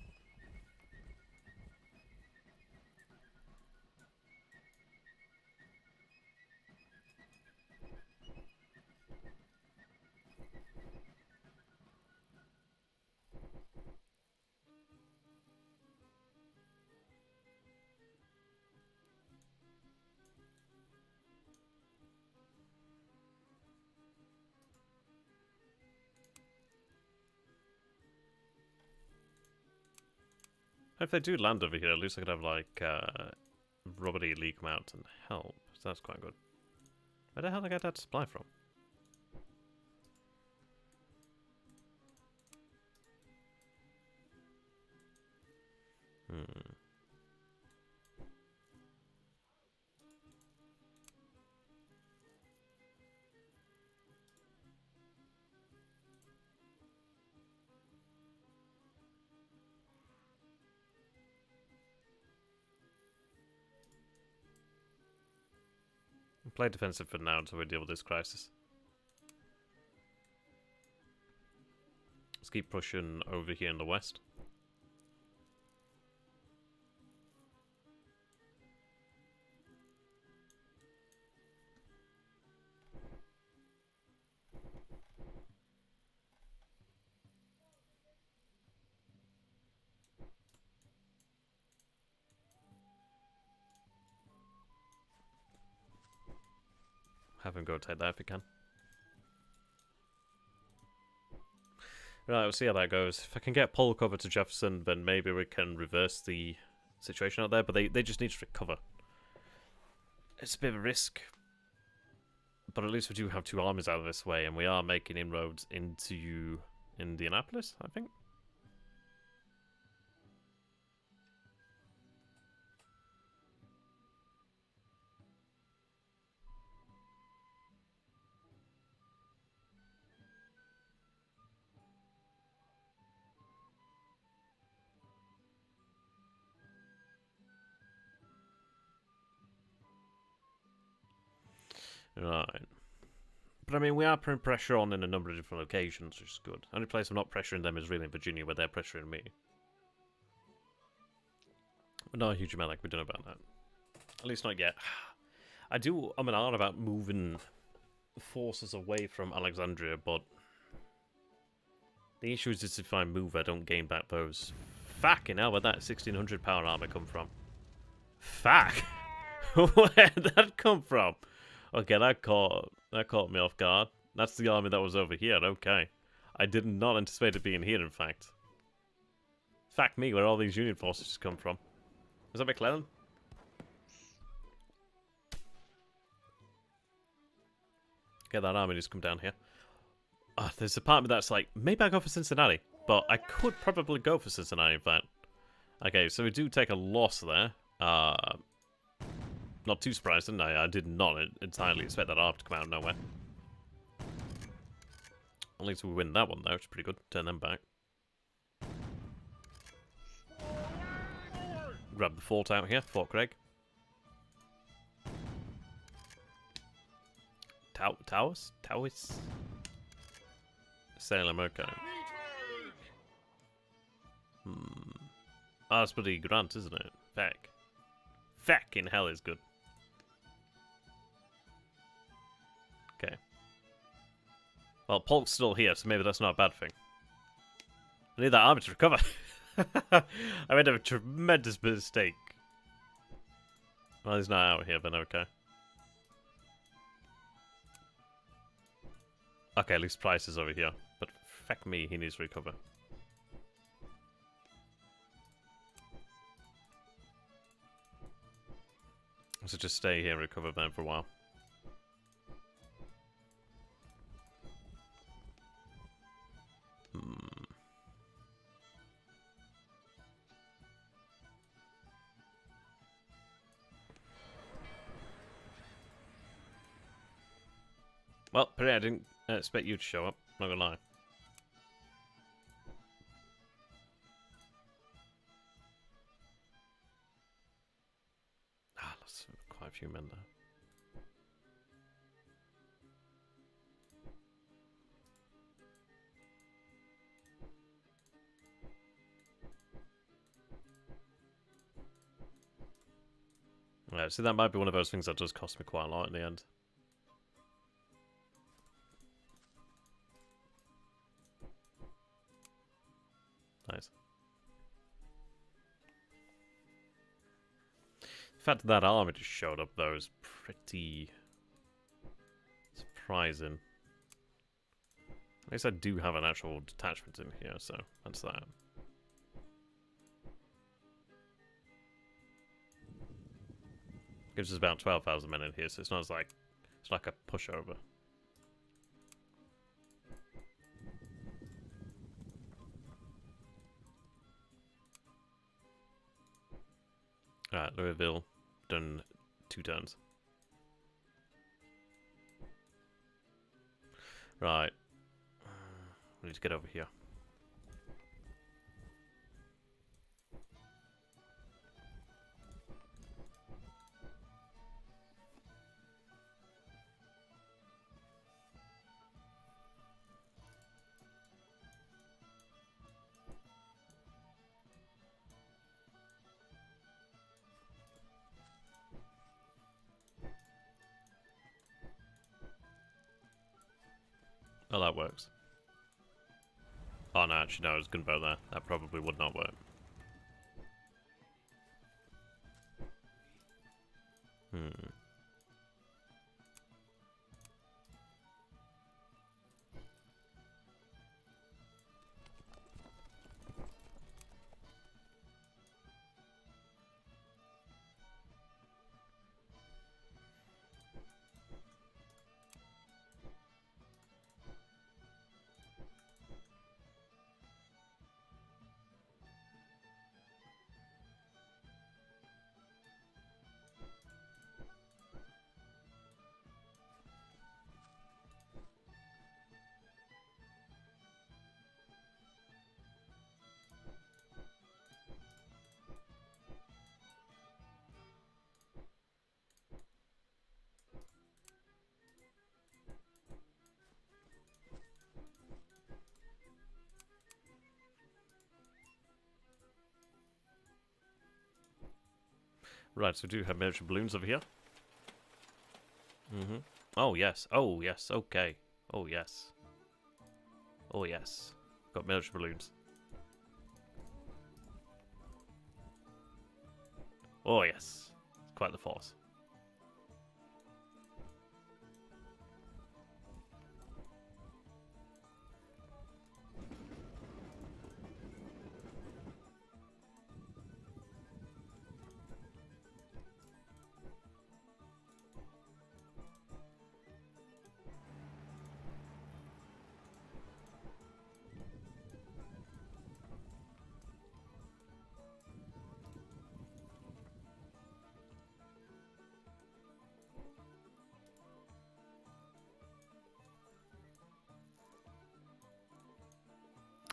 If they do land over here, at least I could have, like, Robert E. Lee come out and help. So that's quite good. Where the hell did I get that supply from? Play defensive for now until we deal with this crisis. Let's keep pushing over here in the west. Have him go take that if he can. Right, we'll see how that goes. If I can get Polk over to Jefferson, then maybe we can reverse the situation out there, but they just need to recover. It's a bit of a risk. But at least we do have two armies out of this way, and we are making inroads into Indianapolis, I think. Right. But I mean, we are putting pressure on in a number of different locations, which is good. The only place I'm not pressuring them is really in Virginia, where they're pressuring me. But not a huge amount like we've done about that. At least not yet. I'm an art about moving forces away from Alexandria, but the issue is if I move, I don't gain back those. Fucking hell, where'd that 1600 power armor come from? Fuck! Where'd that come from? Okay, that caught me off guard. That's the army that was over here, okay. I did not anticipate it being here, in fact. Fuck me, where all these Union forces just come from. Is that McClellan? Okay, that army just come down here. There's a part of me that's like, maybe I go for Cincinnati. But I could probably go for Cincinnati, in fact. Okay, so we do take a loss there. Not too surprising. I did not entirely expect that arm to come out of nowhere. At least we win that one, though, which is pretty good. Turn them back. Grab the fort out here, Fort Craig. Taoist? Salem, okay. Oh, that's bloody Grant, isn't it? Feck. Feck in hell is good. Okay. Well, Polk's still here, so maybe that's not a bad thing. I need that army to recover. I made a tremendous mistake. Well, he's not out here, but okay. Okay, at least Price is over here. But feck me, he needs to recover. So just stay here and recover then for a while. Well, Perry, I didn't expect you to show up, not gonna lie. Ah, that's quite a few men there. Yeah, so that might be one of those things that does cost me quite a lot in the end. Nice. The fact that army just showed up though is pretty surprising. At least I do have an actual detachment in here, so that's that. Gives us about 12,000 men in here, so it's not as like it's like a pushover. Alright, Louisville, done 2 turns. Right. We need to get over here. Oh, that works. Oh no, actually no, I was gonna vote there. That probably would not work. Right, so we do have military balloons over here. Oh, yes. Oh, yes. Okay. Oh, yes. Oh, yes. Got military balloons. Oh, yes. It's quite the force.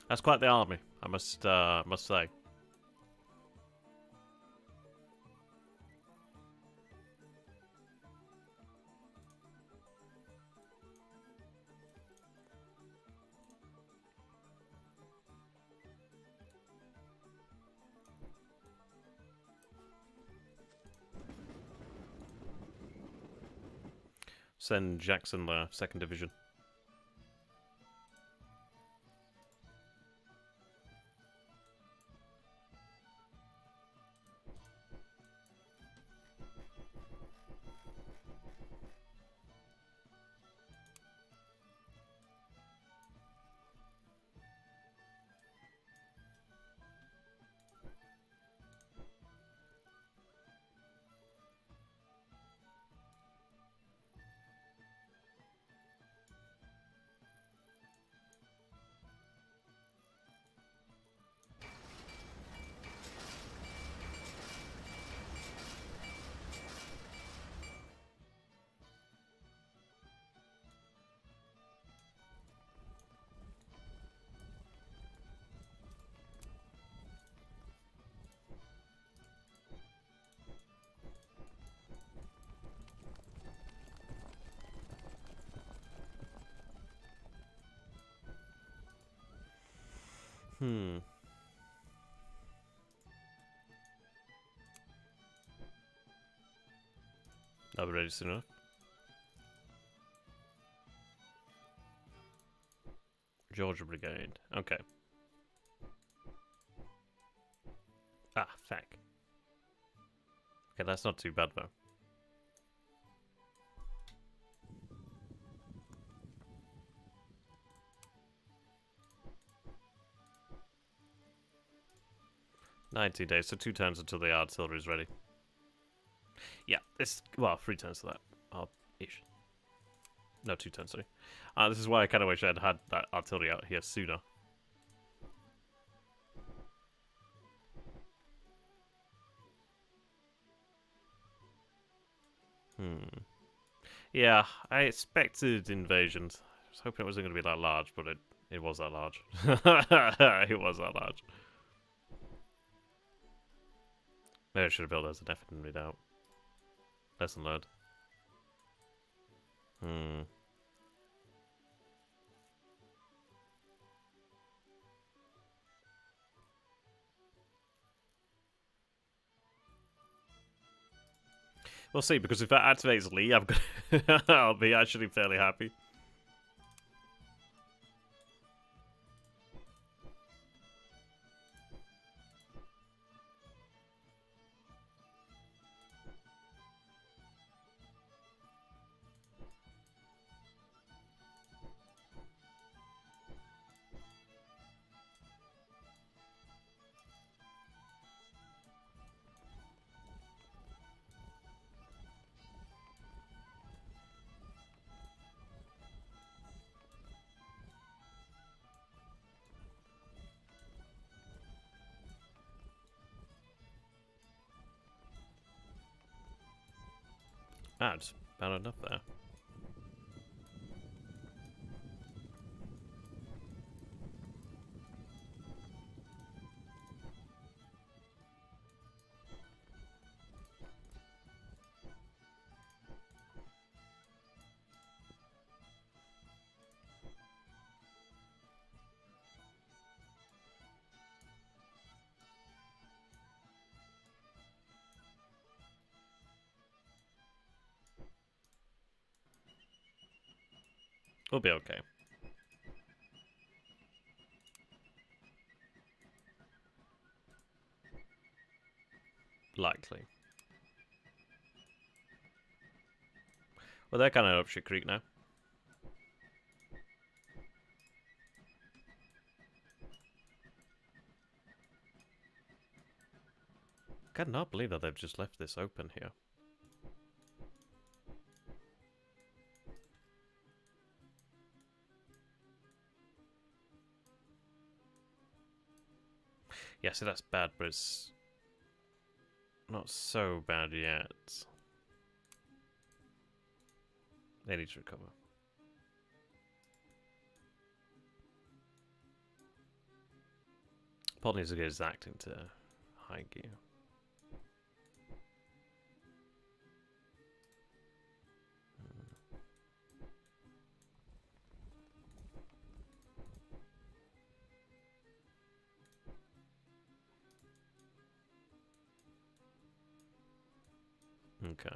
That's quite the army, I must say. Send Jackson there, 2nd Division. I'll be ready soon enough. Georgia Brigade. Okay. Ah, feck. Okay, that's not too bad, though. "19 days, so 2 turns until the artillery is ready." Yeah, it's... well, 3 turns to that. Ish. No, 2 turns, sorry. This is why I kind of wish I'd had that artillery out here sooner. Yeah, I expected invasions. I was hoping it wasn't going to be that large, but it was that large. It was that large. Maybe I should have built it as a definite doubt. Lesson learned. We'll see, because if that activates Lee, I'll be actually fairly happy. Ah, just about enough there. We'll be okay. Likely. Well, they're kind of up shit creek now. I cannot believe that they've just left this open here. Yeah, so that's bad, but it's not so bad yet. They need to recover. Paul needs to get his acting to high gear. Okay.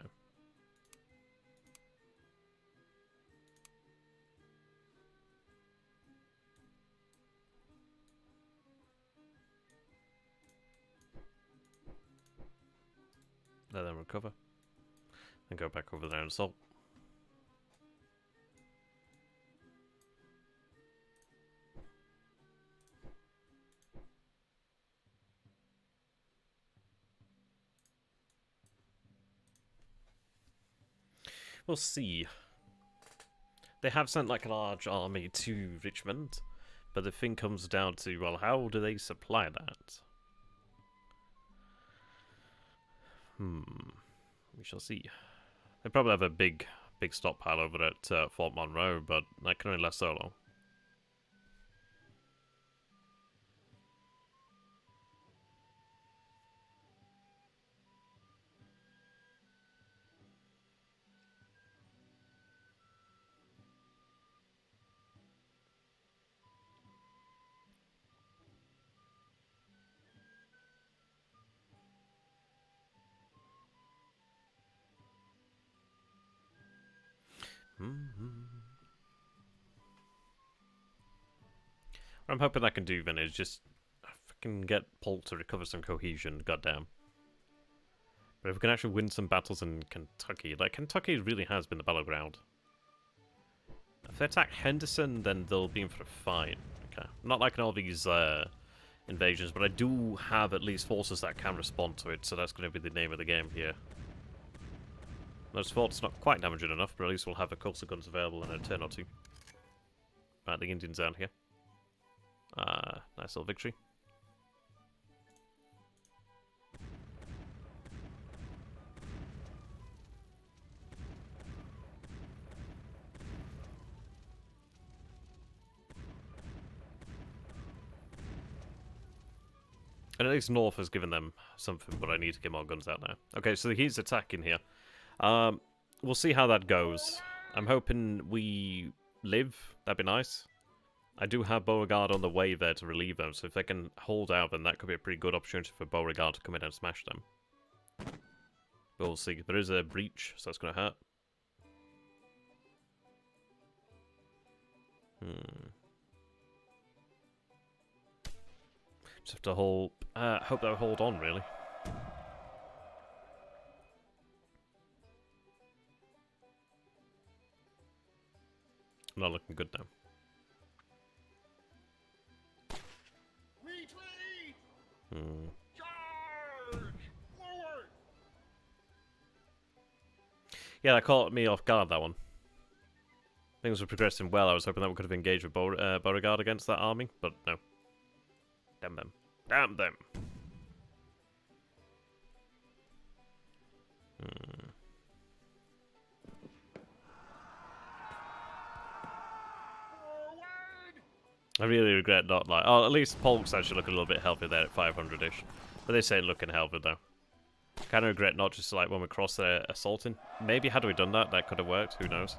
recover. And go back over there and assault. We'll see. They have sent like a large army to Richmond, but the thing comes down to, well, how do they supply that? We shall see. They probably have a big stockpile over at Fort Monroe, but that can only last so long. What I'm hoping I can do then is just fucking get Polk to recover some cohesion, goddamn. But if we can actually win some battles in Kentucky, like Kentucky really has been the battleground. If they attack Henderson, then they'll be in for a fight. Okay, not like in all these invasions, but I do have at least forces that can respond to it, so that's going to be the name of the game here. Those forts not quite damaging enough, but at least we'll have a coastal guns available in a turn or two. Right, the Indians down here. Nice little victory. And at least North has given them something, but I need to get more guns out now. Okay, so he's attacking here. We'll see how that goes. I'm hoping we live. That'd be nice. I do have Beauregard on the way there to relieve them, so if they can hold out, then that could be a pretty good opportunity for Beauregard to come in and smash them. But we'll see. There is a breach, so that's going to hurt. Just have to hold... hope they'll hold on, really. Not looking good now. Yeah, that caught me off guard, that one. Things were progressing well. I was hoping that we could have engaged with Beauregard against that army, but no. Damn them. Damn them! I really regret not like... Oh, at least Polk's actually looking a little bit healthy there at 500-ish. But this ain't looking healthy, though. Kind of regret not just like when we crossed there assaulting. Maybe had we done that, that could have worked. Who knows?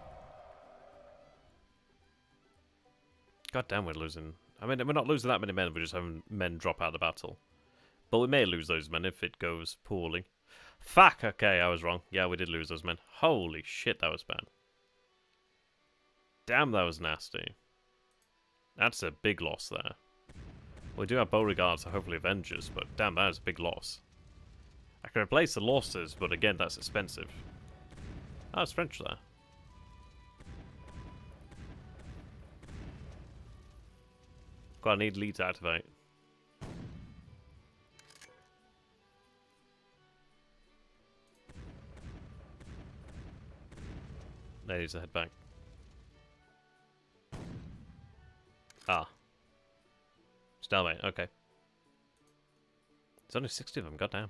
God damn, we're losing. I mean, we're not losing that many men. We're just having men drop out of the battle. But we may lose those men if it goes poorly. Fuck! Okay, I was wrong. Yeah, we did lose those men. Holy shit, that was bad. Damn, that was nasty. That's a big loss there. We do have Beauregard, so hopefully Avengers, but damn, that is a big loss. I can replace the losses, but again, that's expensive. Oh, it's French there. God, I need lead to activate. They need to head back. Ah. Stalemate, okay. There's only 60 of them, goddamn.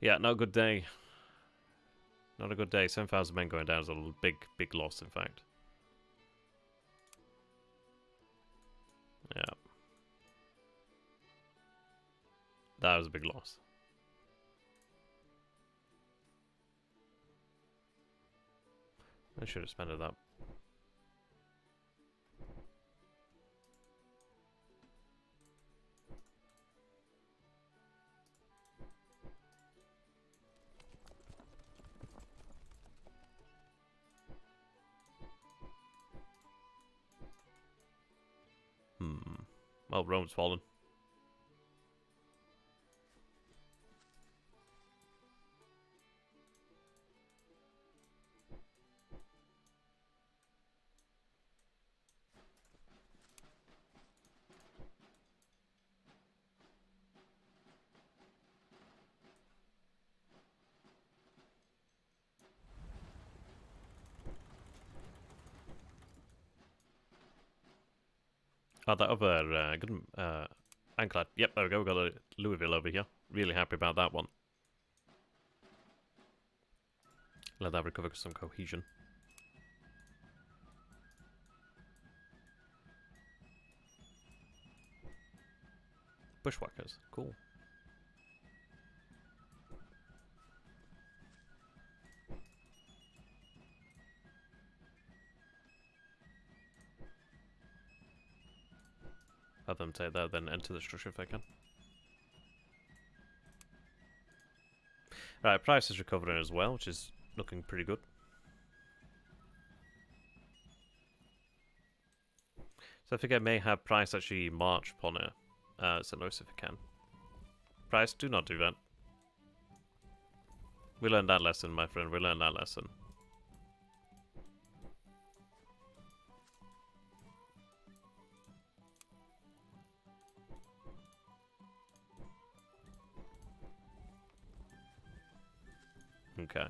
Yeah, not a good day. Not a good day. 7,000 men going down is a big loss, in fact. Yeah. That was a big loss. I should have spent that. Well, Rome's fallen. Oh, that other good Ironclad. Yep, there we go. We've got a Louisville over here. Really happy about that one. Let that recover some cohesion. Bushwhackers. Cool. Have them take that, then enter the structure if they can. Alright, price is recovering as well, which is looking pretty good. So I think I may have price actually march upon it. St. Louis if I can. Price, do not do that. We learned that lesson, my friend. We learned that lesson. Okay.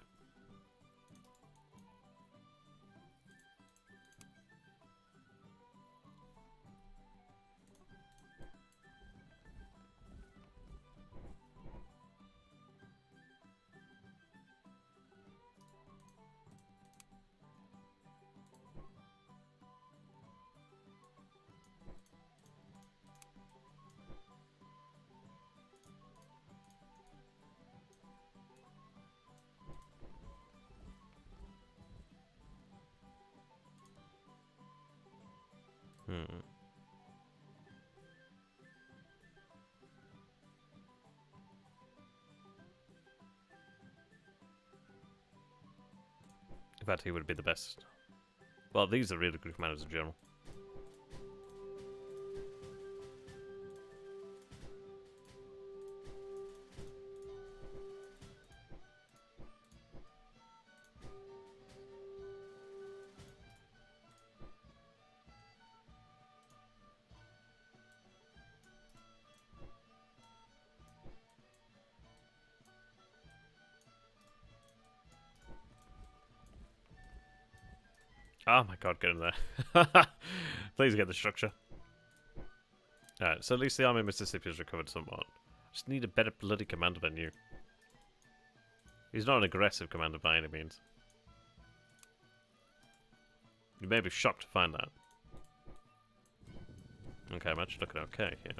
Hmm. In fact, he would be the best. Well, these are really good commanders in general. Oh my god, get in there. Please get the structure. Alright, so at least the Army of Mississippi has recovered somewhat. Just need a better bloody commander than you. He's not an aggressive commander by any means. You may be shocked to find that. Okay, I'm actually looking okay here.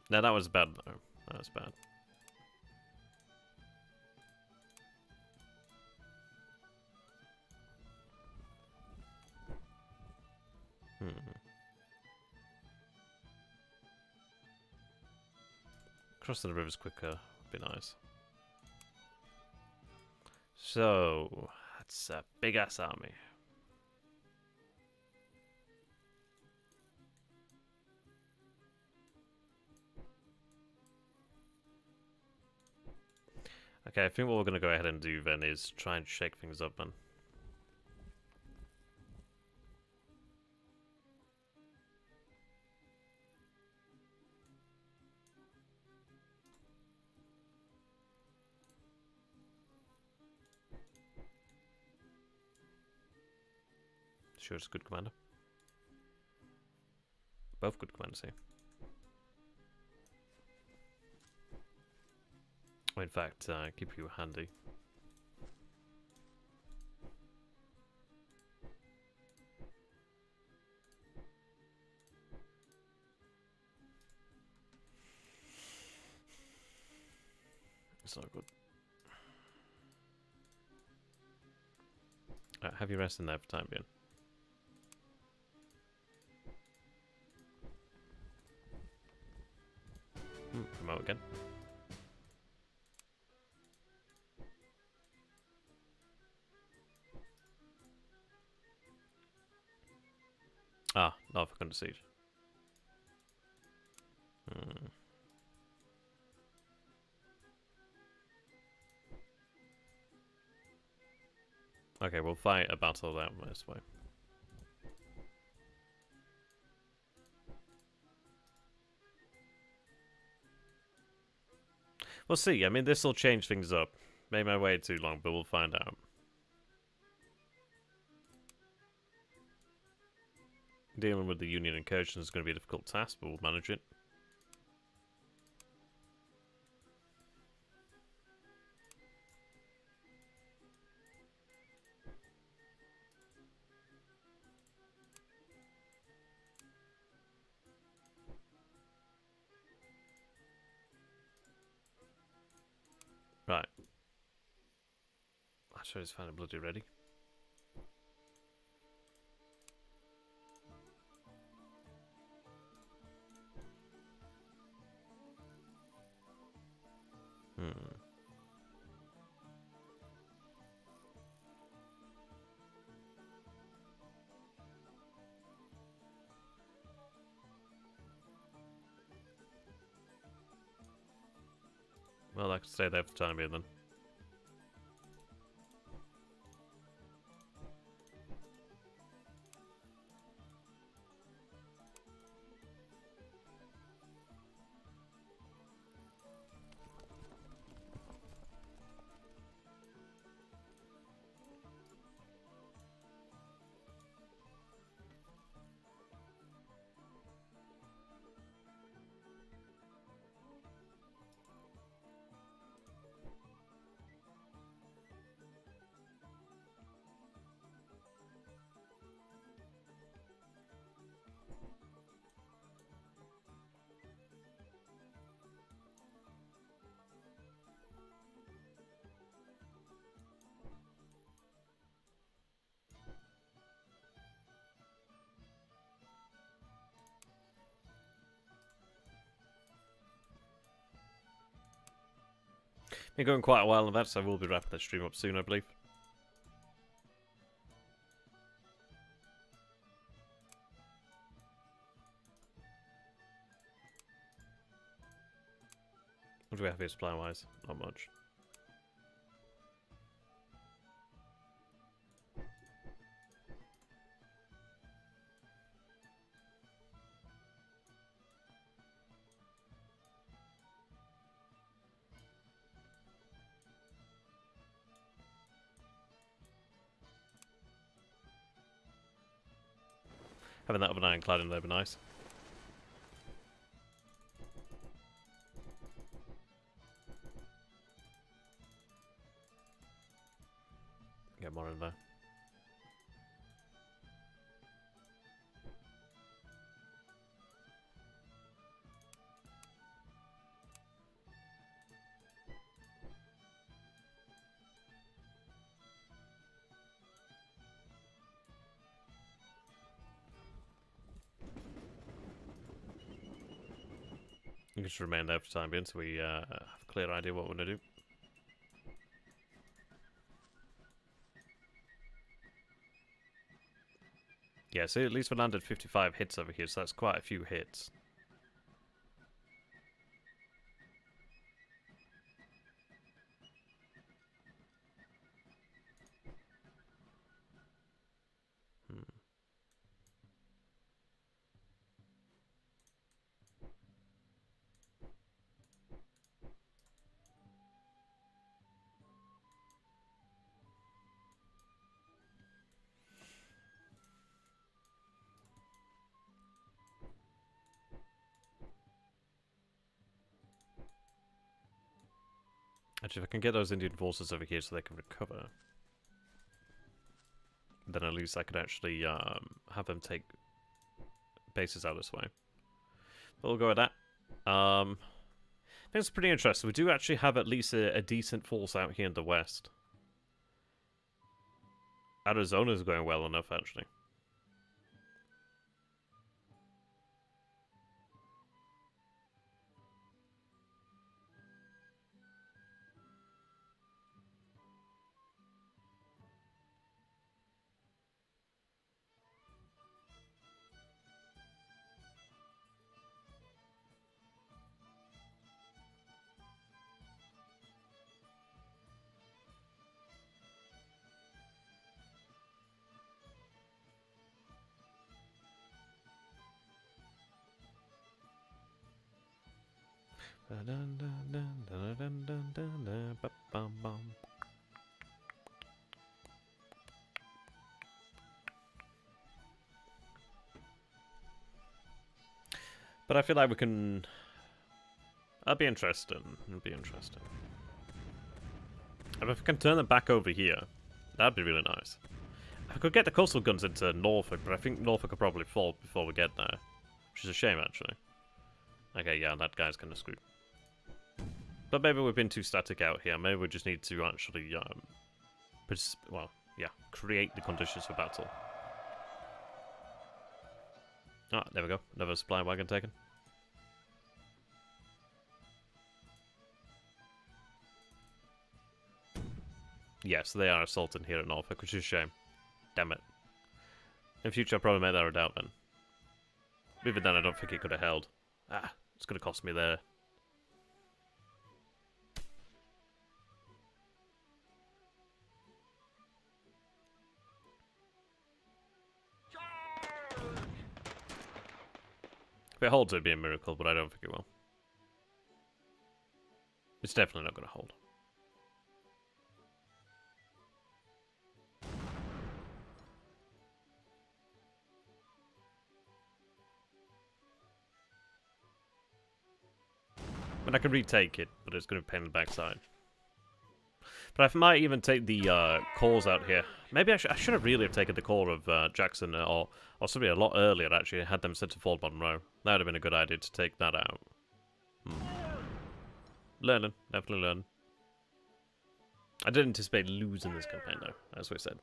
No, that was bad though. That was bad. Crossing the rivers quicker would be nice. So, that's a big ass army. Okay, I think what we're going to go ahead and do then is try and shake things up, man. Sure, it's a good commander. Both good commanders here. Well, in fact, keep you handy. It's not good. Have you rest in there for time being. Promote again. Ah, Norfolk under siege. Okay, we'll fight a battle that this way. We'll see. I mean, this will change things up. Maybe I waited too long, but we'll find out. Dealing with the Union incursion is going to be a difficult task, but we'll manage it. Right. I sure it's finally bloody ready. Well, I can stay there for the time being then. Been going quite a while on that, so we'll be wrapping that stream up soon, I believe. What do we have here supply-wise? Not much. Having that of an Ironclad in there would be nice. Get more in there. You can just remain there for the time being so we have a clear idea what we're going to do. Yeah, so at least we landed 55 hits over here, so that's quite a few hits. Actually, if I can get those Indian forces over here so they can recover, then at least I could actually have them take bases out this way. But we'll go with that. I think it's pretty interesting. We do actually have at least a decent force out here in the west. Arizona's going well enough, actually. But I feel like we can... That'd be interesting. It'd be interesting. And if we can turn them back over here, that'd be really nice. I could get the coastal guns into Norfolk, but I think Norfolk will probably fall before we get there. Which is a shame, actually. Okay, yeah, that guy's kind of screwed. But maybe we've been too static out here. Maybe we just need to actually, well, yeah, create the conditions for battle. Ah, there we go. Another supply wagon taken. Yes, they are assaulting here at Norfolk, which is a shame. Damn it. In future, I'll probably make that a doubt then. Even then, I don't think it could have held. Ah, it's going to cost me there. If it holds, it'd be a miracle, but I don't think it will. It's definitely not going to hold. And I can retake it, but it's going to be a pain in the backside. But I might even take the cores out here. Maybe I should have really have taken the core of Jackson or somebody a lot earlier, actually. Had them sent to Fort Monroe. That would have been a good idea to take that out. Learning. Definitely learning. I didn't anticipate losing this campaign, though, as we said. So